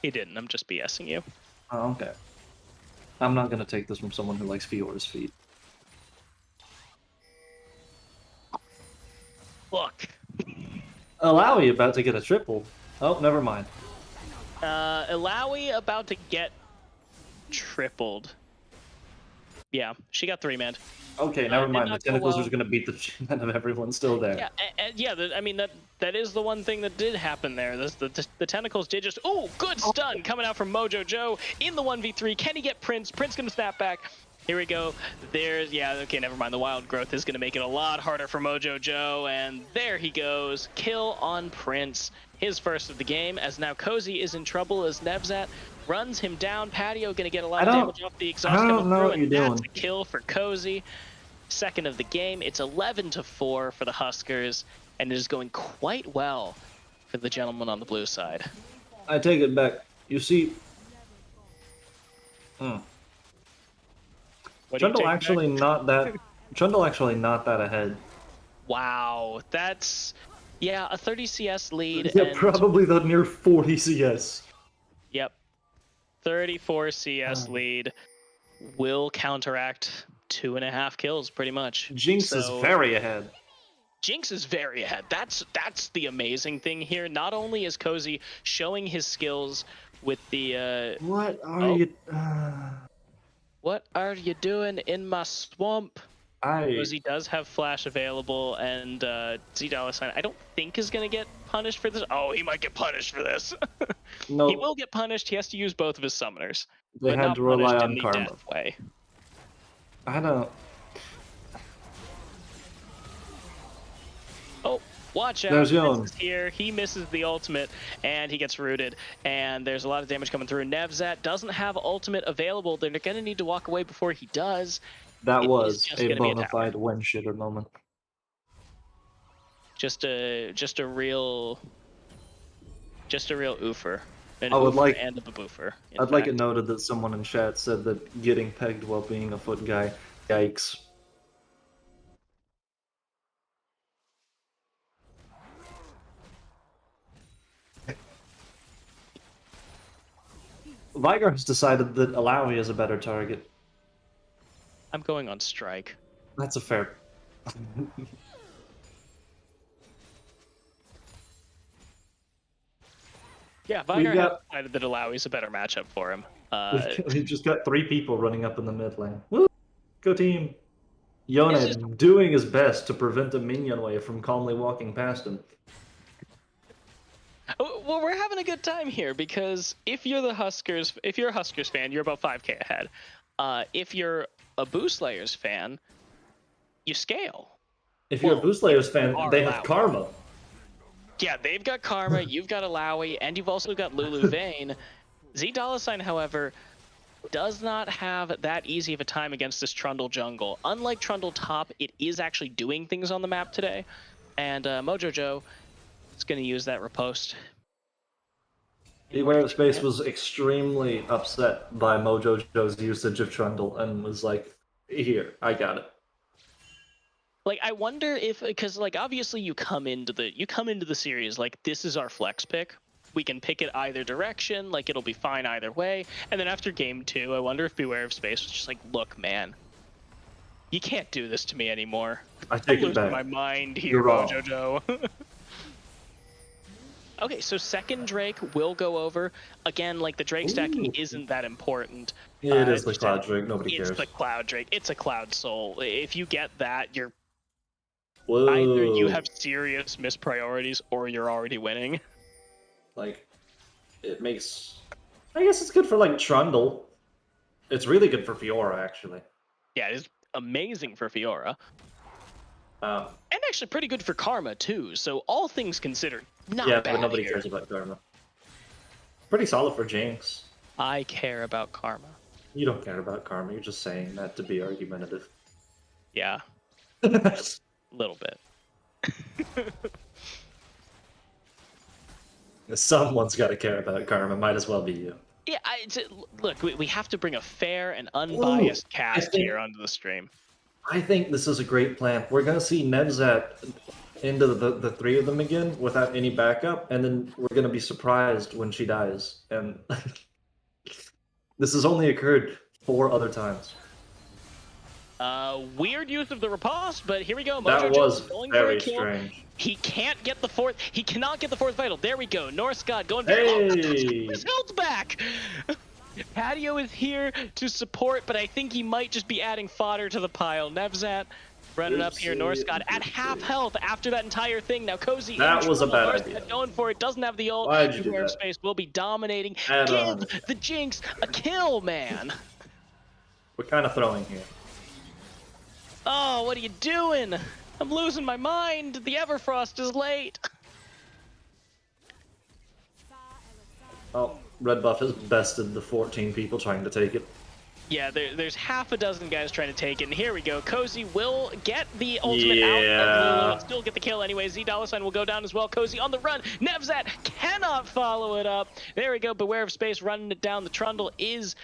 He didn't. I'm just BSing you. oh, okay. I'm not gonna take this from someone who likes Fiora's feet. Look. Alawi about to get a triple. Oh, never mind. Ilaoi about to get tripled. Yeah, she got 3-man. Okay, never did mind. The not go tentacles well. are gonna beat the shit out of everyone still there. Yeah, I mean that is the one thing that did happen there. The tentacles did just good stun coming out from Mojo Joe in the 1v3. Can he get Prince? Prince gonna snap back. Here we go. Okay, never mind. The wild growth is gonna make it a lot harder for Mojo Joe, and there he goes. Kill on Prince. His first of the game, as now Cozy is in trouble as Nevzat runs him down. Patio gonna get a lot of damage off the exhaust coming through, and that's a kill for Cozy. Second of the game. It's 11-4 for the Huskers, and it is going quite well for the gentleman on the blue side. I take it back. You see, Trundle actually not that. Trundle actually not that ahead. Wow, that's a 30 CS lead. Yeah, and, probably the near 40 CS. Yep, 34 CS lead will counteract 2.5 kills, pretty much. Jinx is very ahead. Jinx is very ahead. That's the amazing thing here. Not only is Cozy showing his skills with the What are you? What are you doing in my swamp? Cozy does have flash available, and XVII I don't think is gonna get punished for this. Oh, he might get punished for this. No, he will get punished. He has to use both of his summoners. They but had not to rely punished on in the karma. death way. I don't. Oh, watch out. There's Yon. Prince is here. He misses the ultimate, and he gets rooted. And there's a lot of damage coming through. Nevzat doesn't have ultimate available. They're going to need to walk away before he does. That It was is just a gonna be a bona fide win shitter moment. Just a real oofer. An I would oofer like- and a baboofer. I'd like it noted that someone in chat said that getting pegged while being a foot guy. Yikes. Vigar has decided that Alawi is a better target. I'm going on strike. That's a fair. Yeah, Vigar got- has decided that Alawi's a better matchup for him. We've just got 3 people running up in the mid lane. Woo! Go team! It's Yone doing his best to prevent a minion wave from calmly walking past him. Well, we're having a good time here because if you're a Huskers fan, you're about 5k ahead. If you're a Boou Slayers fan, you scale. If you're a Boou Slayers fan, are they have allowed. karma. Yeah, they've got Karma, you've got Alawi, and you've also got Lulu Vayne. XVII, however, does not have that easy of a time against this Trundle jungle. Unlike Trundle top, it is actually doing things on the map today, and Mojo Joe is going to use that riposte. Beware of Space was extremely upset by Mojo Joe's usage of Trundle and was like, here, I got it. Like, I wonder if, because like obviously you come into the series like this is our flex pick. We can pick it either direction, like it'll be fine either way. And then after game 2, I wonder if Beware of Space was just like, look, man, you can't do this to me anymore. I take I'm it losing back. my mind here, You're wrong. Mojo Joe. Okay, so second Drake will go over. Again, like the Drake stacking isn't that important. It is the just Cloud Drake, nobody It's cares. the Cloud Drake. It's a Cloud Soul. If you get that, you're Whoa. either you have serious mispriorities or you're already winning. Like, it makes... I guess it's good for, like, Trundle. It's really good for Fiora, actually. Yeah, it is amazing for Fiora. Um, And actually pretty good for Karma, too. So all things considered, not yeah, bad but nobody here. cares about Karma. Pretty solid for Jinx. I care about Karma. You don't care about Karma, you're just saying that to be argumentative. Yeah, a little bit. Someone's got to care about Karma, might as well be you. Yeah, look, we have to bring a fair and unbiased cast think- here onto the stream. I think this is a great plan. We're gonna see Nevzat into the three of them again without any backup, and then we're gonna be surprised when she dies. And this has only occurred 4 other times. Weird use of the riposte, but here we go. That Mojo was Jones going for a very kill. strange. He can't get the fourth. He cannot get the fourth vital. There we go. Norse God going. Hey! His health back. Patio is here to support, but I think he might just be adding fodder to the pile. Nevzat running up here. Norse God at half health after that entire thing. Now Cozy. That was a bad idea. Going for it. Doesn't have the ult. Why'd you do Beware of that? Space will be dominating. Add on. Give the Jinx a kill, man. We're kind of throwing here. Oh, what are you doing? I'm losing my mind. The Everfrost is late. Oh, red buff has bested the 14 people trying to take it. Yeah, there's half a dozen guys trying to take it, and here we go. Cozy will get the ultimate out of Lulu and still get the kill anyway. $$ will go down as well. Cozy on the run. Nevzat cannot follow it up. There we go. Beware of Space running it down. The Trundle is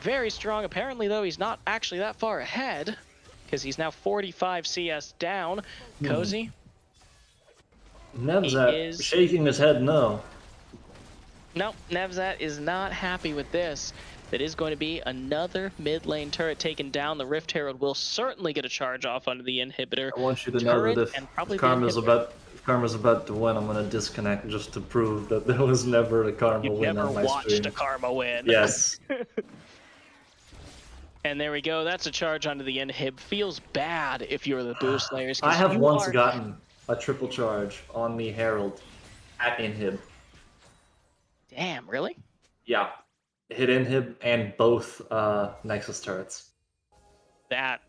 very strong. Apparently, though, he's not actually that far ahead because he's now 45 CS down. Cozy. Nevzat shaking his head no. No, Nevzat is not happy with this. That is going to be another mid lane turret taken down. The Rift Herald will certainly get a charge off onto the inhibitor. I want you to know that if Karma's about to win, I'm going to disconnect just to prove that there was never a Karma win on my stream. You've never watched a Karma win. Yes. And there we go. That's a charge onto the inhib. Feels bad if you're the Boou Slayers. I have once gotten a triple charge on the Herald at inhib. Damn, really? Yeah. Hit inhib and both Nexus turrets. That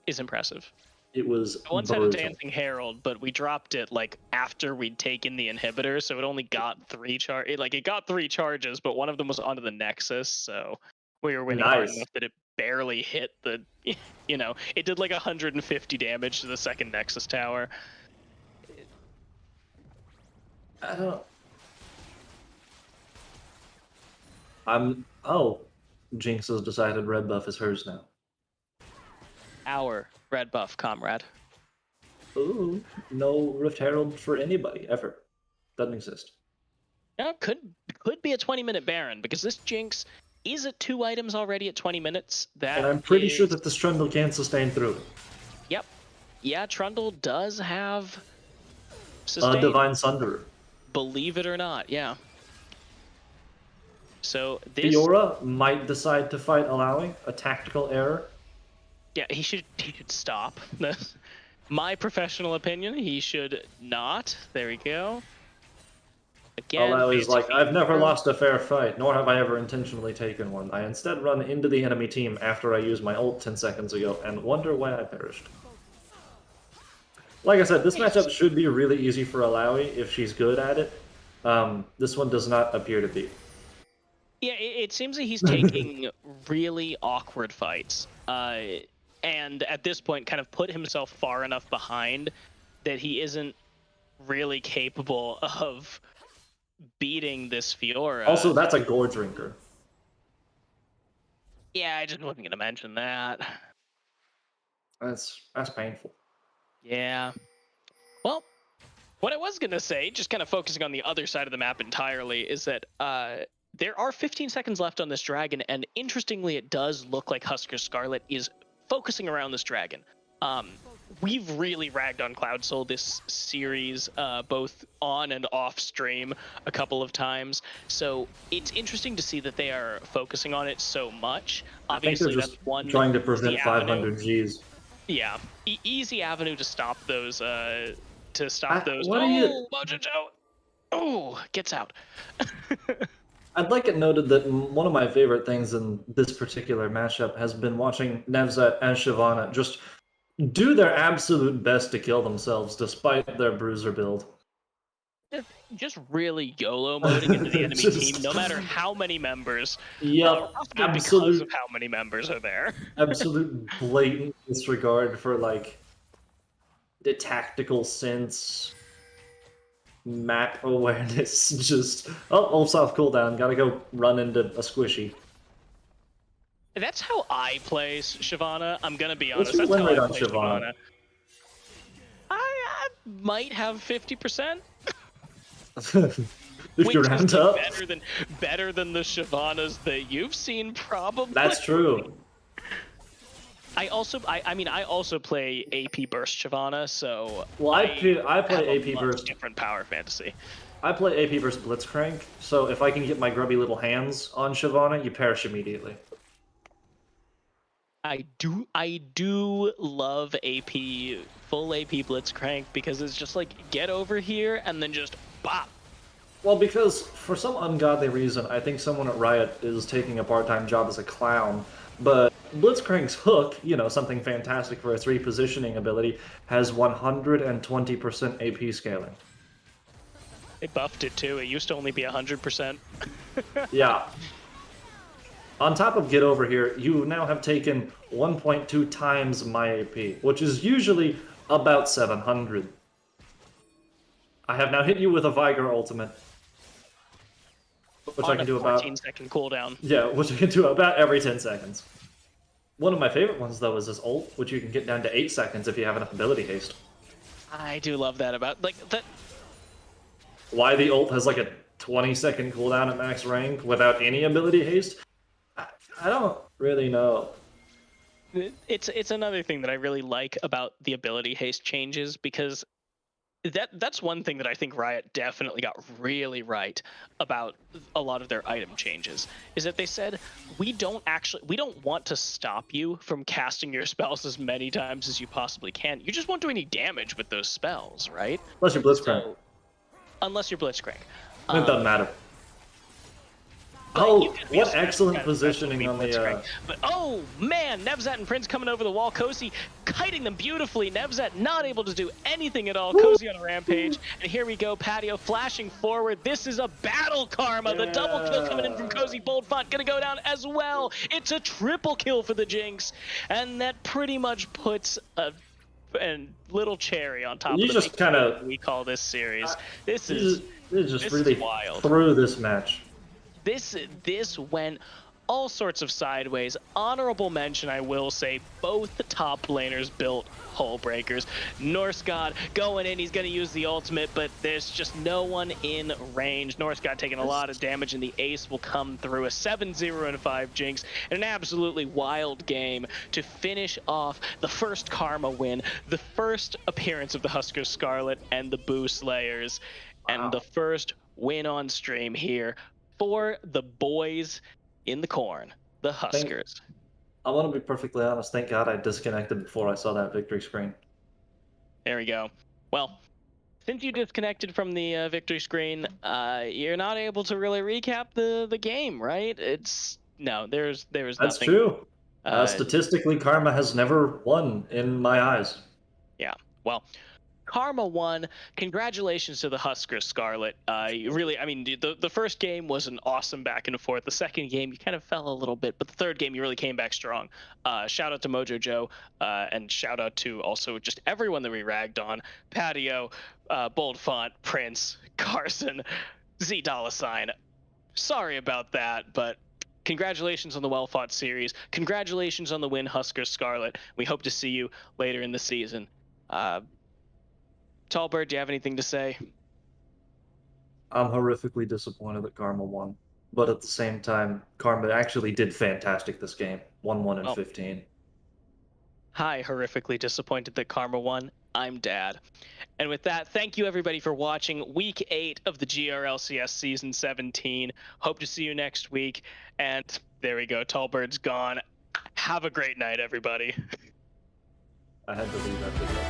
is impressive. It was I once had a Dancing Herald, but we dropped it like after we'd taken the inhibitor, so it only got 3 it got 3 charges, but one of them was onto the Nexus, so we were winning hard enough that it barely hit the, it did like 150 damage to the second Nexus tower. I don't. Oh, Jinx has decided red buff is hers now. Our red buff, comrade. Ooh, no Rift Herald for anybody ever. Doesn't exist. No, could be a 20-minute Baron because this Jinx is at 2 items already at 20 minutes. And I'm pretty sure that this Trundle can sustain through it. Yep. Yeah, Trundle does have sustain. Divine Sunderer. Believe it or not, yeah. So this Fiora might decide to fight allowing a tactical error. Yeah, he should stop. My professional opinion, he should not. There we go. Again, Alawi's like, I've never lost a fair fight, nor have I ever intentionally taken one. I instead run into the enemy team after I used my ult 10 seconds ago and wonder why I perished. Like I said, this matchup should be really easy for Alawi if she's good at it. This one does not appear to be. Yeah, it seems that he's taking really awkward fights. And at this point kind of put himself far enough behind that he isn't really capable of beating this Fiora. Also, that's a gore drinker. Yeah, I just wasn't going to mention that. That's painful. Yeah. Well, what I was going to say, just kind of focusing on the other side of the map entirely, is that there are 15 seconds left on this dragon, and interestingly, it does look like Huskers Scarlet is focusing around this dragon. We've really ragged on Cloud Soul this series, both on and off stream a couple of times. So it's interesting to see that they are focusing on it so much. Obviously, that's one trying to prevent 500 Gs. Yeah, easy avenue to stop those. What are you? Mojo Joe! Oh, gets out. I'd like it noted that one of my favorite things in this particular matchup has been watching Nevzat and Shyvana just do their absolute best to kill themselves despite their bruiser build. Just really YOLO moding into the enemy team, no matter how many members. Yep, because of how many members are there. Absolute blatant disregard for like the tactical sense, map awareness. Just ulf's off cooldown. Gotta go run into a squishy. That's how I play Shyvana. I'm gonna be What's honest. your That's win how rate I on play Shyvana? I might have 50%. If you Which is round like up, better than the Shyvanas that you've seen, probably. that's true. I also play AP Burst Shyvana, so Well, I play have a AP much Burst. different power fantasy. I play AP versus Blitzcrank, so if I can get my grubby little hands on Shyvana, you perish immediately. I do love AP full AP Blitzcrank because it's just like get over here and then just bop. Well, because for some ungodly reason, I think someone at Riot is taking a part-time job as a clown, but Blitzcrank's hook, you know, something fantastic for its repositioning ability, has 120% AP scaling. They buffed it too. It used to only be 100%. Yeah. On top of Get Over Here, you now have taken 1.2 times my AP, which is usually about 700. I have now hit you with a Viger ultimate, which I can do about 14-second cooldown. yeah, which I can do about every 10 seconds. One of my favorite ones though is this ult, which you can get down to 8 seconds if you have enough ability haste. I do love that about like that. Why the ult has like a 20-second cooldown at max rank without any ability haste? I don't really know. It's another thing that I really like about the ability haste changes because that's one thing that I think Riot definitely got really right about a lot of their item changes is that they said we don't want to stop you from casting your spells as many times as you possibly can. You just won't do any damage with those spells, right? Unless you're Blitzcrank. So, unless you're Blitzcrank. It doesn't matter. But Oh, you could be a what special excellent kind of positioning special on the... Blitzcrank. But oh man, Nevzat and Prince coming over the wall. Cozy kiting them beautifully. Nevzat not able to do anything at all. Cozy on a rampage. And here we go, Patio flashing forward. This is a battle karma. The double kill coming in from Cozy. Boldfont gonna go down as well. It's a triple kill for the Jinx. And that pretty much puts a little cherry on top You of the just kind of... we call this series. This is really wild. through this match. This went all sorts of sideways. Honorable mention, I will say, both the top laners built hull breakers. Norse God going in, he's going to use the ultimate, but there's just no one in range. Norse God taking a lot of damage, and the ace will come through. A 7-0-5 Jinx, and an absolutely wild game to finish off the first Karma win, the first appearance of the Huskers Scarlet and the Boou Slayers, and the first win on stream here for the boys in the corn, the Huskers. I want to be perfectly honest. Thank God I disconnected before I saw that victory screen. There we go. Well, since you disconnected from the victory screen, you're not able to really recap the game, right? There's nothing. That's true. Statistically, Karma has never won in my eyes. Yeah. Well, Karma won. Congratulations to the Huskers, Scarlet. The first game was an awesome back and forth. The second game, you kind of fell a little bit, but the third game, you really came back strong. Shout out to Mojo Joe, and shout out to also just everyone that we ragged on. Patio, Boldfont, Prince, Carson, Z $. Sorry about that, but congratulations on the well-fought series. Congratulations on the win, Huskers, Scarlet. We hope to see you later in the season. Tallbird, do you have anything to say? I'm horrifically disappointed that Karma won. But at the same time, Karma actually did fantastic this game. 1-1 and 15. Hi, horrifically disappointed that Karma won. I'm Dad. And with that, thank you everybody for watching Week 8 of the GRLCS Season 17. Hope to see you next week. And there we go, Tallbird's gone. Have a great night, everybody. I had to leave after that.